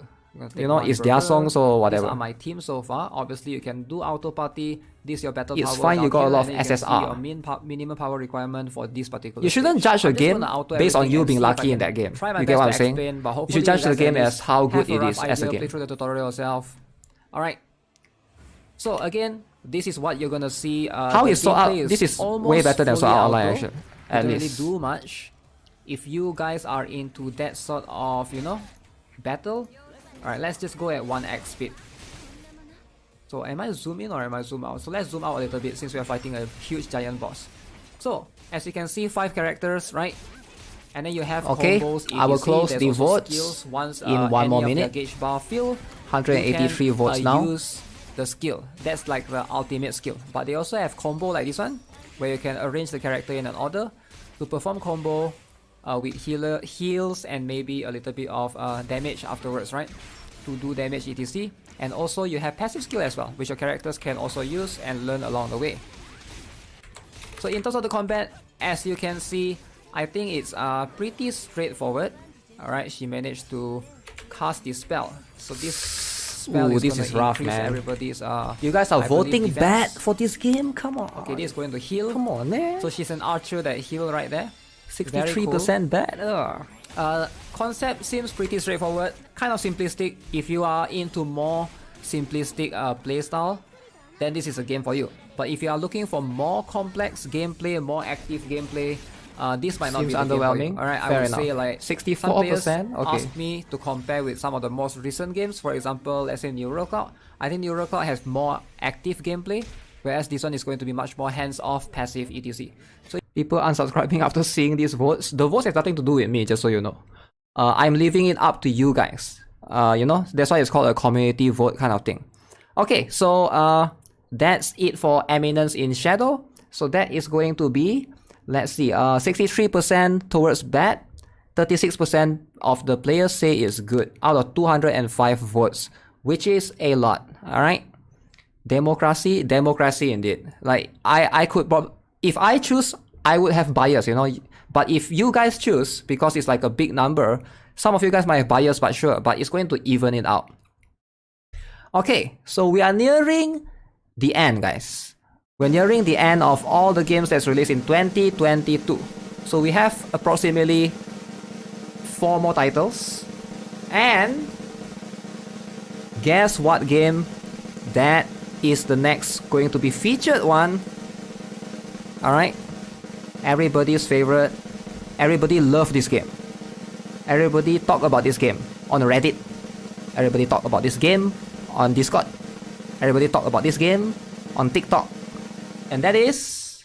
You know, it's their songs or whatever. These are my team so far. Obviously, you can do auto party. This is your battle it's power. Fine, you got a lot of and you SSR. can see your minimum power requirement for this particular. You shouldn't judge a game based on you being lucky in that game. You get what I'm saying? You should judge the game as how good it is as a game. Play through the tutorial yourself. Alright. So again, this is what you're gonna see. How is Sword Art? This is way better than Sword Art Online actually. At least. Really do much. If you guys are into that sort of, you know, battle. Alright, let's just go at 1x speed. So am I zoom in or am I zoom out? So let's zoom out a little bit since we are fighting a huge giant boss. So as you can see, 5 characters, right? And then you have combos. I will close the votes skills. Once, in 1 more minute. Gauge bar fill, 183 you can, votes now. Use the skill. That's like the ultimate skill. But they also have combo like this one, where you can arrange the character in an order to perform combo with heals and maybe a little bit of damage afterwards, right? To do damage etc. And also you have passive skill as well, which your characters can also use and learn along the way. So in terms of the combat, as you can see, I think it's pretty straightforward. Alright, she managed to cast this spell. So this spell is rough, man. Everybody's you guys are voting bad for this game? Come on. Okay, this is going to heal. Come on, man. So she's an archer that heal right there. 63% bad. Concept seems pretty straightforward, kind of simplistic. If you are into more simplistic playstyle, then this is a game for you. But if you are looking for more complex gameplay, more active gameplay, this might not be the underwhelming. Alright, I would say like 64%. Okay. Ask me to compare with some of the most recent games. For example, let's say Neurocock. I think Neurocock has more active gameplay, whereas this one is going to be much more hands-off, passive, etc. So people unsubscribing after seeing these votes. The votes have nothing to do with me, just so you know. I'm leaving it up to you guys. You know, that's why it's called a community vote kind of thing. Okay, so that's it for Eminence in Shadow. So that is going to be, let's see, 63% towards bad, 36% of the players say it's good out of 205 votes, which is a lot. All right, democracy indeed. Like I could, if I choose, I would have bias, you know. But if you guys choose, because it's like a big number, some of you guys might have bias, but sure, but it's going to even it out. Okay, so we are nearing the end, guys. We're nearing the end of all the games that's released in 2022. So we have approximately 4 more titles. And guess what game that is the next going to be featured one Alright? Everybody's favorite. Everybody love this game. Everybody talk about this game on Reddit. Everybody talk about this game on Discord. Everybody talk about this game on TikTok. And that is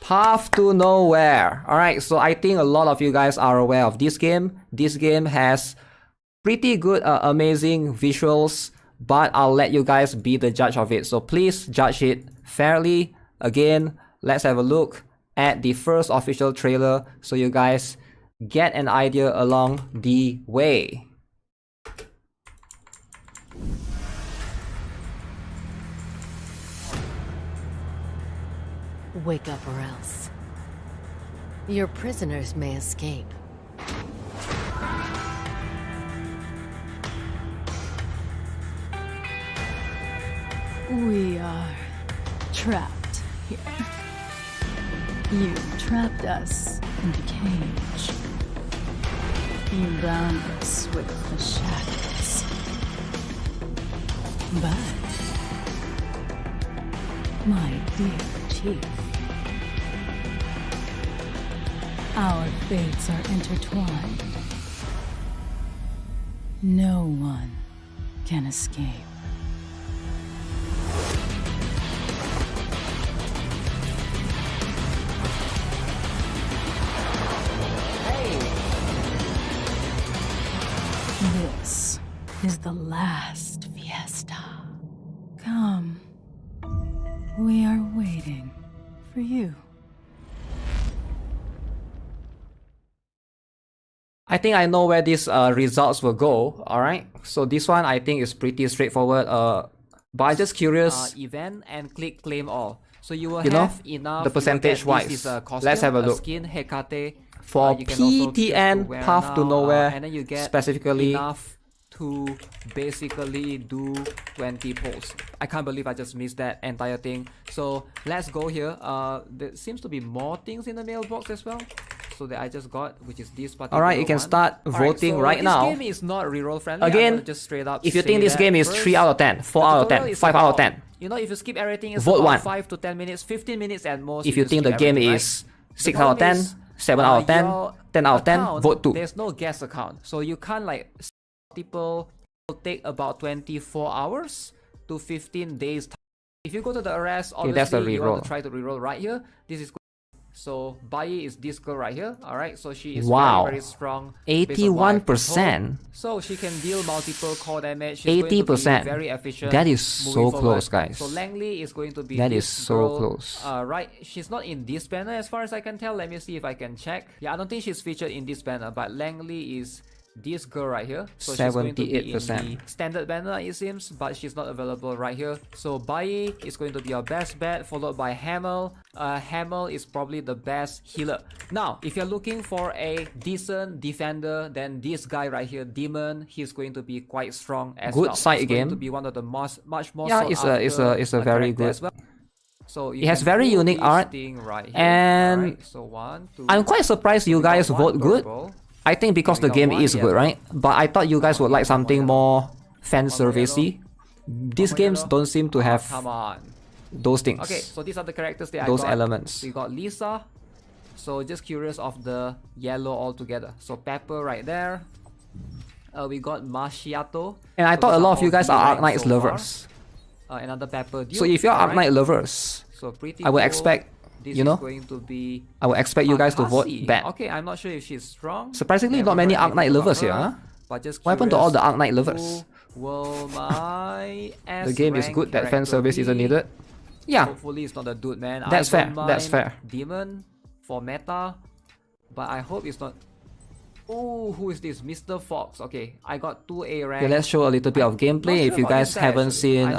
Path to Nowhere. Alright, so I think a lot of you guys are aware of this game. This game has pretty good, amazing visuals, but I'll let you guys be the judge of it. So please judge it fairly. Again, let's have a look at the first official trailer so you guys get an idea along the way. Wake up or else. Your prisoners may escape. We are trapped here. You trapped us in a cage. You bound us with the shackles. But, my dear chief, our fates are intertwined. No one can escape. This is the last fiesta. Come. We are waiting for you. I think I know where these results will go. Alright, so this one I think is pretty straightforward. But I'm just curious. Event and click claim all. So you will you know, have enough. the percentage wise. Let's have a look. Skin, Hekate, for PTN Path to Nowhere, and then you get specifically enough to basically do 20 pulls. I can't believe I just missed that entire thing. So let's go here. There seems to be more things in the mailbox as well. So that I just got, which is this particular Alright, you can start voting so right now. This game is not reroll friendly. Again, just straight up if you think this game is 3 out of 10, 4 out of 10, 5 out of 10, you know, if you skip everything, it's vote about 1. 5 to 10 minutes, 15 minutes at most. If you think the game is 6 out of 10, 7 out of 10, 10 out of 10, vote 2. There's no guest account. So you can't like people take about 24 hours to 15 days. If you go to the arrest, obviously you want to try to reroll right here. This is so Bai is this girl right here. Alright, so she is very, very strong. 81%. So she can deal multiple core damage. She's 80%. Going to be very efficient. That is so close, guys. So Langley is going to be that this is so girl, close. Right, she's not in this banner as far as I can tell. Let me see if I can check. Yeah, I don't think she's featured in this banner, but Langley is this girl right here. So 78%. She's going to be in the standard banner, it seems, but she's not available right here. So Bai is going to be your best bet, followed by Hamel. Hamel is probably the best healer. Now, if you're looking for a decent defender, then this guy right here, Demon, he's going to be quite strong as well. Good side he's game. Going to be one of the much more. Yeah, it's a very good. Well. So it has very unique art, right and right, so 1, 2, I'm quite surprised you guys vote good. I think because the game is good, right? But I thought you guys would like something more fan servicey. These games don't seem to have those things. Okay, so these are the characters that those I got. Elements. We got Lisa. So just curious of the yellow altogether. So Pepper right there. We got Mashiato. And I thought a lot of you guys are Arknights lovers. Another Pepper Duke. So if you're Arknight lovers, so pretty I would cool. expect This you know, is going to be I would expect you guys to vote bad. Okay, I'm not sure if she's strong. Surprisingly, not many Arknight lovers here, huh? But just what happened to all the Arknight lovers? Will my the game is good that fan service isn't needed. Yeah. Hopefully it's not a dude, man. That's fair. That's fair. Demon for meta, but I hope it's not. Oh, who is this? Mr. Fox. Okay, I got 2A rank. Okay, let's show a little bit of gameplay. If you guys haven't seen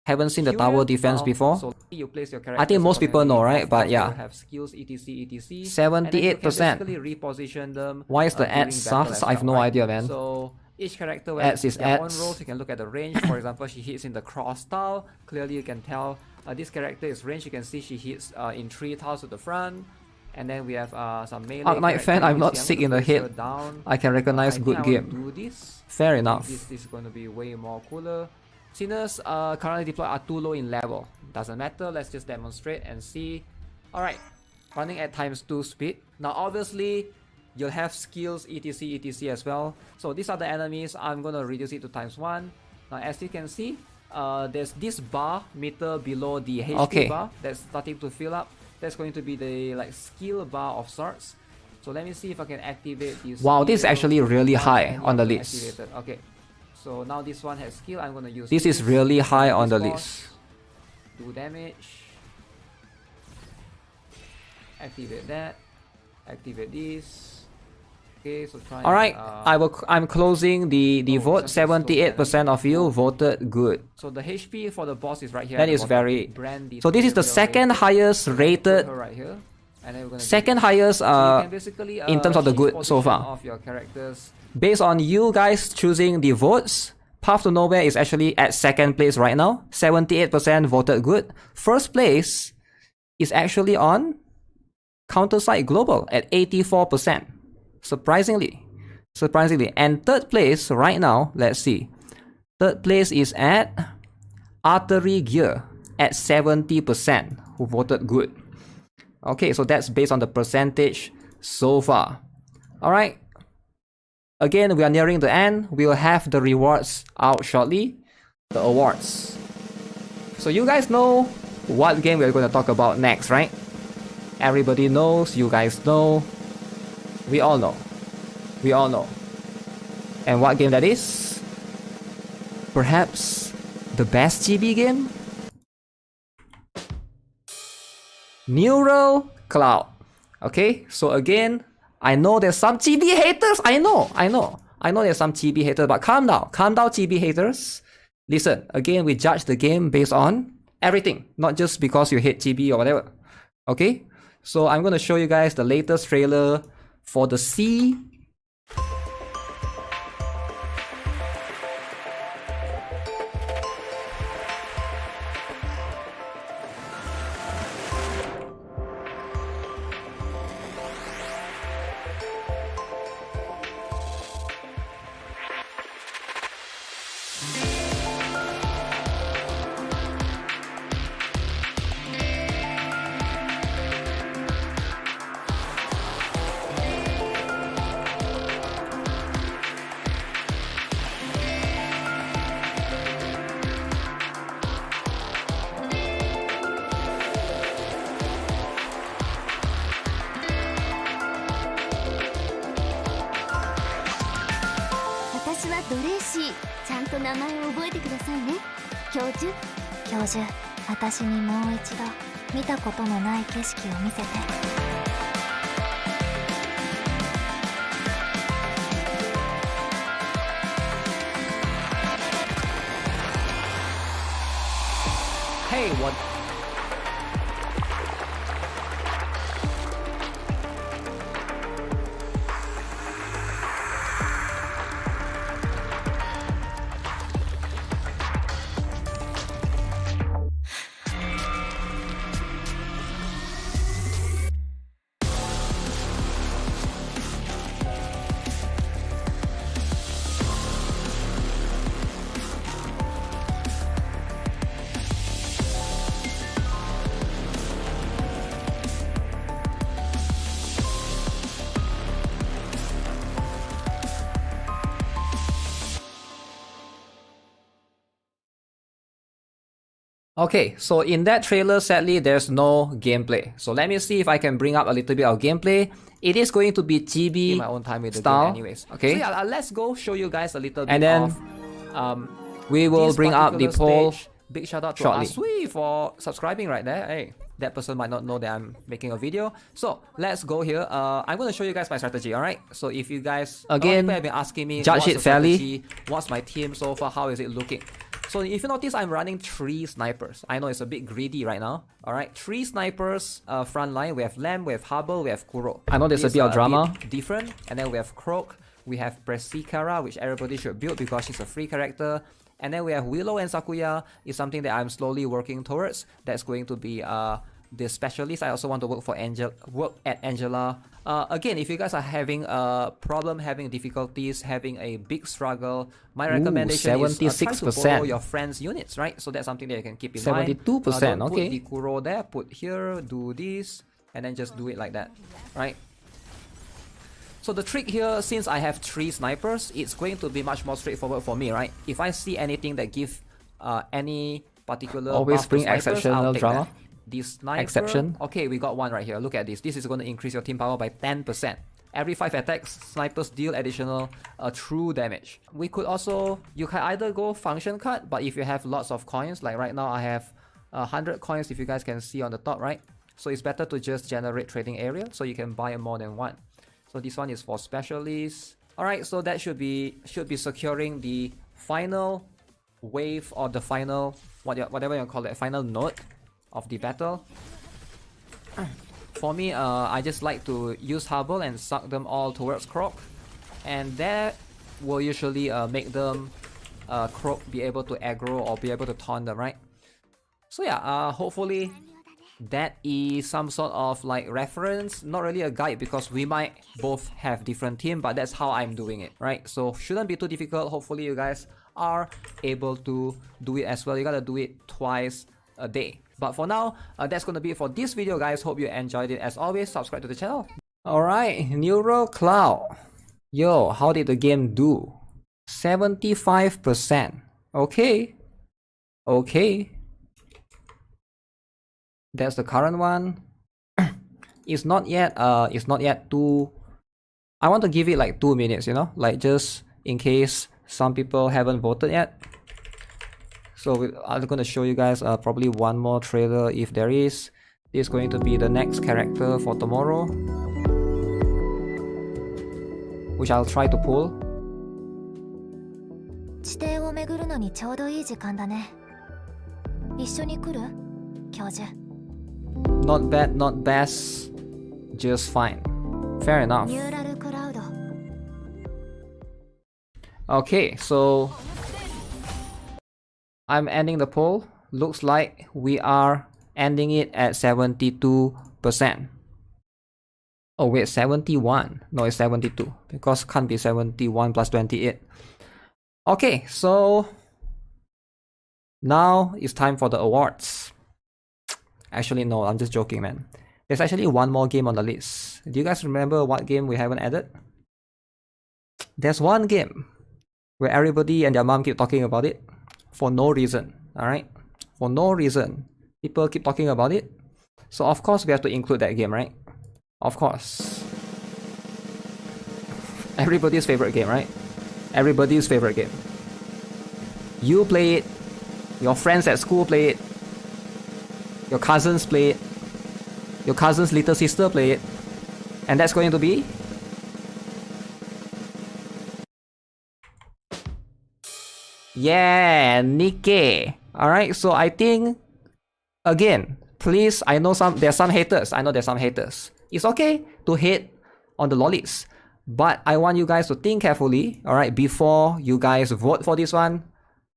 haven't seen the tower defense before. So you place your I think most people know, right? But yeah, have skills, etc, etc. 78%. Reposition them. Why is the ads sus? I have no idea, man. So each character ads is their ads. own roles. You can look at the range. For example, she hits in the cross tile. Clearly, you can tell this character is range. You can see she hits in 3 tiles to the front. And then we have some melee. Arknight fan, I'm not sick in the head. I can recognize good game. Do this. Fair enough. This is going to be way more cooler. Sinners currently deployed are too low in level. Doesn't matter, let's just demonstrate and see. Alright, running at ×2 speed. Now obviously, you'll have skills etc as well. So these are the enemies. I'm gonna reduce it to ×1. Now as you can see, there's this bar meter below the HP bar that's starting to fill up. That's going to be the like skill bar of sorts. So let me see if I can activate this. Wow, this is actually really high on the list. Activated. Okay, so now this one has skill. I'm gonna use this is really high on the list. Do damage. Activate that. Activate this. Okay, so try. Alright, I'm closing the vote. 78% of you voted good. So the HP for the boss is right here. That is very. So this is the second highest rated. Right here. And then we're second highest in terms of the good so far. Of your characters. Based on you guys choosing the votes, Path to Nowhere is actually at second place right now. 78% voted good. First place is actually on CounterSide Global at 84%. Surprisingly. And third place right now, let's see. Third place is at Artery Gear at 70% who voted good. Okay, so that's based on the percentage so far. Alright. Again, we are nearing the end. We'll have the rewards out shortly. The awards. So you guys know what game we're going to talk about next, right? Everybody knows, you guys know. We all know. We all know. And what game that is? Perhaps the best GB game? Neural Cloud. Okay, so again, I know there's some GB haters. I know there's some GB haters, but calm down, GB haters. Listen, again, we judge the game based on everything, not just because you hate GB or whatever. Okay, so I'm gonna show you guys the latest trailer for the C. Hey, what? Okay, so in that trailer, sadly, there's no gameplay. So let me see if I can bring up a little bit of gameplay. It is going to be GB in my own time with the style, game anyways. Okay. So yeah, let's go show you guys a little bit and then of we will bring up the poll. Big shout out to shortly. Asui for subscribing right there. Hey, that person might not know that I'm making a video. So let's go here. I'm going to show you guys my strategy. All right. So if you guys again people have been asking me, judge it fairly. Strategy? What's my team so far? How is it looking? So if you notice, I'm running 3 snipers. I know it's a bit greedy right now. Alright, 3 snipers front line. We have Lamb, we have Hubble, we have Kuro. I know there's a bit of drama. Different. And then we have Croak. We have Presikara, which everybody should build because she's a free character. And then we have Willow and Sakuya is something that I'm slowly working towards. That's going to be the specialist. I also want to work at Angela. Again, if you guys are having a problem, having difficulties, having a big struggle, my recommendation is try to borrow your friends' units, right? So that's something that you can keep in mind. 72%, don't okay. Put the Kuro there, put here, do this, and then just do it like that, right? So the trick here, since I have 3 snipers, it's going to be much more straightforward for me, right? If I see anything that gives any particular always bring snipers, exceptional drama. that. This sniper, Exception. Okay, we got one right here. Look at this. This is going to increase your team power by 10%. Every 5 attacks, snipers deal additional true damage. We could also, you can either go function cut, but if you have lots of coins, like right now I have 100 coins, if you guys can see on the top, right? So it's better to just generate trading area, so you can buy more than one. So this one is for specialists. Alright, so that should be securing the final wave or the final, whatever you call it, final node of the battle. For me, I just like to use Hubble and suck them all towards Croc, and that will usually make them Croc be able to aggro or be able to taunt them, right? So yeah, hopefully that is some sort of like reference, not really a guide because we might both have different team, but that's how I'm doing it, right? So shouldn't be too difficult. Hopefully you guys are able to do it as well. You gotta do it twice a day. But for now, that's gonna be it for this video, guys. Hope you enjoyed it. As always, subscribe to the channel. Alright, Neural Cloud. Yo, how did the game do? 75%. Okay. Okay. That's the current one. It's not yet too... I want to give it like 2 minutes, you know? Like just in case some people haven't voted yet. So I'm going to show you guys probably one more trailer if there is. This is going to be the next character for tomorrow, which I'll try to pull. Not bad, not best, just fine. Fair enough. Okay, so I'm ending the poll. Looks like we are ending it at 72%. Oh wait, 71. No, it's 72 because can't be 71 plus 28. Okay, so now it's time for the awards. Actually, no, I'm just joking, man. There's actually one more game on the list. Do you guys remember what game we haven't added? There's one game where everybody and their mom keep talking about it for no reason, alright? For no reason. People keep talking about it. So of course we have to include that game, right? Of course. Everybody's favorite game, right? Everybody's favorite game. You play it. Your friends at school play it. Your cousins play it. Your cousin's little sister play it. And that's going to be... yeah, Nikke. Alright, so I think... again, please, I know there's some haters. I know there's some haters. It's okay to hate on the lollies. But I want you guys to think carefully, alright, before you guys vote for this one.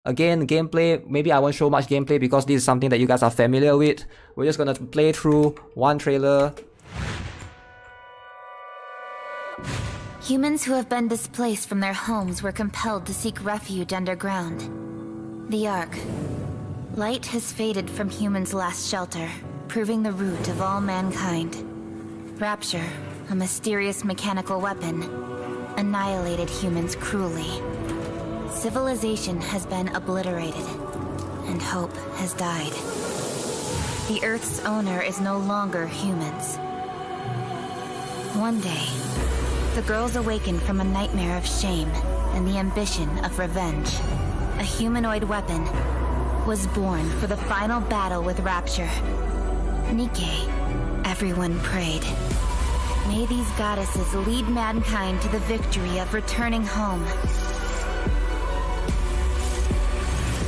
Again, gameplay, maybe I won't show much gameplay because this is something that you guys are familiar with. We're just gonna play through one trailer. Humans who have been displaced from their homes were compelled to seek refuge underground. The Ark. Light has faded from humans' last shelter, proving the root of all mankind. Rapture, a mysterious mechanical weapon, annihilated humans cruelly. Civilization has been obliterated, and hope has died. The Earth's owner is no longer humans. One day, the girls awakened from a nightmare of shame and the ambition of revenge. A humanoid weapon was born for the final battle with Rapture. Nikke, everyone prayed. May these goddesses lead mankind to the victory of returning home.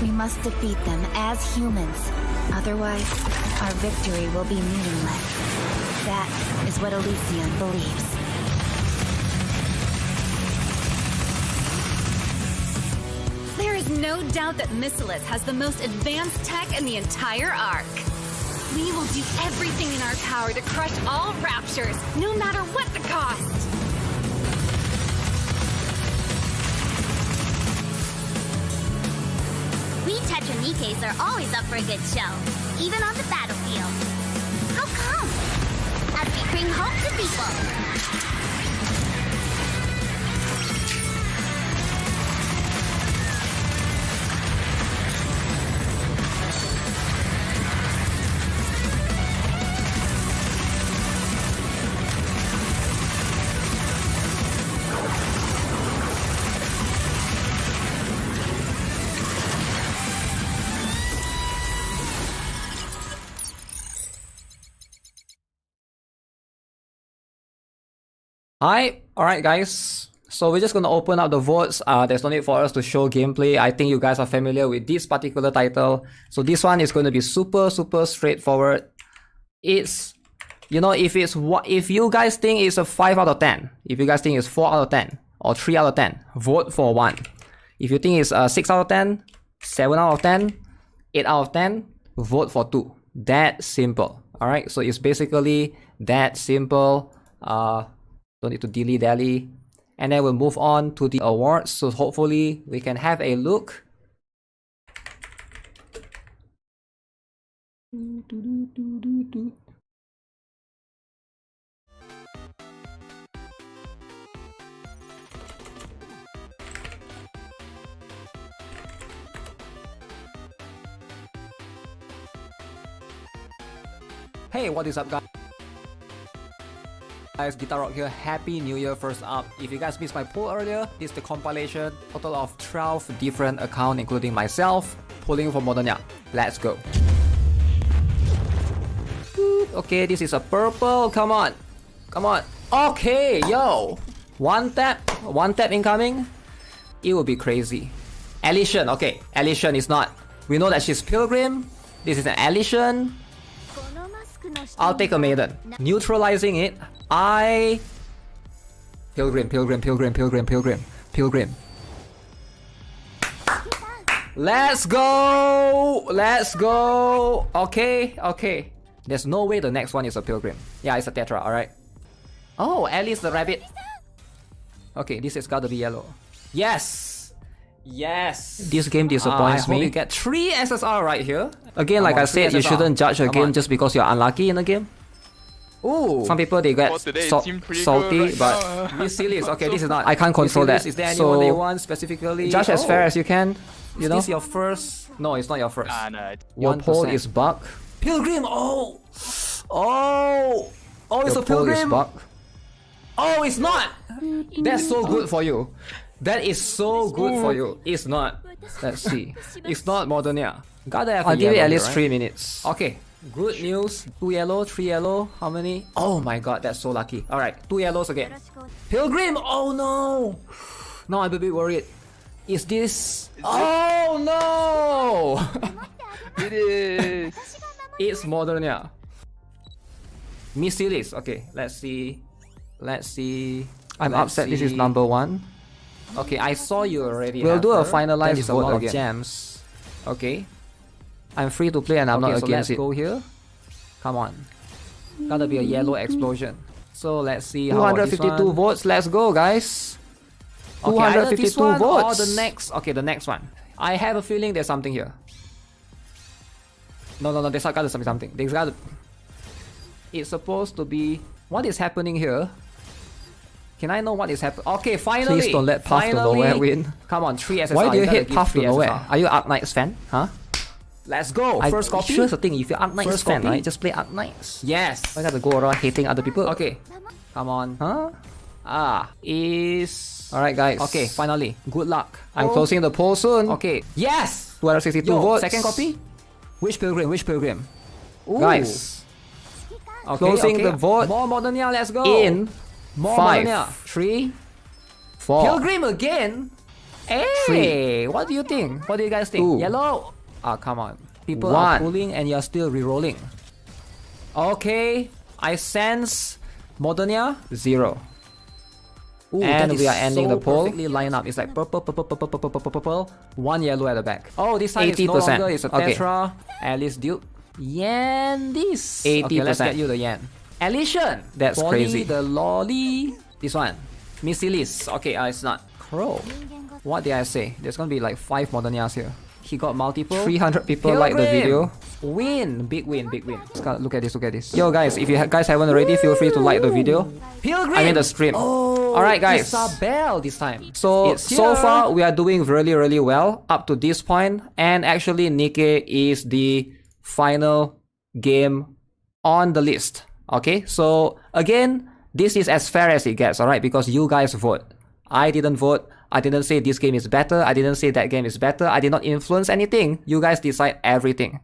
We must defeat them as humans, otherwise our victory will be meaningless. That is what Elysium believes. There is no doubt that Missilus has the most advanced tech in the entire Ark. We will do everything in our power to crush all raptures, no matter what the cost. We Tetra Nikkes are always up for a good show, even on the battlefield. How come? As we bring hope to people. Hi, alright guys, so we're just gonna open up the votes. There's no need for us to show gameplay. I think you guys are familiar with this particular title. So this one is going to be super straightforward. It's, you know, if you guys think it's a 5 out of 10, if you guys think it's 4 out of 10, or 3 out of 10, vote for 1. If you think it's 6 out of 10, 7 out of 10, 8 out of 10, vote for 2. That simple. Alright, so it's basically that simple. Don't need to dilly-dally. And then we'll move on to the awards. So hopefully we can have a look. Hey, what is up guys? GuitarRock here. Happy New Year first up. If you guys missed my poll earlier, this is the compilation. Total of 12 different accounts including myself, pulling for Modernia. Let's go. Okay, this is a purple. Come on. Come on. Okay, yo. One tap incoming. It will be crazy. Elysian. Okay, Elysian is not. We know that she's Pilgrim. This is an Elysian. I'll take a Maiden. Neutralizing it. Pilgrim. Let's go! Let's go! Okay. There's no way the next one is a Pilgrim. Yeah, it's a Tetra, alright. Oh, Alice the rabbit. Okay, this has got to be yellow. Yes! This game disappoints me. I hope you get 3 SSR right here. Again, like I said, you shouldn't judge a game just because you're unlucky in a game. Ooh, some people they get salty, right but this series, okay, this is not. I can't control that. Is there anyone they want specifically? Judge as fair as you can. You know. Is this your first? No, it's not your first. No. Your poll is Buck. Pilgrim. Oh, it's a Pilgrim. Is Buck. Oh, it's not. That's so good for you. That is so good for you. It's not. Let's see. It's not Modernia. Gotta have. I'll give it at least 3 minutes. Okay. Good news. 2 yellow, 3 yellow. How many? Oh my god, that's so lucky. Alright, 2 yellows again. Pilgrim! Oh no! Now I'm a bit worried. Is this... Oh no! It is. It's Modernia. Missilis. Okay, let's see. I'm upset this is number 1. Okay, I saw you already. We'll do a finalized vote of gems. Okay. I'm free to play and I'm not against it. Let's go here. Come on. Gotta be a yellow explosion. So let's see how 252 votes. Let's go, guys. Okay, 252 votes. Or the next. Okay, the next one. I have a feeling there's something here. No. There's gotta be something. There's gotta. It's supposed to be. What is happening here? Can I know what is happening? Okay, finally. Please don't let Path to Nowhere win. Come on, 3 SSR. Why do you hate Path to Nowhere? Are you Arknights fan? Huh? Let's go. First copy. Here's the thing. If you're Arknights fan, right, just play Arknights. Yes. I gotta go around hating other people. Okay. Come on. Huh? Is... Alright, guys. Okay, finally. Good luck. I'm closing the poll soon. Okay. Yes! 262 votes. Second copy? Which Pilgrim? Ooh. Guys. Okay, closing the vote. More Modernia, let's go. In 5, 3, 4. Pilgrim again? Hey! 3. What do you think? What do you guys think? 2. Yellow? Ah, come on. People are pulling and you're still re-rolling. Okay. I sense Modernia 0. Ooh, and we are ending the poll. Perfectly lined up. It's like purple, 1 yellow at the back. Oh, this time it's no longer. It's a Tetra. Alice Duke. Yen this. 80%. Okay, let's get you the yen. Elision. That's Polly, crazy. the lolly. This one. Missilis. Okay, it's not. Crow. What did I say? There's gonna be like 5 Modernias here. He got multiple. 300 people like the video. Win. Big win, big win. Look at this, look at this. Yo guys, if you guys haven't already, feel free to like the video. Pilgrim. I mean the stream. Oh, alright guys. Isabel this time. So far we are doing really well up to this point. And actually Nikke is the final game on the list. Okay, so again, this is as fair as it gets, alright? Because you guys vote. I didn't vote. I didn't say this game is better. I didn't say that game is better. I did not influence anything. You guys decide everything.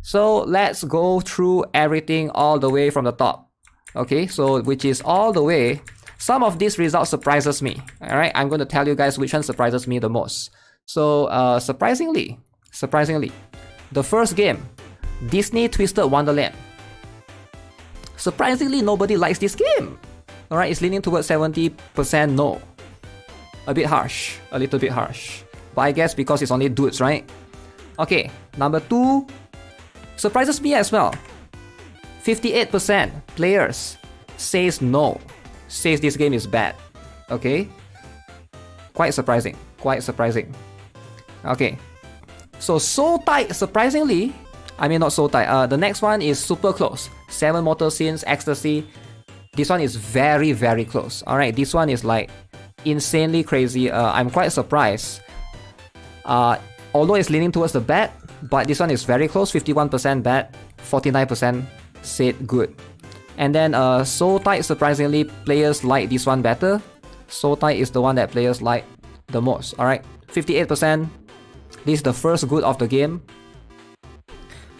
So let's go through everything all the way from the top. Okay, so which is all the way. Some of these results surprises me. Alright, I'm going to tell you guys which one surprises me the most. So surprisingly, the first game, Disney Twisted Wonderland. Surprisingly, nobody likes this game. Alright, it's leaning towards 70% no. A bit harsh, a little bit harsh. But I guess because it's only dudes, right? Okay, number 2 surprises me as well. 58% players says no, says this game is bad. Okay, quite surprising, quite surprising. Okay, so tight, surprisingly. I mean, not so tight. The next one is super close. 7 Mortal Sins, X-Tasy. This one is very close. Alright, this one is like insanely crazy. I'm quite surprised. Although it's leaning towards the bad, but this one is very close. 51% bad, 49% said good. And then So Tight, surprisingly, players like this one better. So Tight is the one that players like the most. Alright, 58%. This is the first good of the game.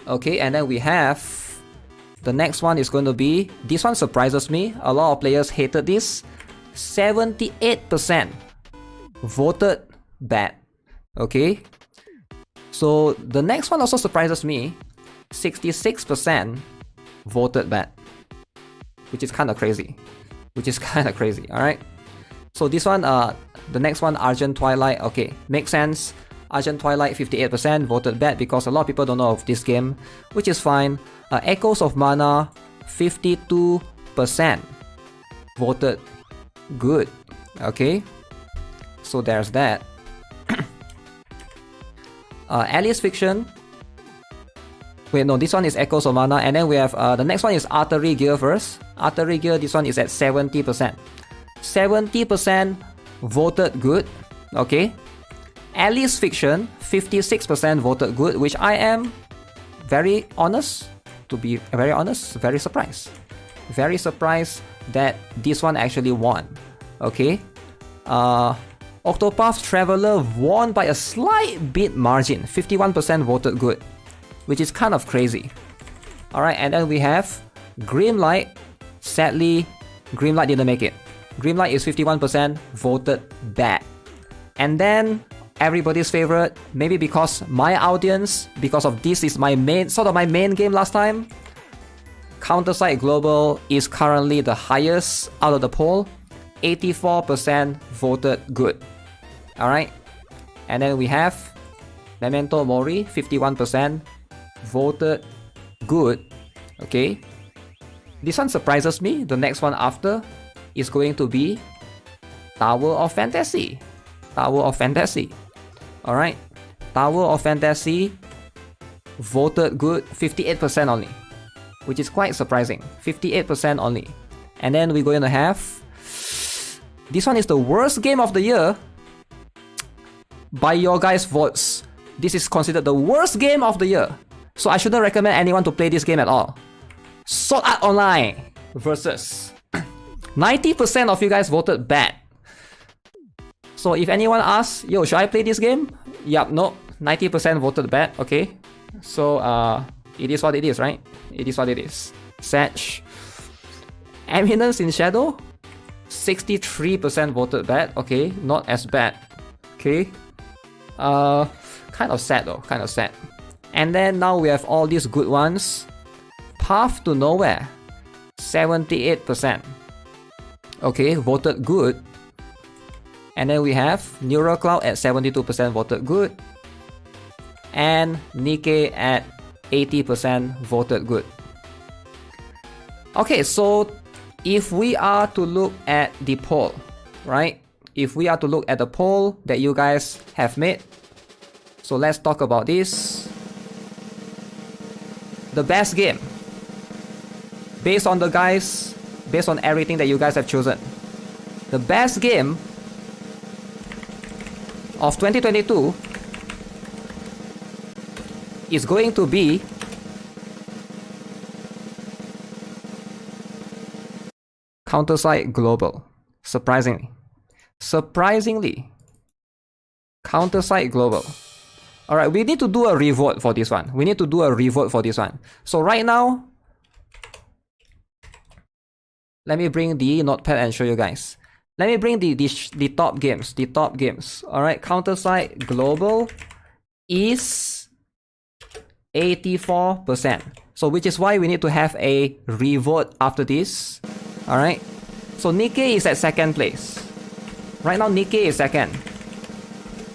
Okay, and then we have the next one is going to be, this one surprises me. A lot of players hated this. 78% voted bad. Okay, so the next one also surprises me. 66% voted bad, which is kind of crazy. Alright, so this one, the next one, Argent Twilight. Okay, makes sense. Argent Twilight, 58% voted bad because a lot of people don't know of this game, which is fine. Echoes of Mana, 52% voted good. Okay, so there's that. Alice Fiction. Wait, no, this one is Echoes of Mana, and then we have the next one is Artery Gear first. Artery Gear, this one is at 70%. 70% voted good. Okay, Alice Fiction, 56% voted good, which I am very honest. To be very honest, very surprised. Very surprised that this one actually won. Okay, Octopath Traveler won by a slight bit margin. 51% voted good, which is kind of crazy. Alright, and then we have Grimlight. Sadly, Grimlight didn't make it. Grimlight is 51% voted bad. And then everybody's favorite, maybe because my audience, because of this is my main, sort of my main game last time. CounterSide Global is currently the highest out of the poll. 84% voted good. Alright, and then we have Memento Mori, 51% voted good. Okay, this one surprises me. The next one after is going to be Tower of Fantasy. Tower of Fantasy. Alright, Tower of Fantasy voted good, 58% only, which is quite surprising. 58% only. And then we're going to have, this one is the worst game of the year by your guys' votes. This is considered the worst game of the year, so I shouldn't recommend anyone to play this game at all. Sword Art Online versus 90% of you guys voted bad. So if anyone asks, yo, should I play this game? Yup, no, 90% voted bad. Okay, so it is what it is, right? It is what it is. Satch. Eminence in Shadow, 63% voted bad. Okay, not as bad. Okay, kind of sad though, kind of sad. And then now we have all these good ones. Path to Nowhere, 78%. Okay, voted good. And then we have Neural Cloud at 72% voted good. And Nikke at 80% voted good. Okay, so if we are to look at the poll, right? If we are to look at the poll that you guys have made, so let's talk about this. The best game, based on everything that you guys have chosen, the best game of 2022 is going to be CounterSide Global. Surprisingly, CounterSide Global. Alright, we need to do a revote for this one. So right now, let me bring the notepad and show you guys. Let me bring the top games. Alright, CounterSide Global is 84%. So which is why we need to have a revote after this. Alright. So Nikke is at second place. Right now Nikke is second.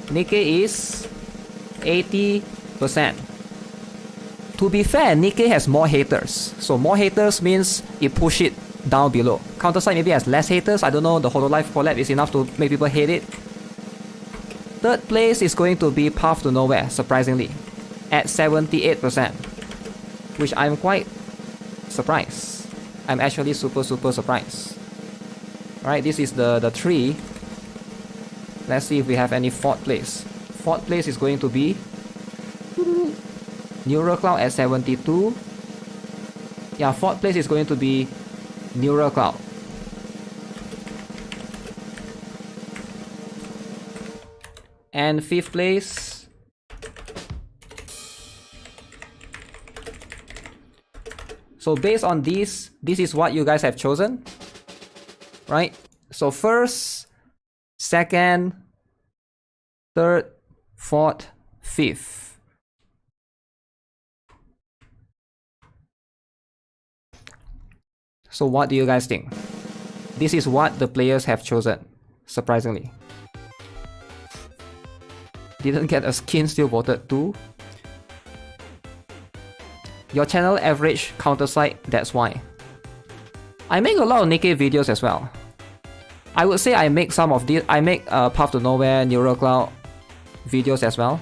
Nikke is 80%. To be fair, Nikke has more haters. So more haters means it push it down below. CounterSide maybe has less haters. I don't know, the Hololive collab is enough to make people hate it. Third place is going to be Path to Nowhere, surprisingly, at 78%, which I'm quite surprised. I'm actually super surprised. Alright, this is the 3. Let's see if we have any fourth place. Fourth place is going to be Neural Cloud at 72. Yeah, fourth place is going to be Neural Cloud. And fifth place, so based on this is what you guys have chosen, right? So first, second, third, fourth, fifth. So what do you guys think? This is what the players have chosen, surprisingly. Didn't get a skin, still voted 2. Your channel average CounterSide, that's why. I make a lot of Nikke videos as well. I would say I make some of these. I make Path to Nowhere, Neural Cloud videos as well.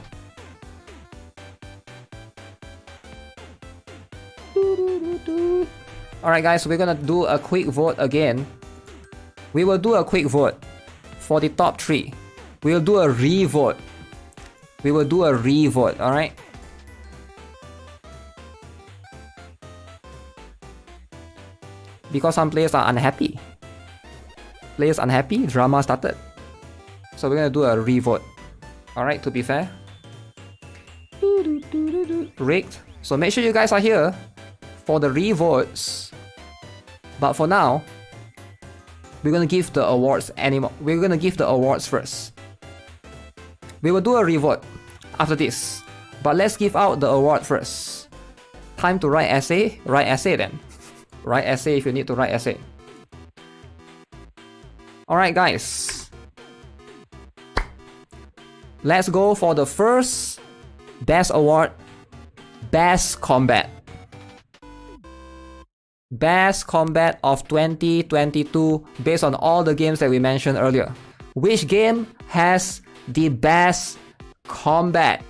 Alright guys, we're gonna do a quick vote again. We will do a quick vote for the top 3. We'll do a re-vote. Alright? Because some players are unhappy. Drama started. So we're gonna do a re-vote. Alright, to be fair. Rigged. So make sure you guys are here for the re-votes. But for now, we're gonna give the awards We're gonna give the awards first. We will do a re-vote after this. But let's give out the award first. Time to write essay? Write essay then. Write essay if you need to write essay. Alright guys. Let's go for the first best award. Best Combat. Best Combat of 2022 based on all the games that we mentioned earlier. Which game has the best combat?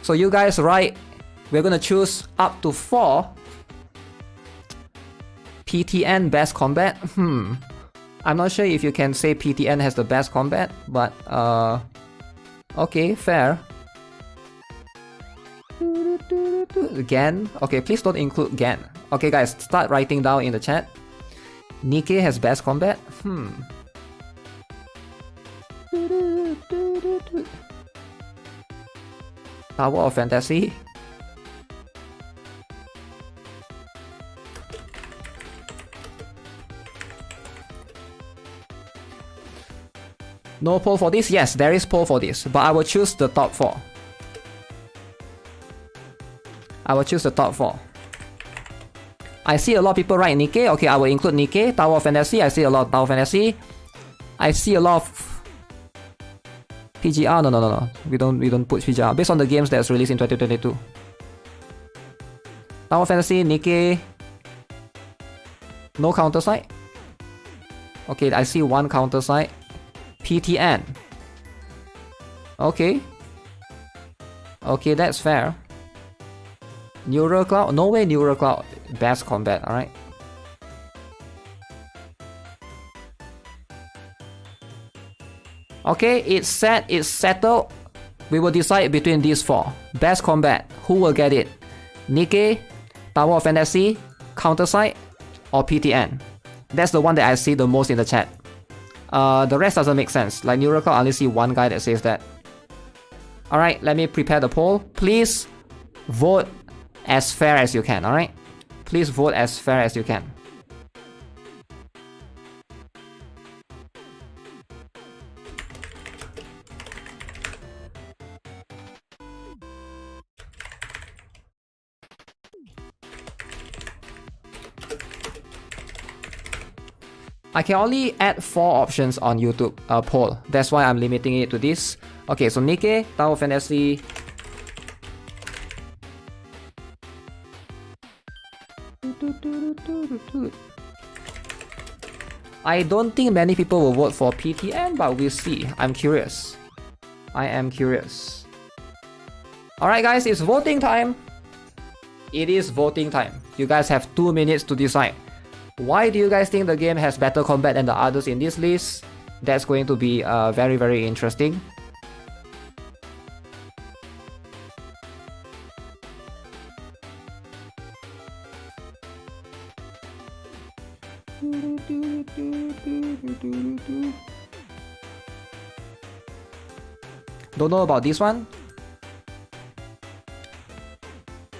So you guys write. We're gonna choose up to 4. PTN best combat? I'm not sure if you can say PTN has the best combat, but okay, fair. Gan? Okay, please don't include Gan. Okay guys, start writing down in the chat. Nikke has best combat? Tower of Fantasy? No poll for this? Yes, there is poll for this, but I will choose the top 4. I see a lot of people write Nikke. Okay, I will include Nikke. Tower of Fantasy. I see a lot of Tower of Fantasy. I see a lot of PGR. No. We don't put PGR based on the games that's released in 2022. Tower Fantasy, Nikke. No CounterSide. Okay, I see one CounterSide. PTN. Okay. Okay, that's fair. Neural Cloud? No way Neural Cloud. Best combat, alright. Okay, it's set, it's settled. We will decide between these four. Best combat. Who will get it? Nikke, Tower of Fantasy, CounterSide, or PTN? That's the one that I see the most in the chat. The rest doesn't make sense. Like Neural Cloud, I only see one guy that says that. Alright, let me prepare the poll. Please vote as fair as you can, alright? Please vote as fair as you can. I can only add 4 options on YouTube poll. That's why I'm limiting it to this. Okay, so Nikke, Tower of Fantasy. I don't think many people will vote for PTN, but we'll see. I'm curious. I am curious. Alright guys, it's voting time. It is voting time. You guys have 2 minutes to decide. Why do you guys think the game has better combat than the others in this list? That's going to be very, very interesting. Don't know about this one.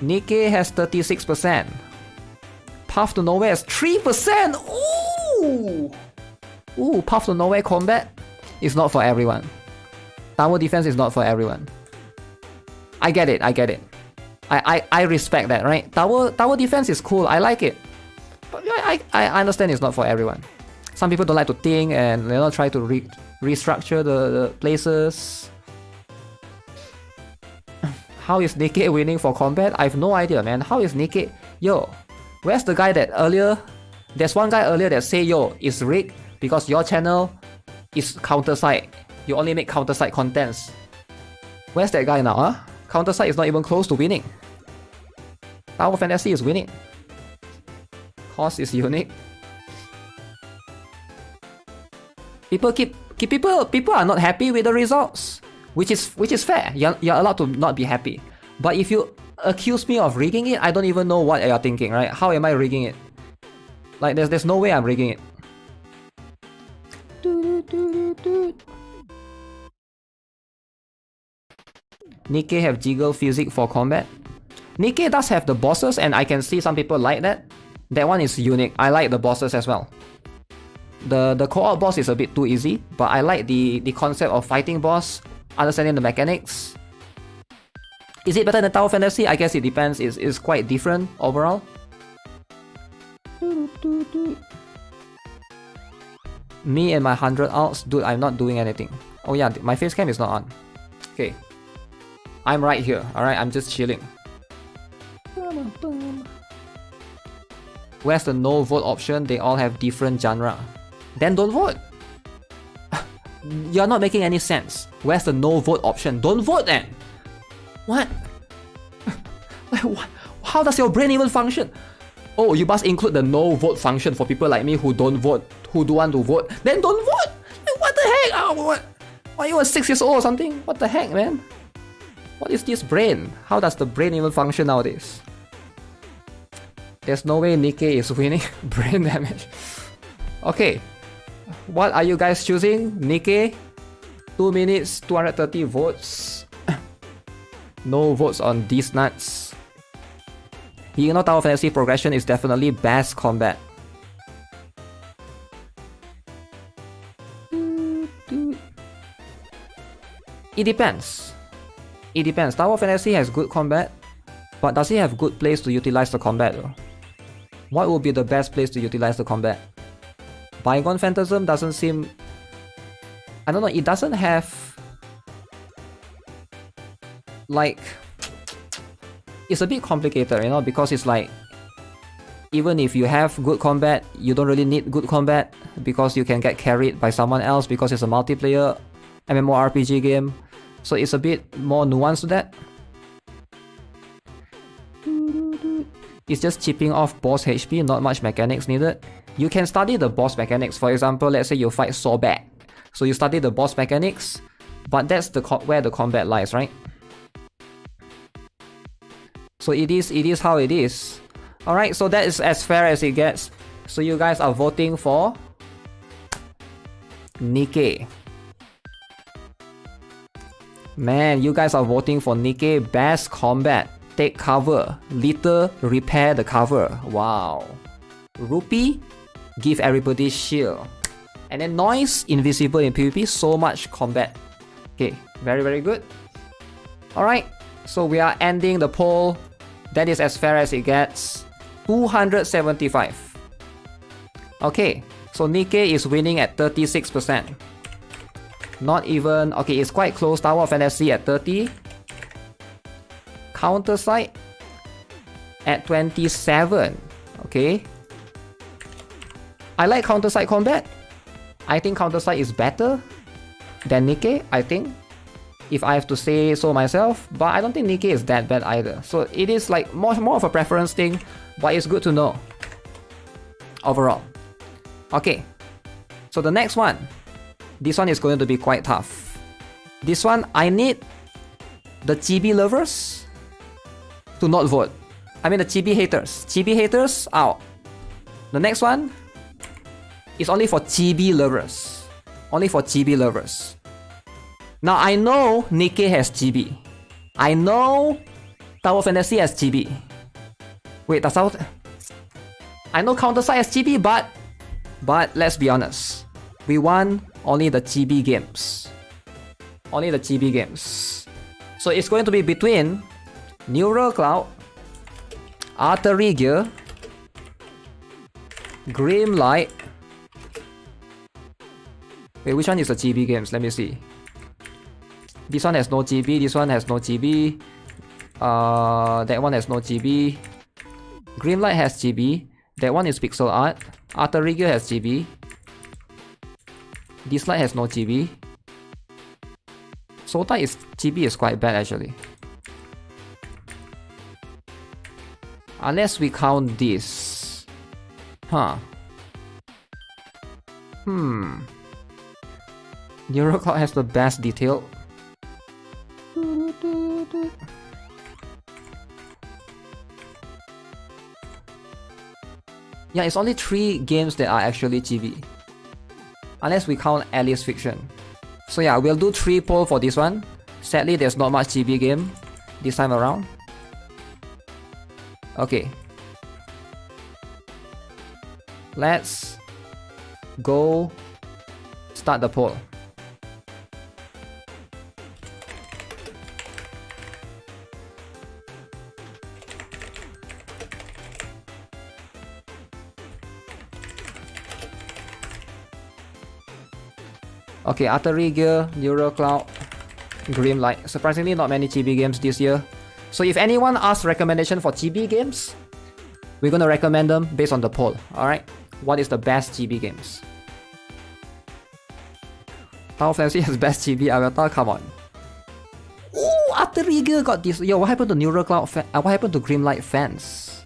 Nikke has 36%. Path to Nowhere is 3%! Ooh! Ooh, Path to Nowhere combat is not for everyone. Tower defense is not for everyone. I get it, I get it. I respect that, right? Tower defense is cool, I like it. But I understand it's not for everyone. Some people don't like to think and try to restructure the places. How is Nikke winning for combat? I have no idea, man. How is Nikke? Yo, where's the guy that earlier? There's one guy earlier that say, yo, it's rigged because your channel is CounterSide. You only make CounterSide contents. Where's that guy now, huh? CounterSide is not even close to winning. Tower Fantasy is winning. Cost is unique. People are not happy with the results, which is fair. You're allowed to not be happy. But if you accuse me of rigging it, I don't even know what you're thinking, right? How am I rigging it? Like there's no way I'm rigging it. Nikke have jiggle physics for combat. Nikke does have the bosses, and I can see some people like that. That one is unique. I like the bosses as well. The co-op boss is a bit too easy, but I like the concept of fighting boss, understanding the mechanics. Is it better than Tower Fantasy? I guess it depends. It's quite different overall. Me and my 100 alts, dude, I'm not doing anything. Oh yeah, my face cam is not on. Okay. I'm right here, alright? I'm just chilling. Where's the no vote option? They all have different genre. Then don't vote! You're not making any sense. Where's the no vote option? Don't vote then! What? Like, what? How does your brain even function? Oh, you must include the no vote function for people like me who don't vote, who don't want to vote. Then don't vote! What the heck? Oh, what? Why you 6 years old or something? What the heck, man? What is this brain? How does the brain even function nowadays? There's no way Nikke is winning. Brain damage. Okay. What are you guys choosing? Nikke? 2 minutes, 230 votes. No votes on these nuts. You know, Tower Fantasy progression is definitely best combat. It depends. It depends. Tower Fantasy has good combat, but does it have good place to utilize the combat though? What would be the best place to utilize the combat? Bygone Phantasm doesn't seem... I don't know, it doesn't have... like... it's a bit complicated, you know, because it's like, even if you have good combat, you don't really need good combat because you can get carried by someone else because it's a multiplayer MMORPG game. So it's a bit more nuanced to that. It's just chipping off boss HP, not much mechanics needed. You can study the boss mechanics. For example, let's say you fight Sobek. So you study the boss mechanics, but that's where the combat lies, right? So it is how it is. Alright, so that is as fair as it gets. So you guys are voting for Nikke. Man, you guys are voting for Nikke. Best combat. Take cover. Litter, repair the cover. Wow. Rupee, give everybody shield. And then Noise, invisible in PvP. So much combat. Okay, very, very good. Alright, so we are ending the poll. That is as fair as it gets. 275. Okay, so Nikke is winning at 36%. Not even... Okay, it's quite close. Tower of Fantasy at 30. CounterSide at 27. Okay. I like CounterSide combat. I think CounterSide is better than Nikke, I think. If I have to say so myself. But I don't think Nikke is that bad either. So it is like more of a preference thing. But it's good to know. Overall. Okay. So the next one. This one is going to be quite tough. This one, I need the chibi lovers to not vote. I mean the chibi haters. Chibi haters, out. The next one is only for chibi lovers. Only for chibi lovers. Now I know Nikke has chibi. I know Tower Fantasy has chibi. Wait, that's out. I know CounterSide has chibi, but let's be honest. We want only the chibi games. Only the chibi games. So it's going to be between Neural Cloud, Artery Gear, Grim Light. Wait, which one is the chibi games? Let me see. This one has no chibi, this one has no chibi. That one has no chibi. Grim Light has chibi. That one is pixel art. Artery Gear has chibi. This light has no chibi. Sota is chibi is quite bad actually. Unless we count this. Huh. Neural Cloud has the best detail. Yeah, it's only 3 games that are actually chibi. Unless we count Alice Fiction. So yeah, we'll do 3 poll for this one. Sadly, there's not much chibi game this time around. Okay. Let's go start the poll. Okay, Artery Gear, Neural Cloud, Grim Light. Surprisingly, not many chibi games this year. So if anyone asks recommendation for chibi games, we're gonna recommend them based on the poll. Alright? What is the best chibi games? Tower Fantasy has best chibi avatar? Come on. Ooh, Artery Gear got this. Yo, what happened to Neural Cloud what happened to Grim Light fans?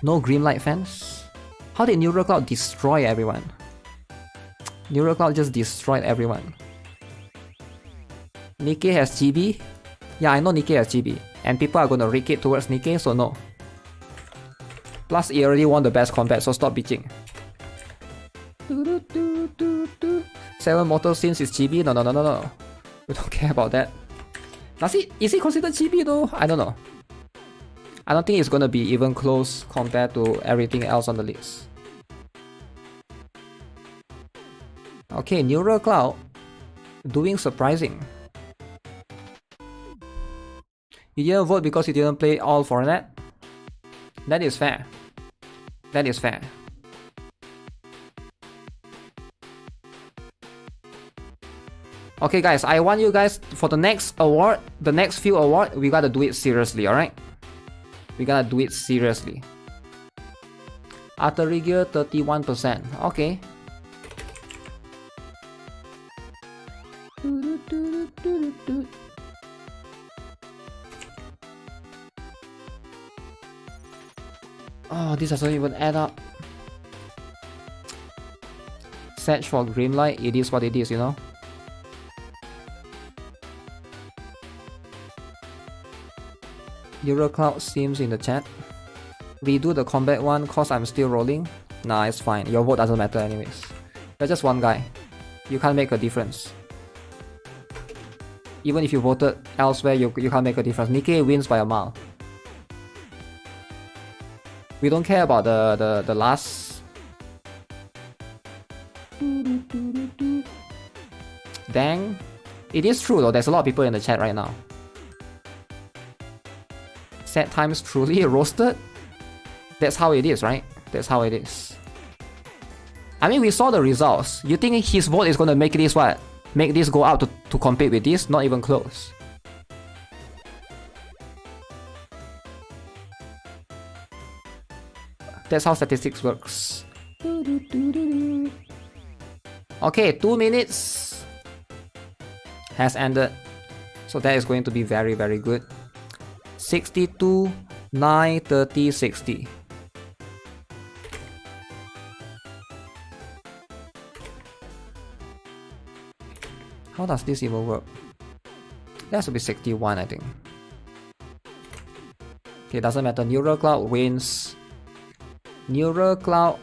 No Grim Light fans? How did Neural Cloud destroy everyone? Neural Cloud just destroyed everyone. Nikke has chibi? Yeah, I know Nikke has chibi. And people are gonna rig it towards Nikke, so no. Plus, he already won the best combat, so stop bitching. 7 Mortal Sins is chibi? No. We don't care about that. Is he considered chibi though? I don't know. I don't think it's gonna be even close compared to everything else on the list. Okay, Neural Cloud doing surprising. You didn't vote because you didn't play all Fortnite? That is fair. That is fair. Okay guys, I want you guys for the next award, the next few award, we gotta do it seriously, alright? We gotta do it seriously. Artery Gear 31%. Okay. Oh, this doesn't even add up. Search for Grimlight, it is what it is, you know? Eurocloud seems in the chat. Redo the combat one cause I'm still rolling. Nah, it's fine. Your vote doesn't matter anyways. You're just one guy. You can't make a difference. Even if you voted elsewhere, you can't make a difference. Nikke wins by a mile. We don't care about the last. Dang. It is true though, there's a lot of people in the chat right now. Set times truly roasted? That's how it is, right? That's how it is. I mean, we saw the results. You think his vote is gonna make this what? Make this go out to compete with this? Not even close. That's how statistics works. Okay, 2 minutes has ended. So that is going to be very, very good. 62, 9, 30, 60. How does this even work? It has to be 61, I think. Okay, doesn't matter. Neural Cloud wins. Neural Cloud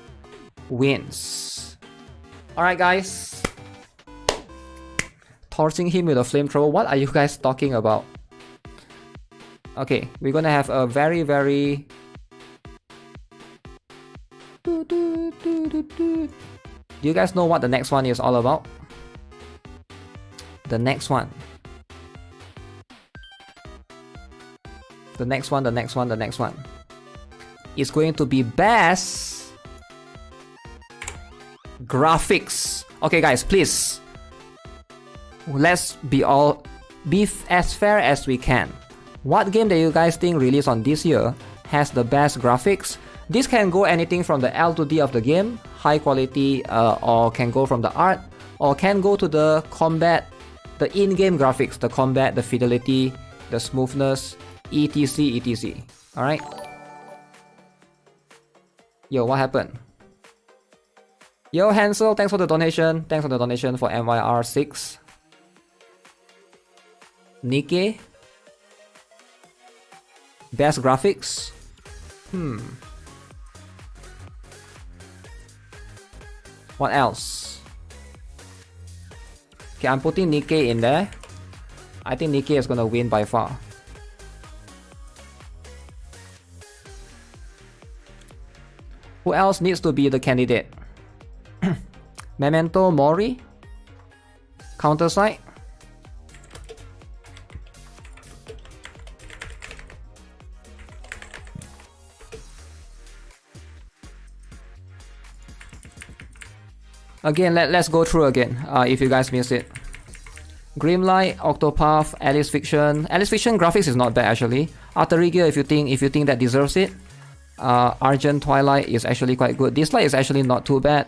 wins. Alright, guys. Torching him with a flamethrower. What are you guys talking about? Okay, we're gonna have a very, very... Do you guys know what the next one is all about? The next one. The next one is going to be best graphics. Okay guys, please. Let's be as fair as we can. What game that you guys think released on this year has the best graphics? This can go anything from the L to D of the game, high quality, or can go from the art, or can go to the combat, the in-game graphics, the combat, the fidelity, the smoothness, etc, etc. Alright? Yo, what happened? Yo, Hansel, thanks for the donation. Thanks for the donation for MYR6. Nikke. Best graphics? What else? Okay, I'm putting Nikke in there. I think Nikke is gonna win by far. Who else needs to be the candidate? Memento Mori? CounterSide? Again, let's go through again, if you guys missed it. Grimlight, Octopath, Alice Fiction. Alice Fiction graphics is not bad actually. Artery Gear, if you think that deserves it. Argent Twilight is actually quite good. This light is actually not too bad.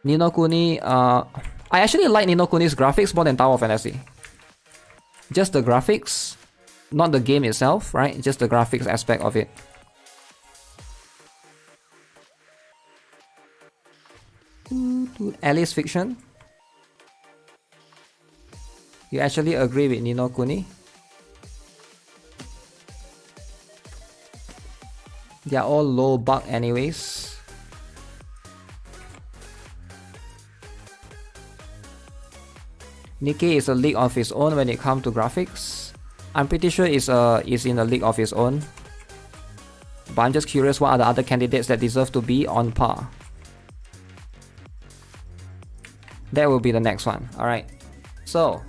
Kuni, I actually like Kuni's graphics more than Tower of Fantasy. Just the graphics, not the game itself, right? Just the graphics aspect of it. Alice Fiction. You actually agree with Kuni? They are all low bug anyways. Nikke is a league of its own when it comes to graphics. I'm pretty sure it's in a league of its own. But I'm just curious, what are the other candidates that deserve to be on par? That will be the next one. Alright. So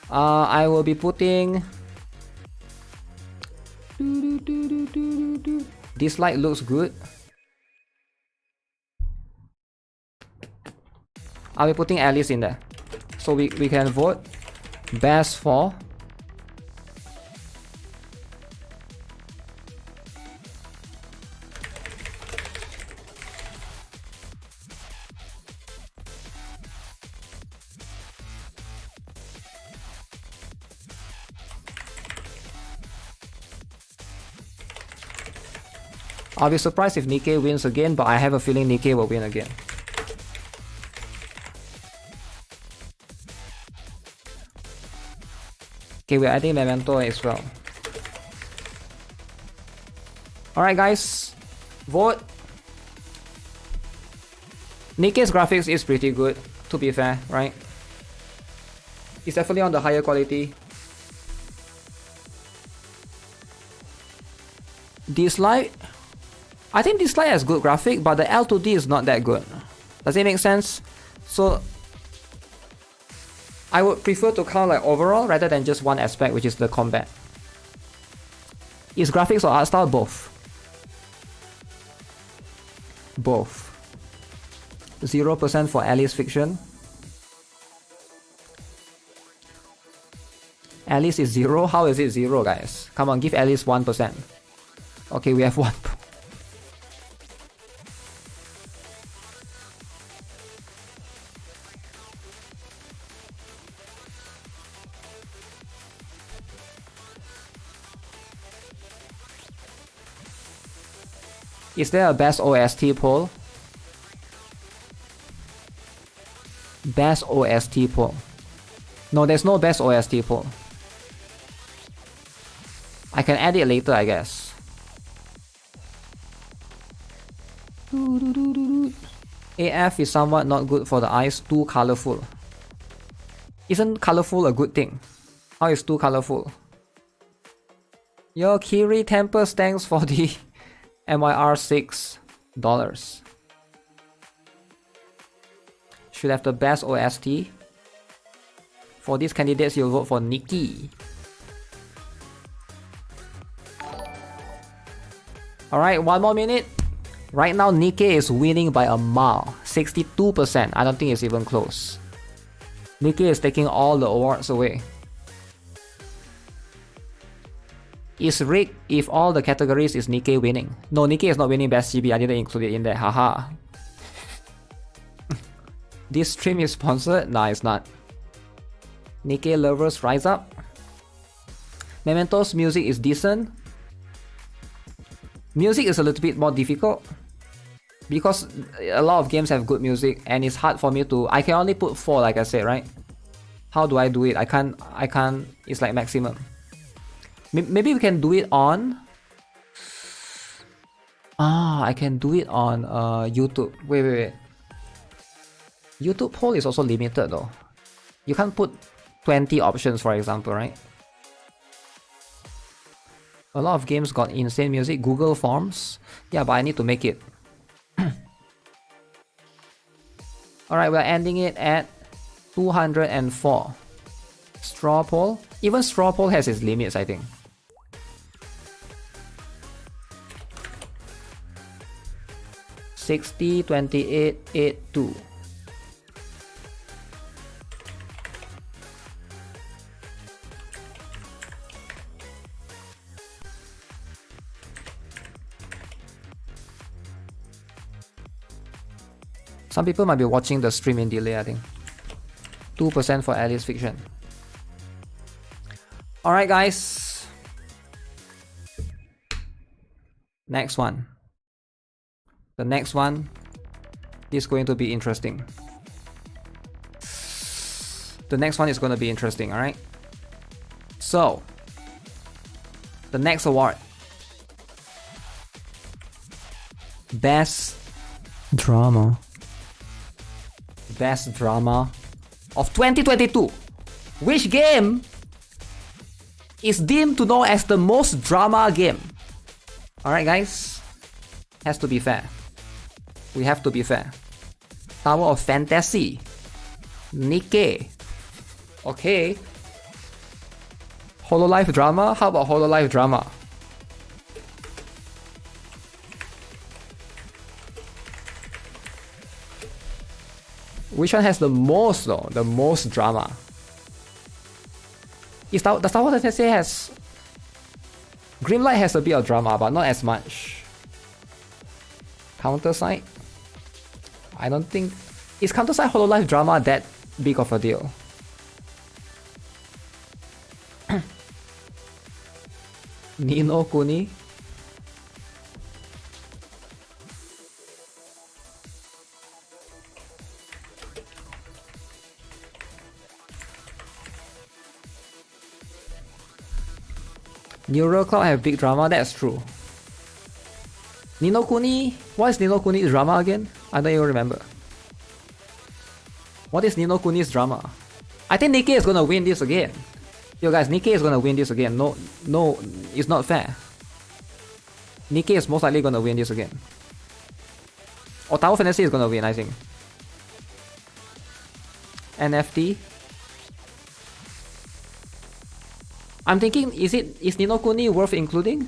I will be putting this light looks good. I'll be putting Alice in there. So we can vote best for I'll be surprised if Nikke wins again, but I have a feeling Nikke will win again. Okay, we're adding Memento as well. Alright guys, vote. Nikke's graphics is pretty good, to be fair, right? It's definitely on the higher quality. Dislike? I think Dislike has good graphic, but the L2D is not that good. Does it make sense? So I would prefer to count like overall rather than just one aspect, which is the combat. Is graphics or art style? Both. Both. 0% for Alice Fiction. Alice is 0? How is it 0, guys? Come on, give Alice 1%. Okay, we have 1. Is there a best OST poll? Best OST poll. No, there's no best OST poll. I can add it later, I guess. AF is somewhat not good for the eyes, too colorful. Isn't colorful a good thing? How is too colorful? Yo, Kiri Tempest, thanks for the MYR $6. Should have the best OST. For these candidates, you'll vote for Nikke. Alright, 1 more minute. Right now, Nikke is winning by a mile. 62%. I don't think it's even close. Nikke is taking all the awards away. Is rigged if all the categories is Nikke winning. No, Nikke is not winning best GB. I didn't include it in there. Haha. This stream is sponsored? Nah, it's not. Nikke lovers rise up. Memento's music is decent. Music is a little bit more difficult because a lot of games have good music and it's hard for me to... I can only put 4 like I said, right? How do I do it? I can't... It's like maximum. Maybe we can do it on... I can do it on YouTube. Wait. YouTube poll is also limited though. You can't put 20 options, for example, right? A lot of games got insane music. Google Forms. Yeah, but I need to make it. Alright, we're ending it at 204. Straw poll. Even straw poll has its limits, I think. $60, 28, 82. Some people might be watching the stream in delay, I think. 2% for Alice Fiction. Alright guys. Next one. The next one is going to be interesting. The next one is going to be interesting, alright? So, the next award. Best Drama. Best Drama of 2022. Which game is deemed to know as the most drama game? Alright guys, has to be fair. We have to be fair. Tower of Fantasy, Nikke. Okay. Hololive Drama? How about Hololive Drama? Which one has the most though? The most drama? The Star Wars SSA has... Grimlight has a bit of drama, but not as much. CounterSide? I don't think... Is CounterSide Hololive drama that big of a deal? Nino Kuni? Neural Cloud have big drama, that's true. Nino Kuni? What is Nino Kuni's drama again? I don't even remember. What is Nino Kuni's drama? I think Nikke is gonna win this again. Yo guys, Nikke is gonna win this again. No, it's not fair. Nikke is most likely gonna win this again. Or Tower Fantasy is gonna win, I think. NFT. I'm thinking, is Nino Kuni worth including?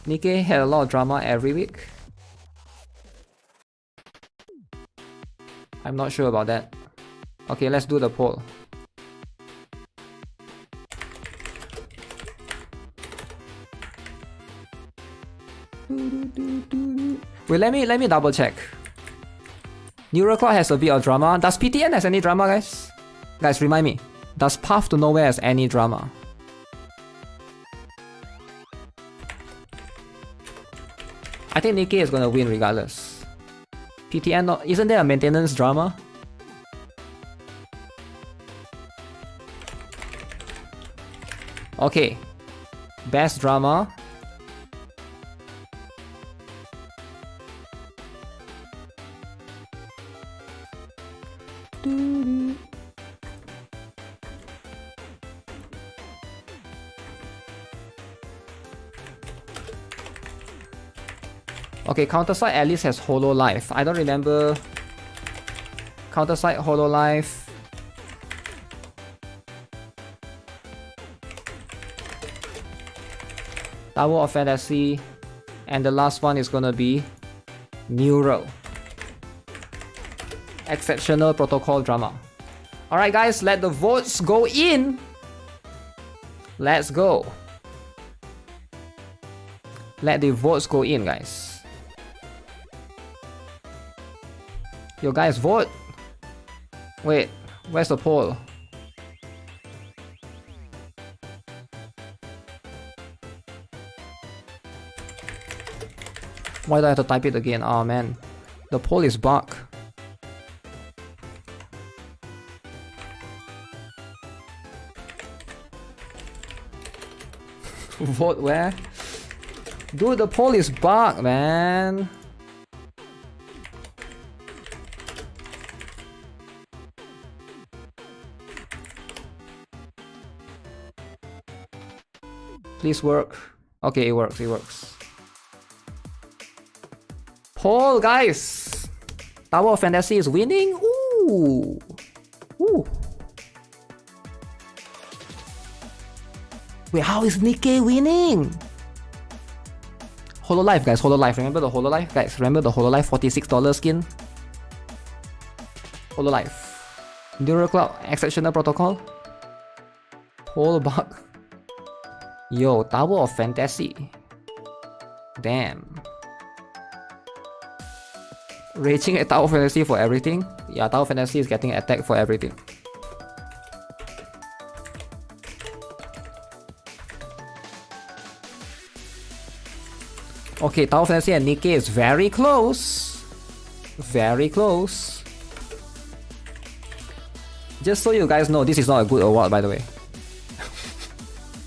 Nikke had a lot of drama every week. I'm not sure about that. Okay, let's do the poll. Wait, let me double check. Neurocloud has a bit of drama. Does PTN has any drama, guys? Guys, remind me. Does Path to Nowhere has any drama? I think Nikke is gonna win regardless. PTN, no, isn't there a maintenance drama? Okay. Best drama. Okay, CounterSide at least has Hololive. I don't remember CounterSide Hololive. Tower of Fantasy. And the last one is gonna be Neural. Exceptional Protocol drama. Alright guys, let the votes go in. Let's go. Let the votes go in, guys. Yo guys, vote. Wait, where's the poll? Why do I have to type it again? Oh man, the poll is bugged. Vote where? Dude, the poll is bugged, man. Please work. Okay, it works, it works. Poll, guys! Tower of Fantasy is winning? Ooh! Ooh! Wait, how is Nikke winning? Hololive, guys, Hololive. Remember the Hololive? Guys, remember the Hololive $46 skin? Hololive. Neurocloud, Exceptional Protocol. Poll bug. Yo, Tower of Fantasy. Damn. Raging at Tower of Fantasy for everything? Yeah, Tower of Fantasy is getting attacked for everything. Okay, Tower of Fantasy and Nikke is very close. Very close. Just so you guys know, this is not a good award, by the way.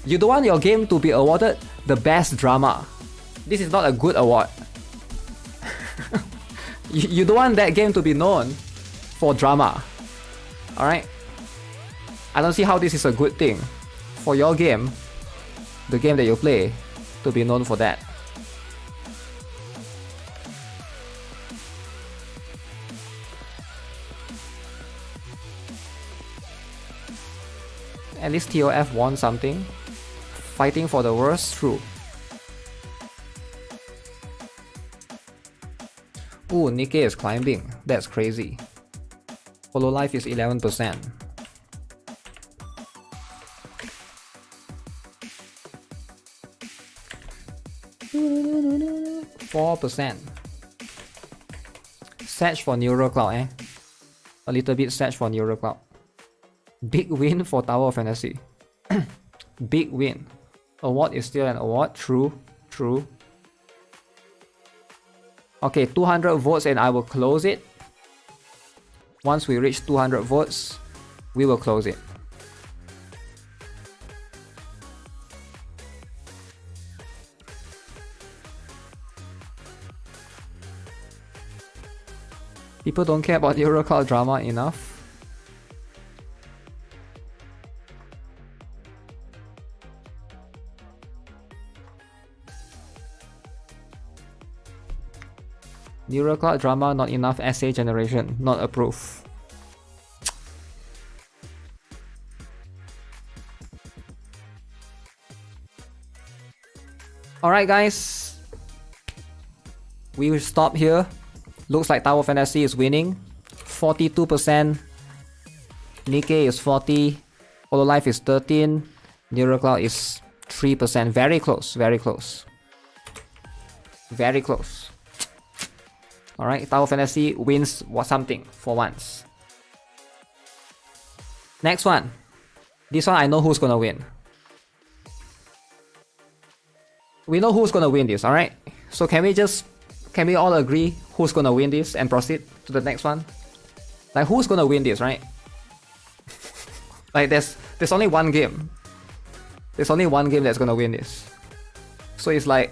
You don't want your game to be awarded the best drama. This is not a good award. You don't want that game to be known for drama. Alright? I don't see how this is a good thing for your game, the game that you play, to be known for that. At least TOF won something. Fighting for the worst, true. Ooh, Nikke is climbing. That's crazy. Follow life is 11%. %. Search for Neural Cloud, eh? A little bit search for Neural Cloud. Big win for Tower of Fantasy. Big win. Award is still an award. True. True. Okay, 200 votes and I will close it. Once we reach 200 votes, we will close it. People don't care about Euro Cloud drama enough. Euro Cloud drama, not enough essay generation, not approved. Alright guys, we will stop here. Looks like Tower of Fantasy is winning. 42%. Nikke is 40. Hololive is 13. Neural Cloud is 3%. Very close. Very close. Very close. Alright, Tower of Fantasy wins something for once. Next one. This one I know who's gonna win. We know who's gonna win this, alright? So can we all agree who's gonna win this and proceed to the next one? Like, who's gonna win this, right? Like, there's only one game. There's only one game that's gonna win this. So it's like,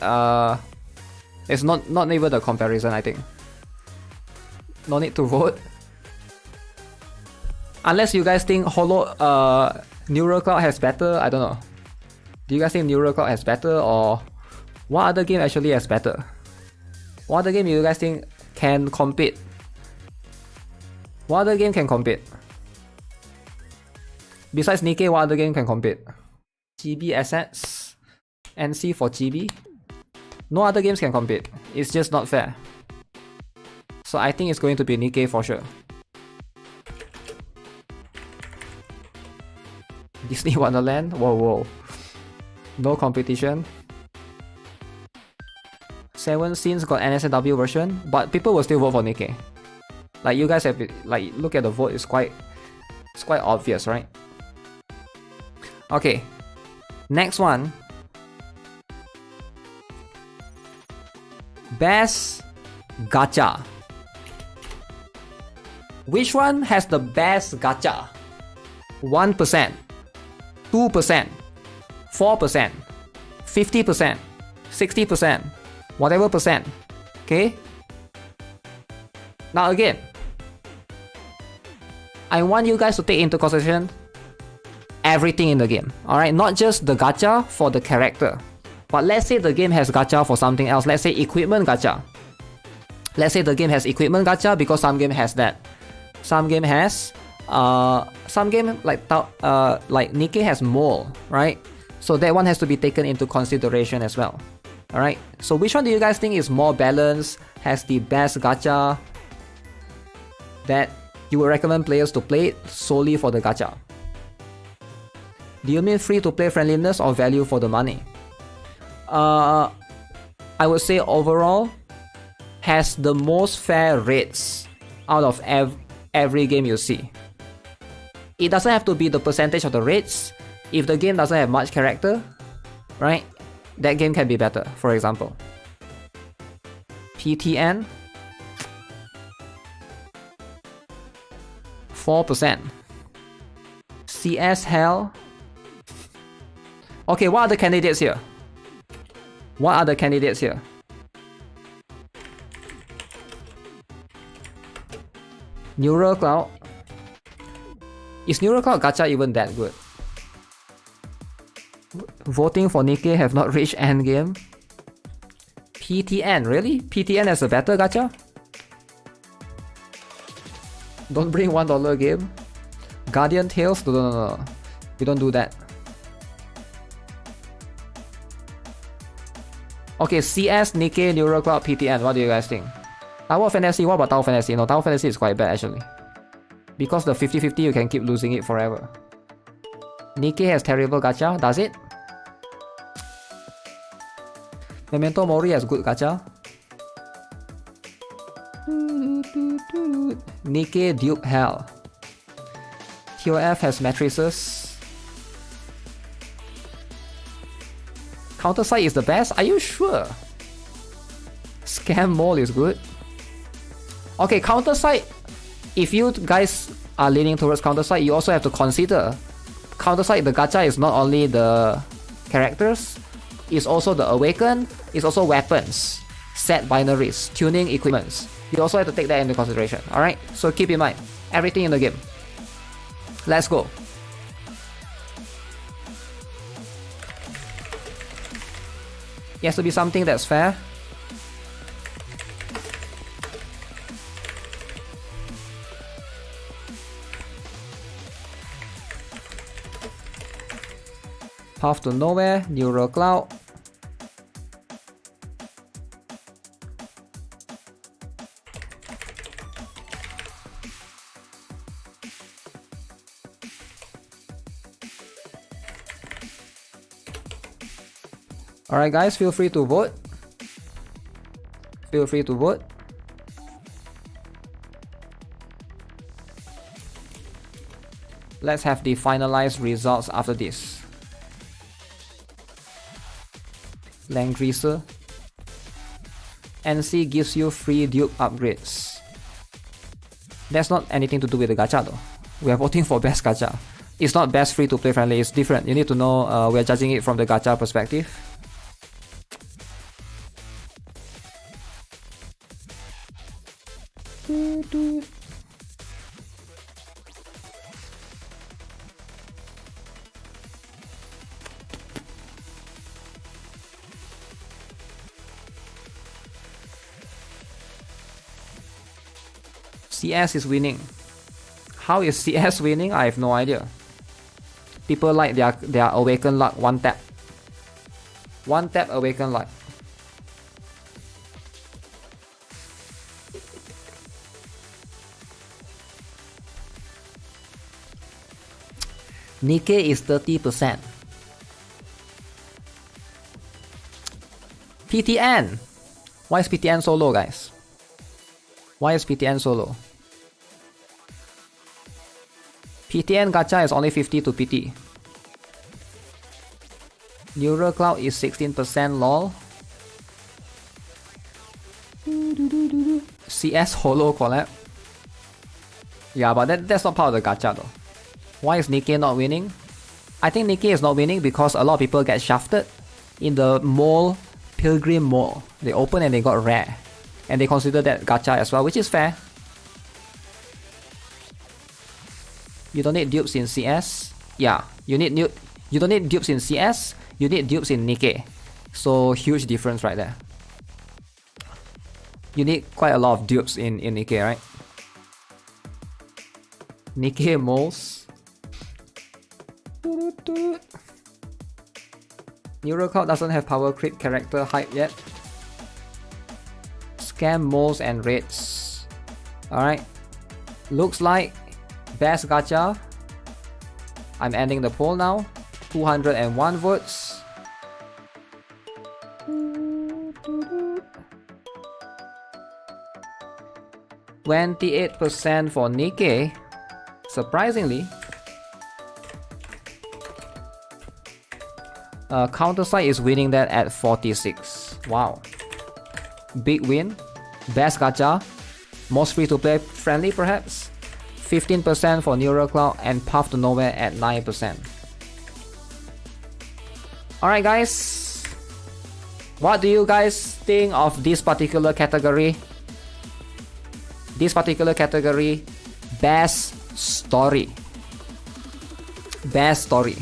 it's not even a comparison, I think. No need to vote. Unless you guys think Neural Cloud has better, I don't know. Do you guys think Neural Cloud has better, or what other game actually has better? What other game you guys think can compete? What other game can compete? Besides Nikke, what other game can compete? GB assets? NC for GB? No other games can compete. It's just not fair. So I think it's going to be Nikke for sure. Disney Wonderland? Whoa. No competition. 7 Scenes got NSFW version, but people will still vote for Nikke. Like, you guys have, like, look at the vote, it's quite obvious, right? Okay, next one. Best Gacha. Which one has the best Gacha? 1%, 2%, 4%, 50%, 60%. Whatever percent, okay? Now again, I want you guys to take into consideration everything in the game, alright? Not just the gacha for the character, but let's say the game has gacha for something else. Let's say equipment gacha. Let's say the game has equipment gacha because some game has that. Some game has, some game like Nikke has mole, right? So that one has to be taken into consideration as well. Alright, so which one do you guys think is more balanced, has the best gacha, that you would recommend players to play it solely for the gacha? Do you mean free to play friendliness or value for the money? I would say overall has the most fair rates out of every game you see. It doesn't have to be the percentage of the rates. If the game doesn't have much character, right? That game can be better, for example. PTN 4%. CS Hell. Okay, what are the candidates here? What are the candidates here? Neural Cloud. Is Neural Cloud gacha even that good? Voting for Nikke have not reached endgame. PTN, really? PTN has a better gacha? Don't bring $1 game. Guardian Tales? No. We don't do that. Okay, CS, Nikke, Neural Cloud, PTN. What do you guys think? Tower Fantasy, what about Tower Fantasy? No, Tower Fantasy is quite bad actually. Because the 50-50 you can keep losing it forever. Nikke has terrible gacha, does it? Memento Mori has good gacha. Nikke dupe hell. TOF has matrices. CounterSide is the best? Are you sure? Scam Mall is good. Okay, CounterSide. If you guys are leaning towards CounterSide, you also have to consider CounterSide, the gacha is not only the characters, it's also the awaken, it's also weapons, set binaries, tuning equipments. You also have to take that into consideration, alright? So keep in mind, everything in the game. Let's go. It has to be something that's fair. Path to Nowhere, Neural Cloud. Alright guys, feel free to vote. Feel free to vote. Let's have the finalized results after this. Langreaser. NC gives you free dupe upgrades. That's not anything to do with the gacha though. We are voting for best gacha. It's not best free to play friendly, it's different. You need to know we are judging it from the gacha perspective. CS is winning. How is CS winning? I have no idea. People like their awaken luck one tap. One tap awaken luck. Nikke is 30%. PTN. Why is PTN so low, guys? Why is PTN so low? PTN gacha is only 50 to PT. Neural Cloud is 16% lol. CS Holo collab. Yeah, but that's not part of the gacha though. Why is Nikke not winning? I think Nikke is not winning because a lot of people get shafted in the mall, Pilgrim Mall. They open and they got rare. And they consider that gacha as well, which is fair. You don't need dupes in CS. Yeah, you don't need dupes in CS, you need dupes in Nikke. So huge difference right there. You need quite a lot of dupes in Nikke, right? Nikke moles. Neural Cloud doesn't have power creep character hype yet. Scam moles and raids. Alright. Looks like best gacha. I'm ending the poll now. 201 votes. %28% for Nikke. Surprisingly. CounterSide is winning that at 46. Wow. Big win. Best gacha. Most free to play friendly perhaps. 15% for Neural Cloud and Path to Nowhere at 9%. Alright guys. What do you guys think of this particular category? This particular category, best story. Best story.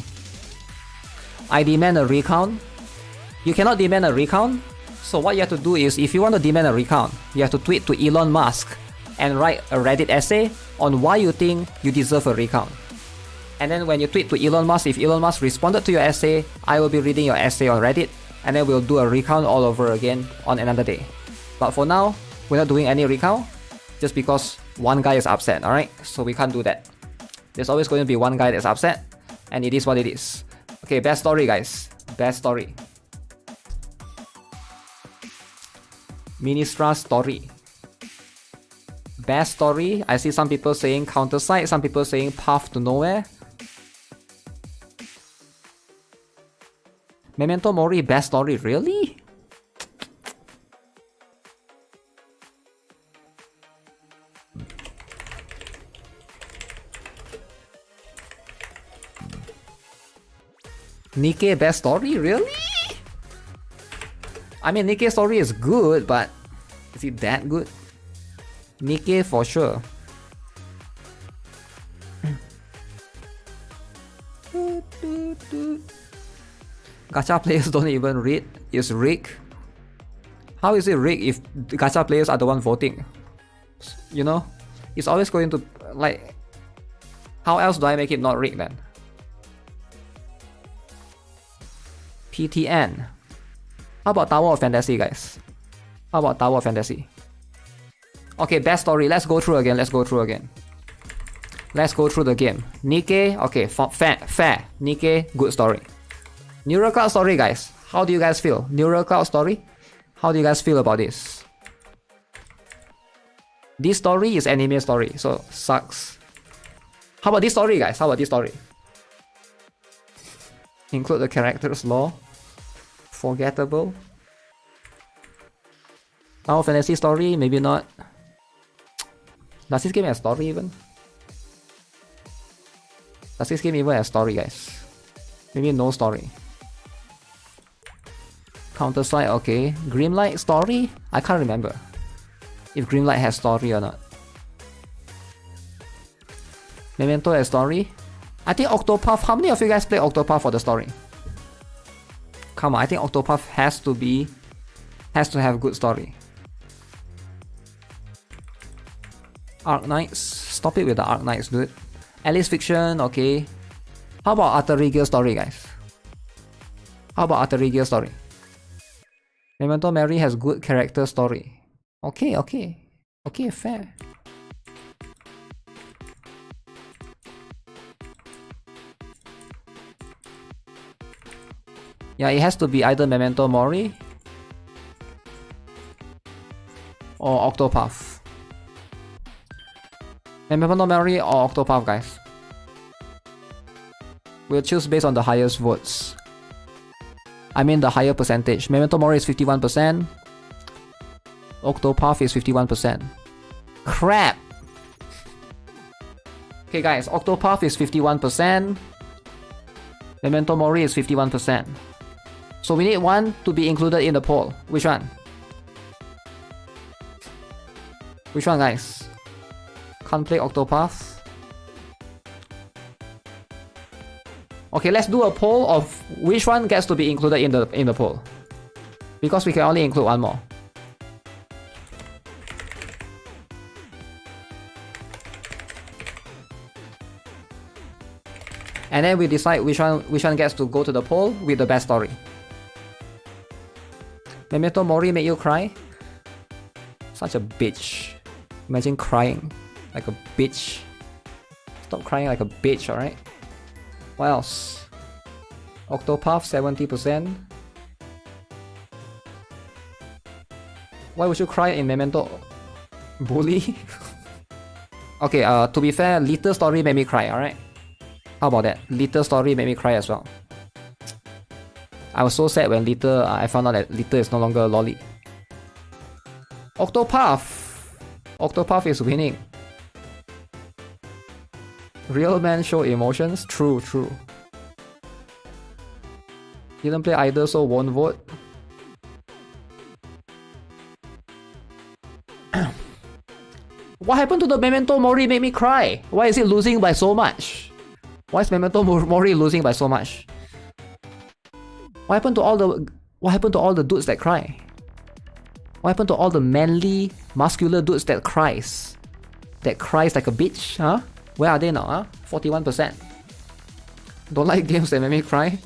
I demand a recount. You cannot demand a recount. So what you have to do is, if you want to demand a recount, you have to tweet to Elon Musk and write a Reddit essay on why you think you deserve a recount. And then when you tweet to Elon Musk, if Elon Musk responded to your essay, I will be reading your essay on Reddit, and then we'll do a recount all over again on another day. But for now, We're not doing any recount just because one guy is upset, alright? So we can't do that. There's always going to be one guy that's upset, and it is what it is. Okay, best story, guys. Best story. Ministra story. Best story. I see some people saying CounterSide, some people saying Path to Nowhere. Memento Mori best story, really? Nikke best story, really? I mean, Nikke's story is good, but is it that good? Nikke for sure. Gacha players don't even read. It's rigged. How is it rigged if the gacha players are the one voting? You know? It's always going to, like... How else do I make it not rigged then? PTN. How about Tower of Fantasy, guys? How about Tower of Fantasy? Okay, best story. Let's go through again. Let's go through again. Let's go through the game. Nikke, okay, fair. Nikke, good story. Neural Cloud story, guys. How do you guys feel? Neural Cloud story? How do you guys feel about this? This story is anime story, so sucks. How about this story, guys? How about this story? Include the character's lore. Forgettable. Tower Fantasy story, maybe not. Does this game have story even? Does this game even have story, guys? Maybe no story. CounterSide, okay. Grimlight story? I can't remember if Grimlight has story or not. Memento has story? I think Octopath. How many of you guys play Octopath for the story? Come on, I think Octopath has to have good story. Arc Knights, stop it with the Arc Knights, dude. Alice Fiction, okay. How about Artery Gear story, guys? How about Artery Gear story? Memento Mori has good character story. Okay, fair. Yeah, it has to be either Memento Mori or Octopath. Memento Mori or Octopath, guys. We'll choose based on the highest votes. I mean the higher percentage. Memento Mori is 51%. Octopath is 51%. Crap! Okay guys, Octopath is 51%. Memento Mori is 51%. So we need one to be included in the poll. Which one? Which one, guys? Can't play Octopath. Okay, let's do a poll of which one gets to be included in the poll. Because we can only include one more. And then we decide which one gets to go to the poll with the best story. Memento Mori make you cry? Such a bitch. Imagine crying like a bitch. Stop crying like a bitch, alright? What else? Octopath 70%. Why would you cry in Memento? Bully? Okay, to be fair, Little Story made me cry, alright? How about that? Little Story made me cry as well. I was so sad when Little, I found out that Little is no longer a lolly. Octopath! Octopath is winning. Real men show emotions? True. Didn't play either, so won't vote. What happened to the Memento Mori made me cry? Why is it losing by so much? Why is Memento Mori losing by so much? What happened to all the dudes that cry? What happened to all the manly, muscular dudes that cries? That cries like a bitch, huh? Where are they now, huh? 41%. Don't like games that make me cry?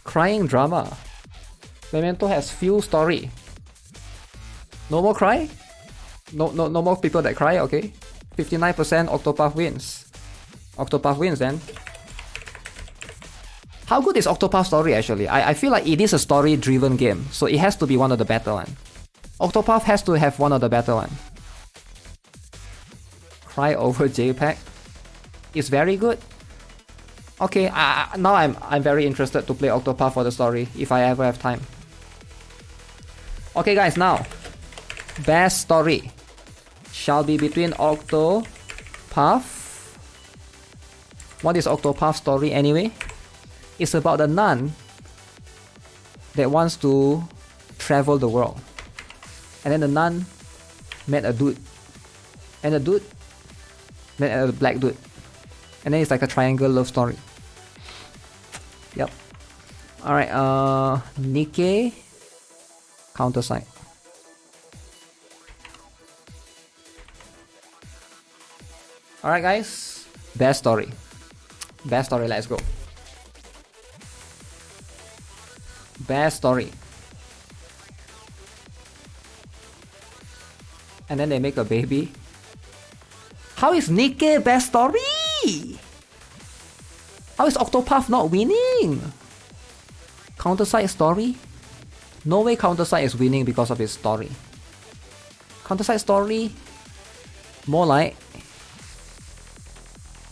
Crying drama. Memento has few story. No more cry? No more people that cry. Okay, 59% Octopath wins. Octopath wins then. How good is Octopath story actually? I feel like it is a story-driven game, so it has to be one of the better one. Octopath has to have one of the better one. Cry over JPEG. It's very good. Okay, now I'm very interested to play Octopath for the story if I ever have time. Okay guys, now best story shall be between Octopath. What is Octopath story anyway? It's about the nun that wants to travel the world. And then the nun met a dude. And the dude met a black dude. And then it's like a triangle love story. Yep. Alright, Nikke, CounterSide. Alright guys, best story. Best story, let's go. Best story. And then they make a baby. How is Nikke best story? How is Octopath not winning? CounterSide story? No way CounterSide is winning because of his story. CounterSide story? More like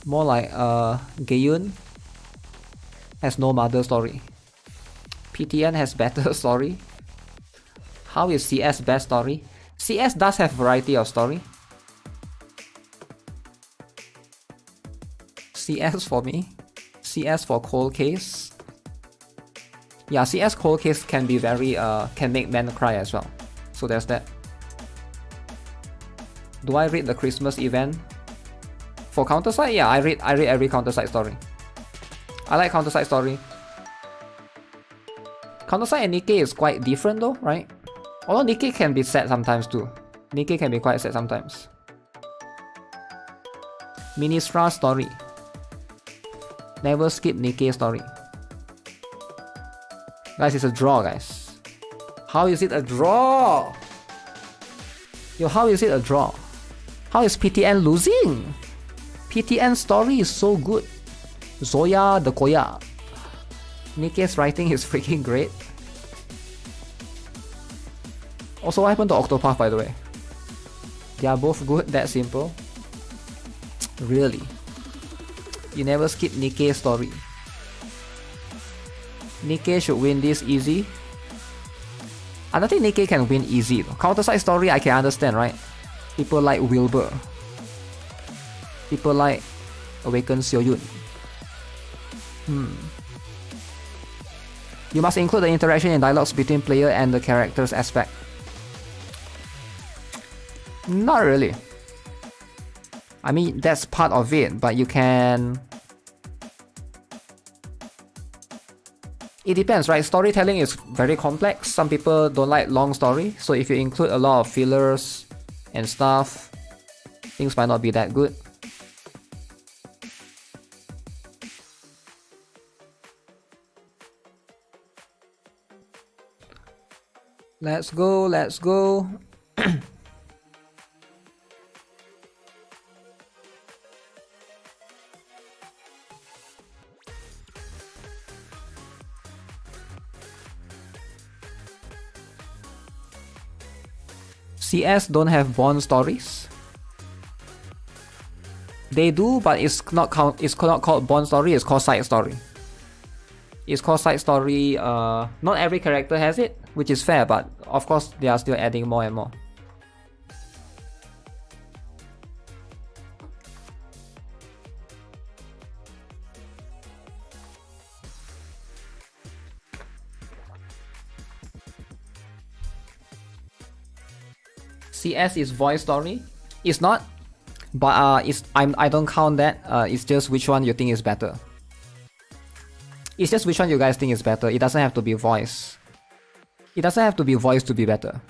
Gayun has no mother story. PTN has better story. How is CS best story? CS does have variety of story. CS for me. CS for Cold Case. Yeah, CS Cold Case can be very can make men cry as well. So there's that. Do I read the Christmas event? For CounterSide, yeah, I read every CounterSide story. I like CounterSide story. CounterSide and Nikke is quite different though, right? Although Nikke can be sad sometimes too. Nikke can be quite sad sometimes. Ministra story. Never skip Nikke story. Guys, it's a draw, guys. How is it a draw? Yo, how is it a draw? How is PTN losing? PTN story is so good. Zoya the Koya. Nikke's writing is freaking great. Also, what happened to Octopath, by the way? They are both good, that simple. Really? You never skip Nikke's story. Nikke should win this easy. I don't think Nikke can win easy though. CounterSide story I can understand, right? People like Wilbur. People like Awaken Seoyun. You must include the interaction in dialogues between player and the characters aspect. Not really. I mean, that's part of it, but you can... It depends, right? Storytelling is very complex. Some people don't like long story, so if you include a lot of fillers and stuff, things might not be that good. Let's go, let's go. CS don't have Bond stories. They do, but it's not called Bond story, it's called side story. It's called side story. Not every character has it, which is fair, but of course they are still adding more and more. CS is voice story. It's not, but I don't count that. It's just which one you think is better. It's just which one you guys think is better. It doesn't have to be voice. It doesn't have to be voice to be better.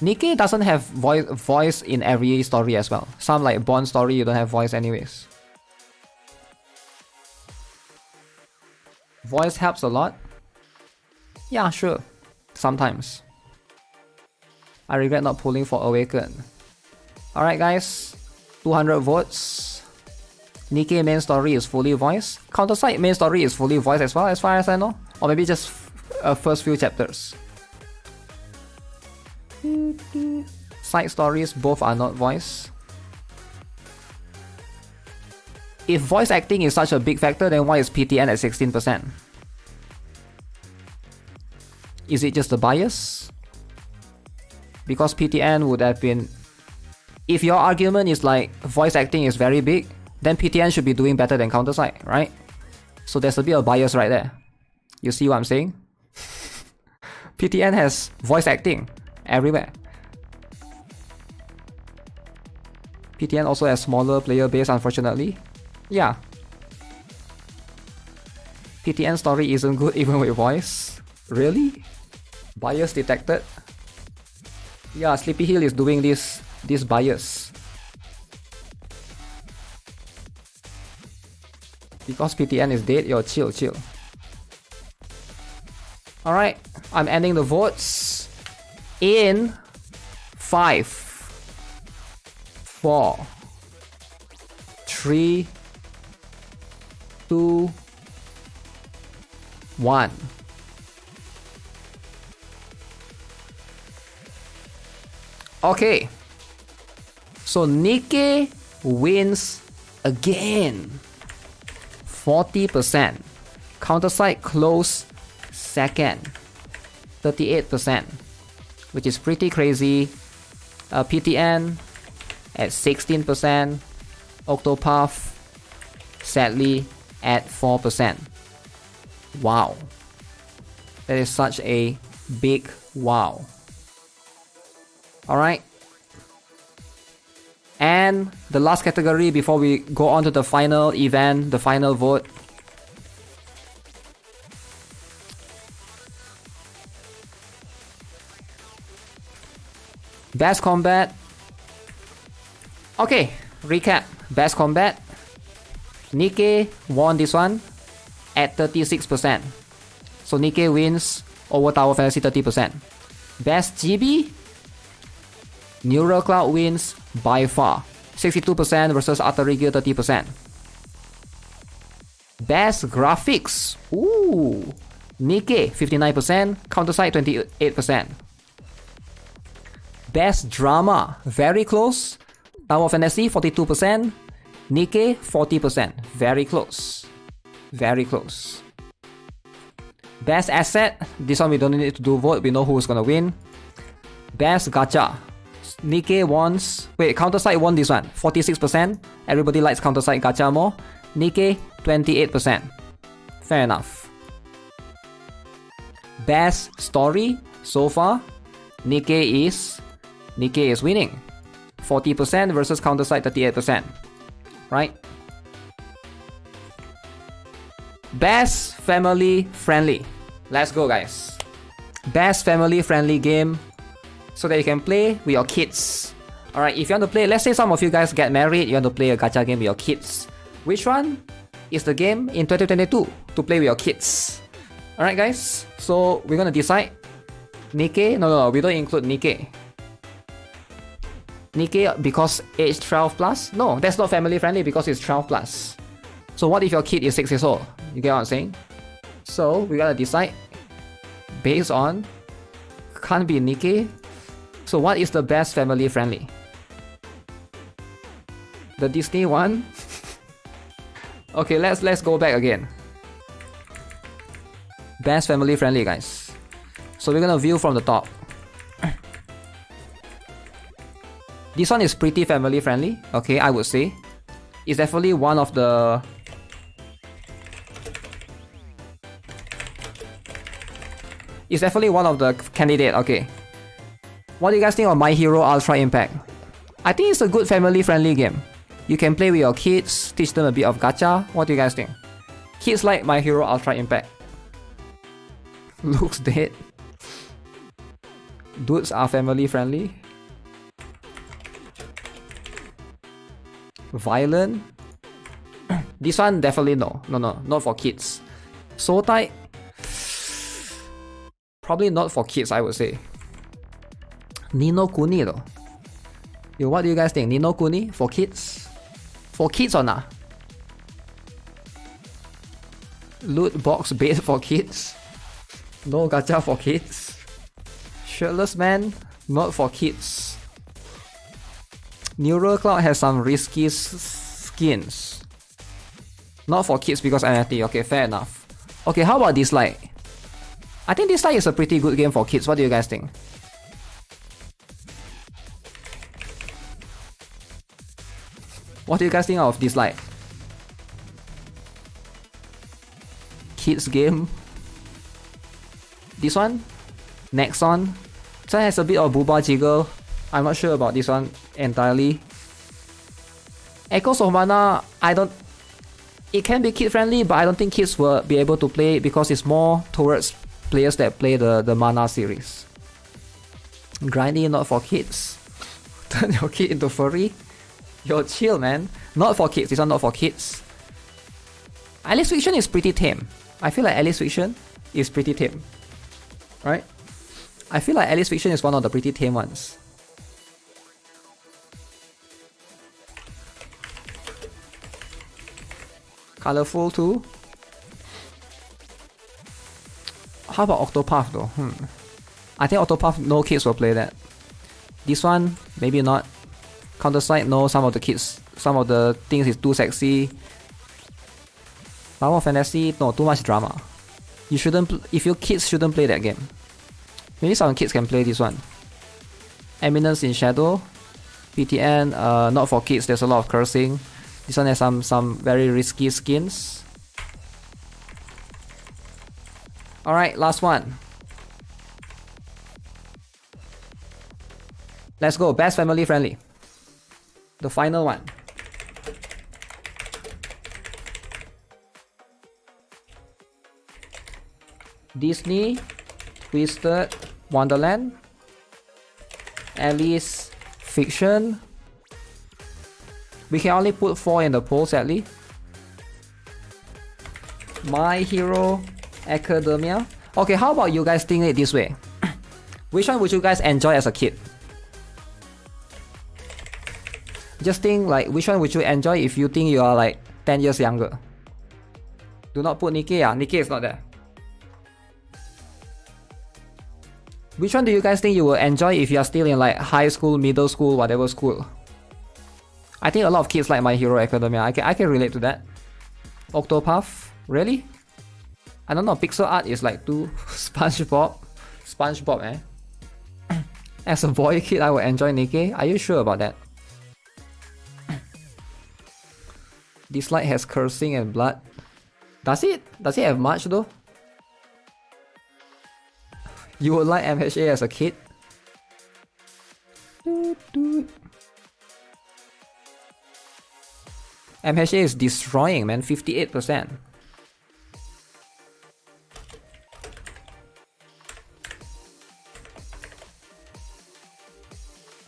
Nikke doesn't have voice in every story as well. Some like Bond story you don't have voice anyways. Voice helps a lot. Yeah, sure. Sometimes. I regret not pulling for Awaken. Alright guys, 200 votes. Nikke main story is fully voiced. CounterSide main story is fully voiced as well, as far as I know. Or maybe just first few chapters. Side stories, both are not voiced. If voice acting is such a big factor, then why is PTN at 16%? Is it just a bias? Because PTN would have been... If your argument is like voice acting is very big, then PTN should be doing better than CounterSide, right? So there's a bit of bias right there. You see what I'm saying? PTN has voice acting everywhere. PTN also has smaller player base, unfortunately. Yeah. PTN story isn't good even with voice. Really? Bias detected? Yeah, Sleepy Hill is doing this bias. Because PTN is dead, yo, chill. Alright, I'm ending the votes in 5, 4, 3, 2, 1. Okay. So Nikke wins again. 40%. CounterSide close second. 38%. Which is pretty crazy. PTN at 16%. Octopath sadly at 4%. Wow. That is such a big wow. Alright. And the last category before we go on to the final event, the final vote. Best combat. Okay, recap. Best combat. Nikke won this one at 36%. So Nikke wins over Tower Fantasy 30%. Best GB. Neural Cloud wins by far. 62% versus Artery Gear 30%. Best graphics. Ooh. Nikke 59%. CounterSide 28%. Best drama. Very close. Tower Fantasy 42%. Nikke 40%. Very close. Very close. Best asset. This one we don't need to do vote. We know who's gonna win. Best gacha. Nikke wants... Wait, CounterSide won this one. 46%. Everybody likes CounterSide gacha more. Nikke 28%. Fair enough. Best story so far. Nikke is winning. 40% versus CounterSide 38%. Right? Best family friendly. Let's go guys. Best family friendly game so that you can play with your kids. Alright, if you want to play, let's say some of you guys get married, you want to play a gacha game with your kids. Which one is the game in 2022 to play with your kids? Alright guys, so we're gonna decide. Nikke? No, we don't include Nikke. Nikke because age 12 plus? No, that's not family friendly because it's 12 plus. So what if your kid is 6 years old? You get what I'm saying? So we gotta decide based on... Can't be Nikke. So what is the best family friendly? The Disney one? Okay, let's go back again. Best family friendly guys. So we're gonna view from the top. This one is pretty family friendly. Okay, I would say. It's definitely one of the... It's definitely one of the candidate. Okay. What do you guys think of My Hero Ultra Impact? I think it's a good family friendly game. You can play with your kids, teach them a bit of gacha. What do you guys think? Kids like My Hero Ultra Impact. Looks dead. Dudes are family friendly. Violent. This one definitely no. No, not for kids. Soul Tide. Probably not for kids, I would say. Ni no Kuni though. Yo, what do you guys think? Ni no Kuni for kids? For kids or not? Loot box bait for kids? No gacha for kids? Shirtless man? Not for kids. Neural Cloud has some risky skins. Not for kids because NFT. Okay, fair enough. Okay, how about this light? I think this light is a pretty good game for kids. What do you guys think? What do you guys think of this light? Kids game. This one? Nexon. This one has a bit of booba jiggle. I'm not sure about this one entirely. Echoes of Mana, it can be kid friendly, but I don't think kids will be able to play it because it's more towards players that play the Mana series. Grindy, not for kids. Turn your kid into furry. Yo, chill man. Not for kids, this one not for kids. Alice Fiction is pretty tame. I feel like Alice Fiction is pretty tame. Right? I feel like Alice Fiction is one of the pretty tame ones. Colorful too. How about Octopath though? I think Octopath, no kids will play that. This one, maybe not. CounterSide, no, some of the things is too sexy. Final Fantasy, no, too much drama. You shouldn't, if your kids shouldn't play that game. Maybe some kids can play this one. Eminence in Shadow. PTN, not for kids, there's a lot of cursing. This one has some very risky skins. Alright, last one. Let's go, best family friendly. The final one. Disney, Twisted, Wonderland, Alice Fiction. We can only put 4 in the poll sadly. My Hero Academia. Okay, how about you guys think it this way? Which one would you guys enjoy as a kid? Just think like which one would you enjoy if you think you are like 10 years younger. Do not put Nikke, yeah, Nikke is not there. Which one do you guys think you will enjoy if you are still in like high school, middle school, whatever school? I think a lot of kids like My Hero Academia. I can relate to that. Octopath? Really? I don't know, pixel art is like too SpongeBob, eh? As a boy kid, I will enjoy Nikke. Are you sure about that? This light has cursing and blood. Does it have much though? You would like MHA as a kid? MHA is destroying, man. 58%.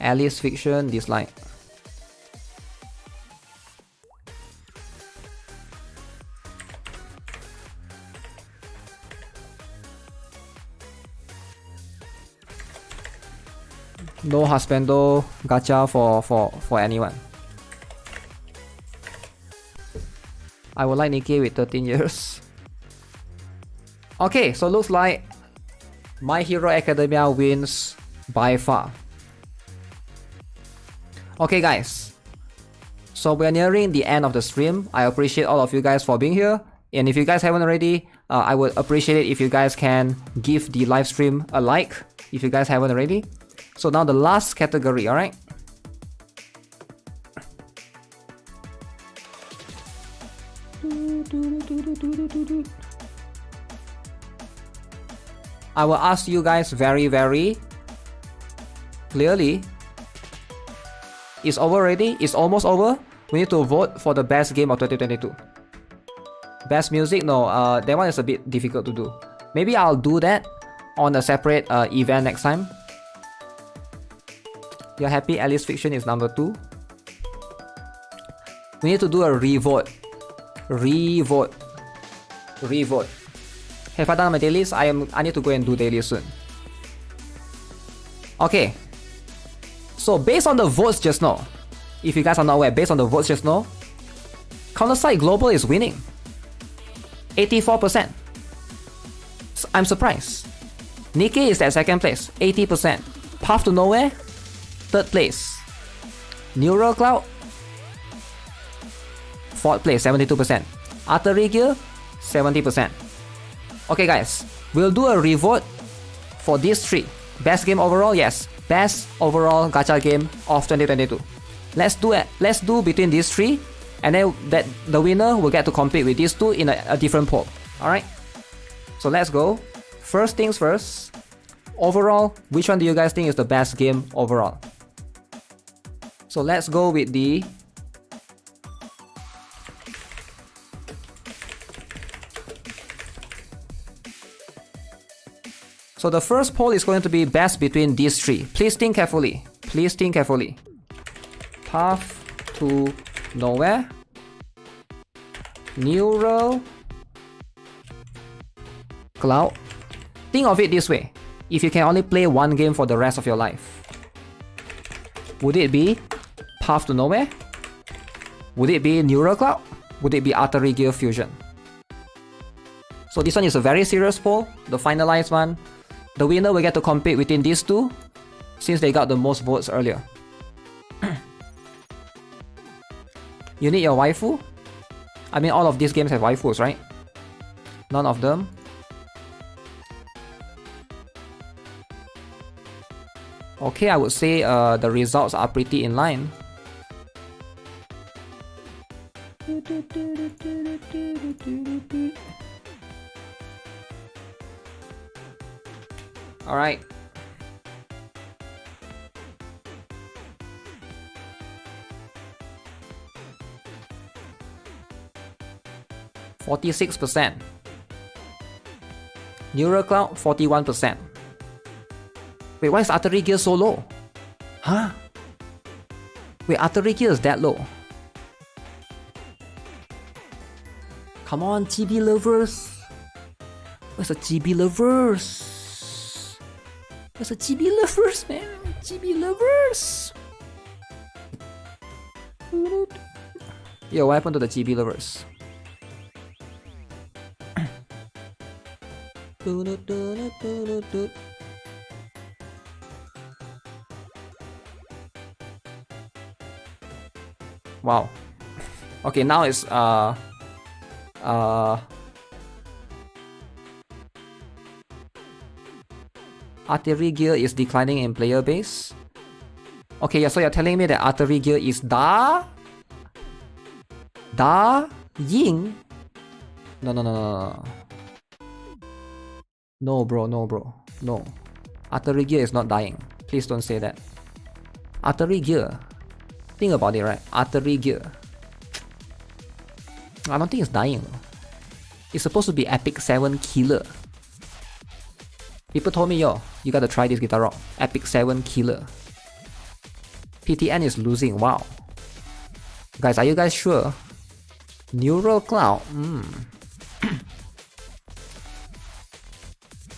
Alice Fiction, dislike. No husbando gacha for anyone. I would like Nikke with 13 years. Okay, so looks like My Hero Academia wins by far. Okay guys, so we're nearing the end of the stream. I appreciate all of you guys for being here. And if you guys haven't already, I would appreciate it if you guys can give the live stream a like, if you guys haven't already. So now the last category, alright? I will ask you guys very clearly. It's over already? It's almost over? We need to vote for the best game of 2022. Best music? No, that one is a bit difficult to do. Maybe I'll do that on a separate event next time. You're happy Alice Fiction is number 2? We need to do a revote. Revote. Have I done my dailies? I need to go and do dailies soon. Okay. So based on the votes just now, if you guys are not aware, based on the votes just now, CounterSide Global is winning. 84%. So I'm surprised. Nikke is at second place, 80%. Path to Nowhere, third place. Neural Cloud, fourth place, 72%. Artery Gear, 70%. Okay guys, we'll do a revote for these three. Best game overall, yes. Best overall gacha game of 2022. Let's do it. Let's do between these three, and then that the winner will get to compete with these two in a different poll. Alright? So let's go. First things first. Overall, which one do you guys think is the best game overall? So let's go with the So the first poll is going to be best between these three. Please think carefully. Please think carefully. Path to Nowhere, Neural Cloud. Think of it this way. If you can only play one game for the rest of your life, would it be Path to Nowhere? Would it be Neural Cloud? Would it be Artery Gear Fusion? So this one is a very serious poll, the finalized one. The winner will get to compete within these two, since they got the most votes earlier. You need your waifu? I mean, all of these games have waifus, right? None of them. Okay, I would say the results are pretty in line. Alright. %46%. Neural Cloud, 41%. Wait, why is Artery Gear so low? Huh? Wait, Artery Gear is that low? Come on, GB lovers. Where's the GB lovers? Where's the GB lovers, man? GB lovers! Yo, what happened to the GB lovers? Wow. Okay, now it's Artery Gear is declining in player base. Okay, yeah, so you're telling me that Artery Gear is Ying? No. No, bro. No. Artery Gear is not dying. Please don't say that. Artery Gear. Think about it, right? Artery Gear. I don't think it's dying. It's supposed to be Epic 7 killer. People told me, yo, you gotta try this GuitarRock. Epic 7 killer. PTN is losing, wow. Guys, are you guys sure? Neural Cloud,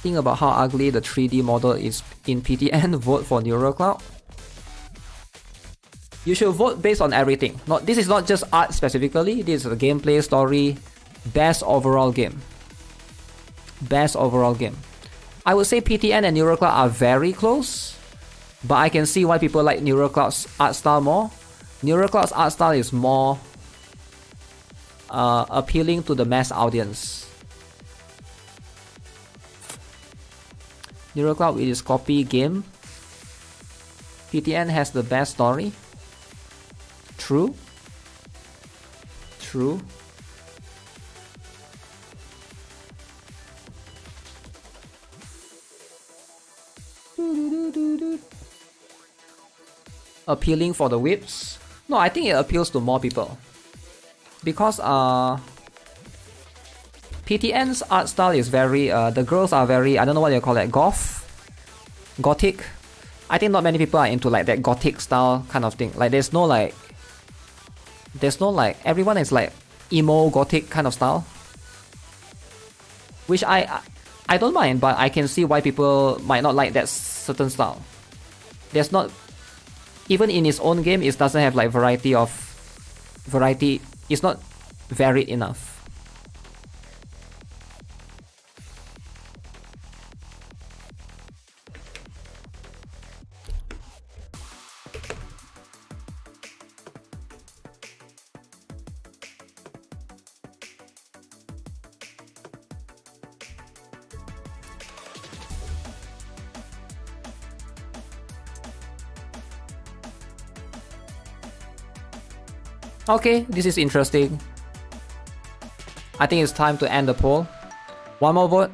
Think about how ugly the 3D model is in PTN. Vote for Neural Cloud. You should vote based on everything. This is not just art specifically. This is a gameplay, story, best overall game. Best overall game. I would say PTN and Neural Cloud are very close, but I can see why people like Neural Cloud's art style more. Neural Cloud's art style is more appealing to the mass audience. Neural Cloud is copy game. PTN has the best story. True. Appealing for the whips? No, I think it appeals to more people. Because PTN's art style is very, the girls are very, I don't know what you call it, gothic. I think not many people are into like that gothic style kind of thing. Like there's no like, everyone is like emo gothic kind of style. Which I don't mind, but I can see why people might not like that certain style. even in its own game, it doesn't have like variety. It's not varied enough. Okay, this is interesting. I think it's time to end the poll. One more vote.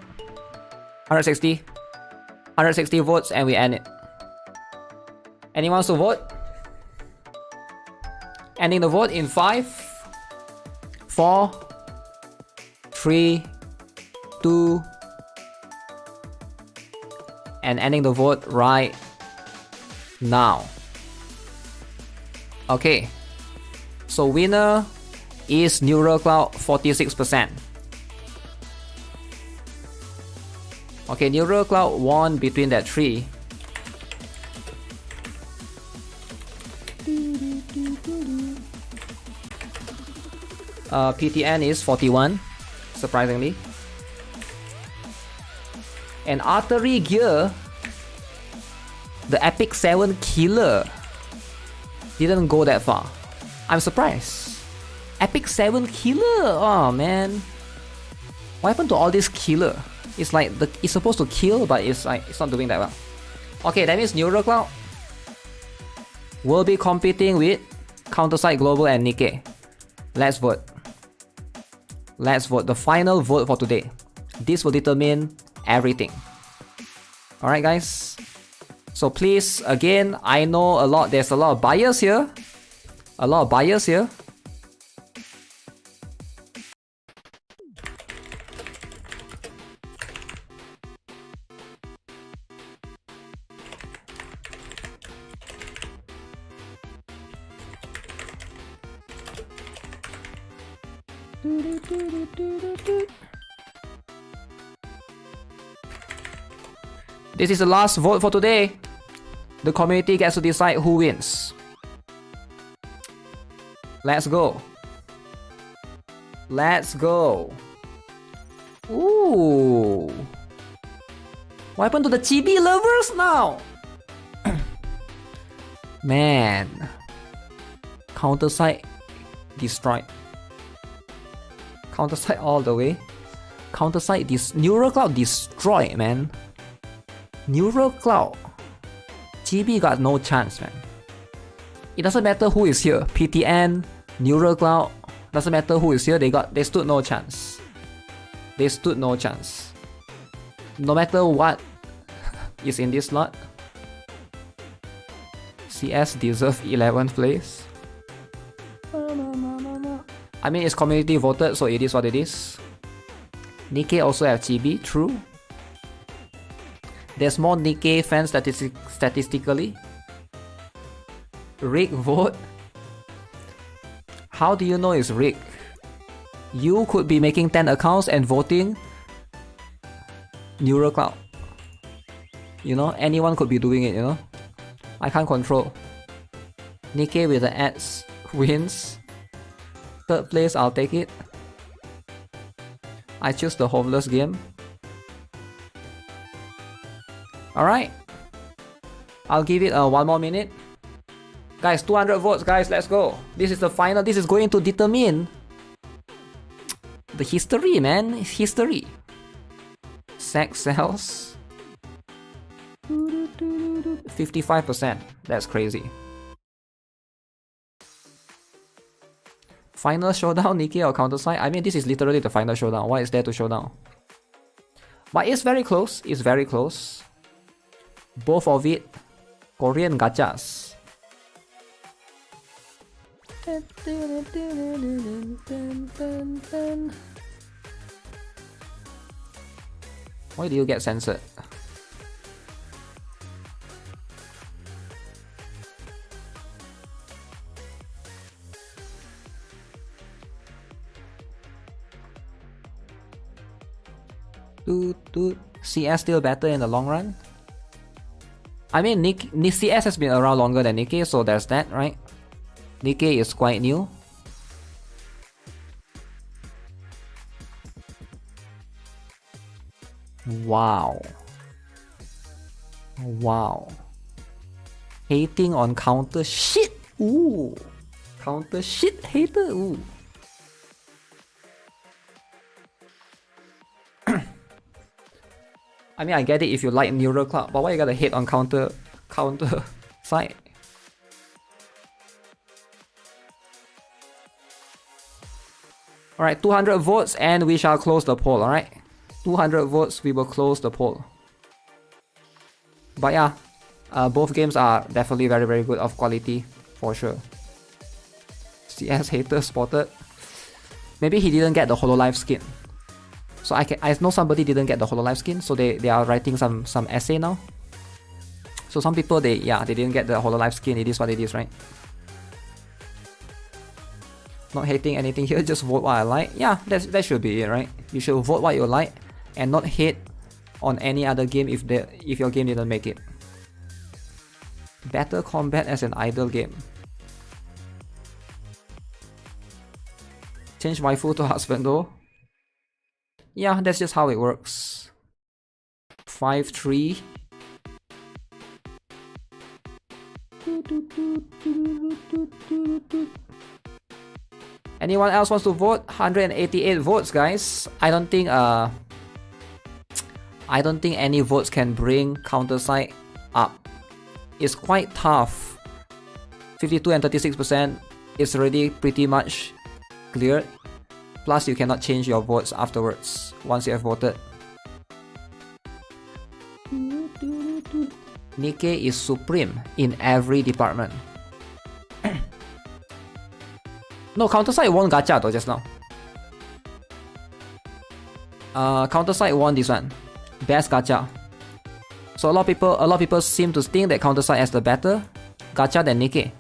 160. 160 votes and we end it. Anyone wants to vote? Ending the vote in 5, 4, 3, 2, and ending the vote right now. Okay. So winner is Neural Cloud 46%. Okay, Neural Cloud won between that 3. PTN is 41, surprisingly. And Artery Gear, the Epic 7 killer, didn't go that far. I'm surprised. Epic 7 killer. Oh man. What happened to all this killer? It's like it's supposed to kill, but it's not doing that well. Okay, that means Neural Cloud will be competing with CounterSide Global and Nikke. Let's vote. Let's vote. The final vote for today. This will determine everything. Alright guys. So please, again, I know there's a lot of bias here. This is the last vote for today. The community gets to decide who wins. Let's go. Let's go. Ooh. What happened to the chibi lovers now? Man. CounterSide destroyed. CounterSide all the way. CounterSide Neural Cloud destroyed, man. Neural Cloud. GB got no chance, man. It doesn't matter who is here. PTN, Neural Cloud, doesn't matter who is here. They stood no chance. They stood no chance. No matter what is in this slot, CS deserve 11th place. I mean, it's community voted, so it is what it is. Nikke also have chibi, true. There's more Nikke fans statistically. Rigged vote? How do you know it's rigged? You could be making 10 accounts and voting Neural Cloud. You know, anyone could be doing it, you know. I can't control. Nikke with the ads wins. 3rd place, I'll take it. I choose the homeless game. Alright. I'll give it 1 more minute. Guys, 200 votes, guys, let's go. This is the final. This is going to determine the history, man. It's history. Sex sells 55%. That's crazy. Final showdown, Nikke or CounterSide? I mean, this is literally the final showdown. What is there to show down? But it's very close. It's very close. Both of it Korean gachas. Why do you get censored? CS still better in the long run? I mean, CS has been around longer than Nikke, so there's that, right? Nikke is quite new. Wow. Wow. Hating on counter shit. Ooh. Counter shit hater. Ooh. I mean, I get it if you like Neural Cloud, but why you gotta hate on counter side? Alright, 200 votes and we shall close the poll, alright? 200 votes, we will close the poll. But yeah, both games are definitely very, very good of quality, for sure. CS hater spotted. Maybe he didn't get the Hololive skin. So I know somebody didn't get the Hololive skin, so they are writing some essay now. So some people they didn't get the Hololive skin. It is what it is, right? Not hating anything here, just vote what I like. Yeah, that should be it, right? You should vote what you like and not hate on any other game if your game didn't make it. Better combat as an idle game. Change waifu to husband though. Yeah, that's just how it works. 5-3. Anyone else wants to vote? 188 votes, guys. I don't think any votes can bring CounterSide up. It's quite tough. 52 and 36% is already pretty much cleared. Plus, you cannot change your votes afterwards once you have voted. Nikke is supreme in every department. No, CounterSide won Gacha though just now. CounterSide won this one, best Gacha. So a lot of people seem to think that CounterSide has the better Gacha than Nikke.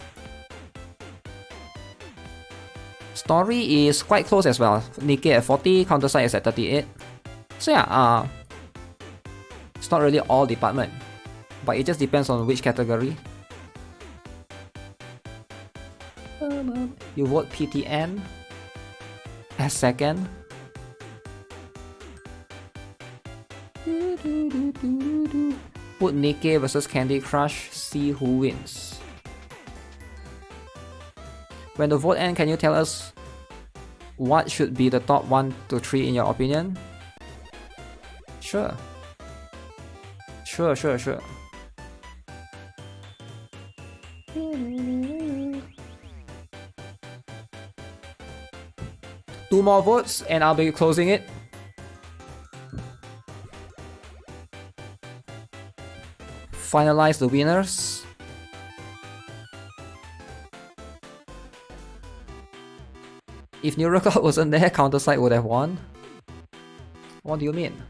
Story is quite close as well. Nikke at 40, CounterSide is at 38. So yeah, it's not really all department, but it just depends on which category. You vote PTN as second. Put Nikke versus Candy Crush, see who wins. When the vote ends, can you tell us what should be the top 1 to 3 in your opinion? Sure. Sure. 2 more votes and I'll be closing it. Finalize the winners. If Neural Cloud wasn't there, CounterSide would have won. What do you mean?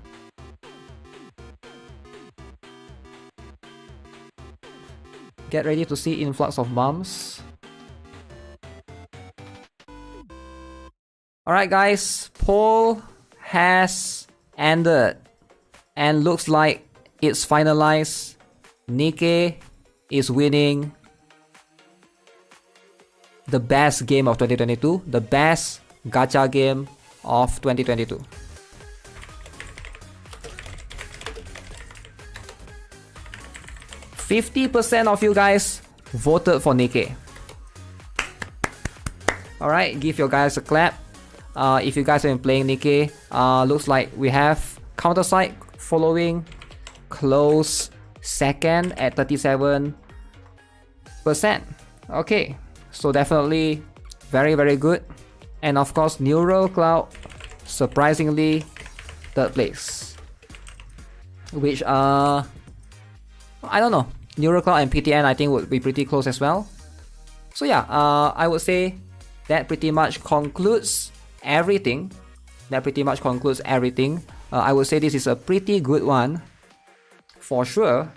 Get ready to see influx of mums. Alright guys, poll has ended and looks like it's finalized. Nikke is winning the best game of 2022, the best gacha game of 2022. %50 of you guys voted for Nikke. Alright, give your guys a clap. If you guys have been playing Nikke, looks like we have CounterSide following close second at 37%. Okay, so definitely very, very good. And of course, Neural Cloud surprisingly third place. Which I don't know. Neural Cloud and PTN I think would be pretty close as well. So yeah, I would say that pretty much concludes everything. I would say this is a pretty good one for sure.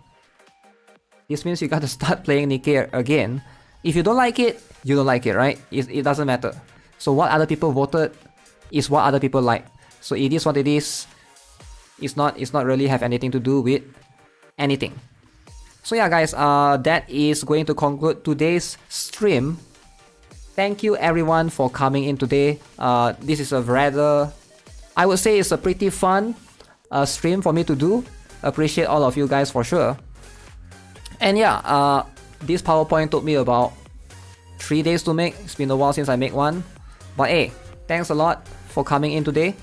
This means you gotta start playing Nikke again. If you don't like it, you don't like it, right? It doesn't matter. So what other people voted is what other people like. So it is what it is. It's not really have anything to do with anything. So yeah guys, that is going to conclude today's stream. Thank you everyone for coming in today. This is a rather, I would say it's a pretty fun stream for me to do. Appreciate all of you guys for sure. And yeah, this PowerPoint took me about 3 days to make. It's been a while since I make one. But hey, thanks a lot for coming in today.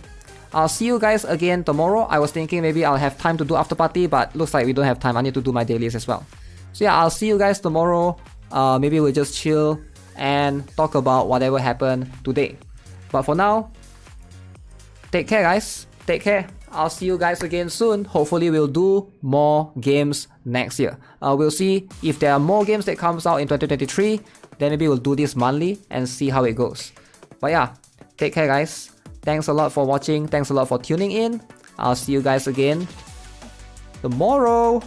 I'll see you guys again tomorrow. I was thinking maybe I'll have time to do after party, but looks like we don't have time. I need to do my dailies as well. So yeah, I'll see you guys tomorrow. Maybe we'll just chill and talk about whatever happened today. But for now, take care guys. Take care. I'll see you guys again soon. Hopefully we'll do more games next year. We'll see if there are more games that comes out in 2023. Then maybe we'll do this monthly and see how it goes. But yeah, take care guys. Thanks a lot for watching. Thanks a lot for tuning in. I'll see you guys again tomorrow.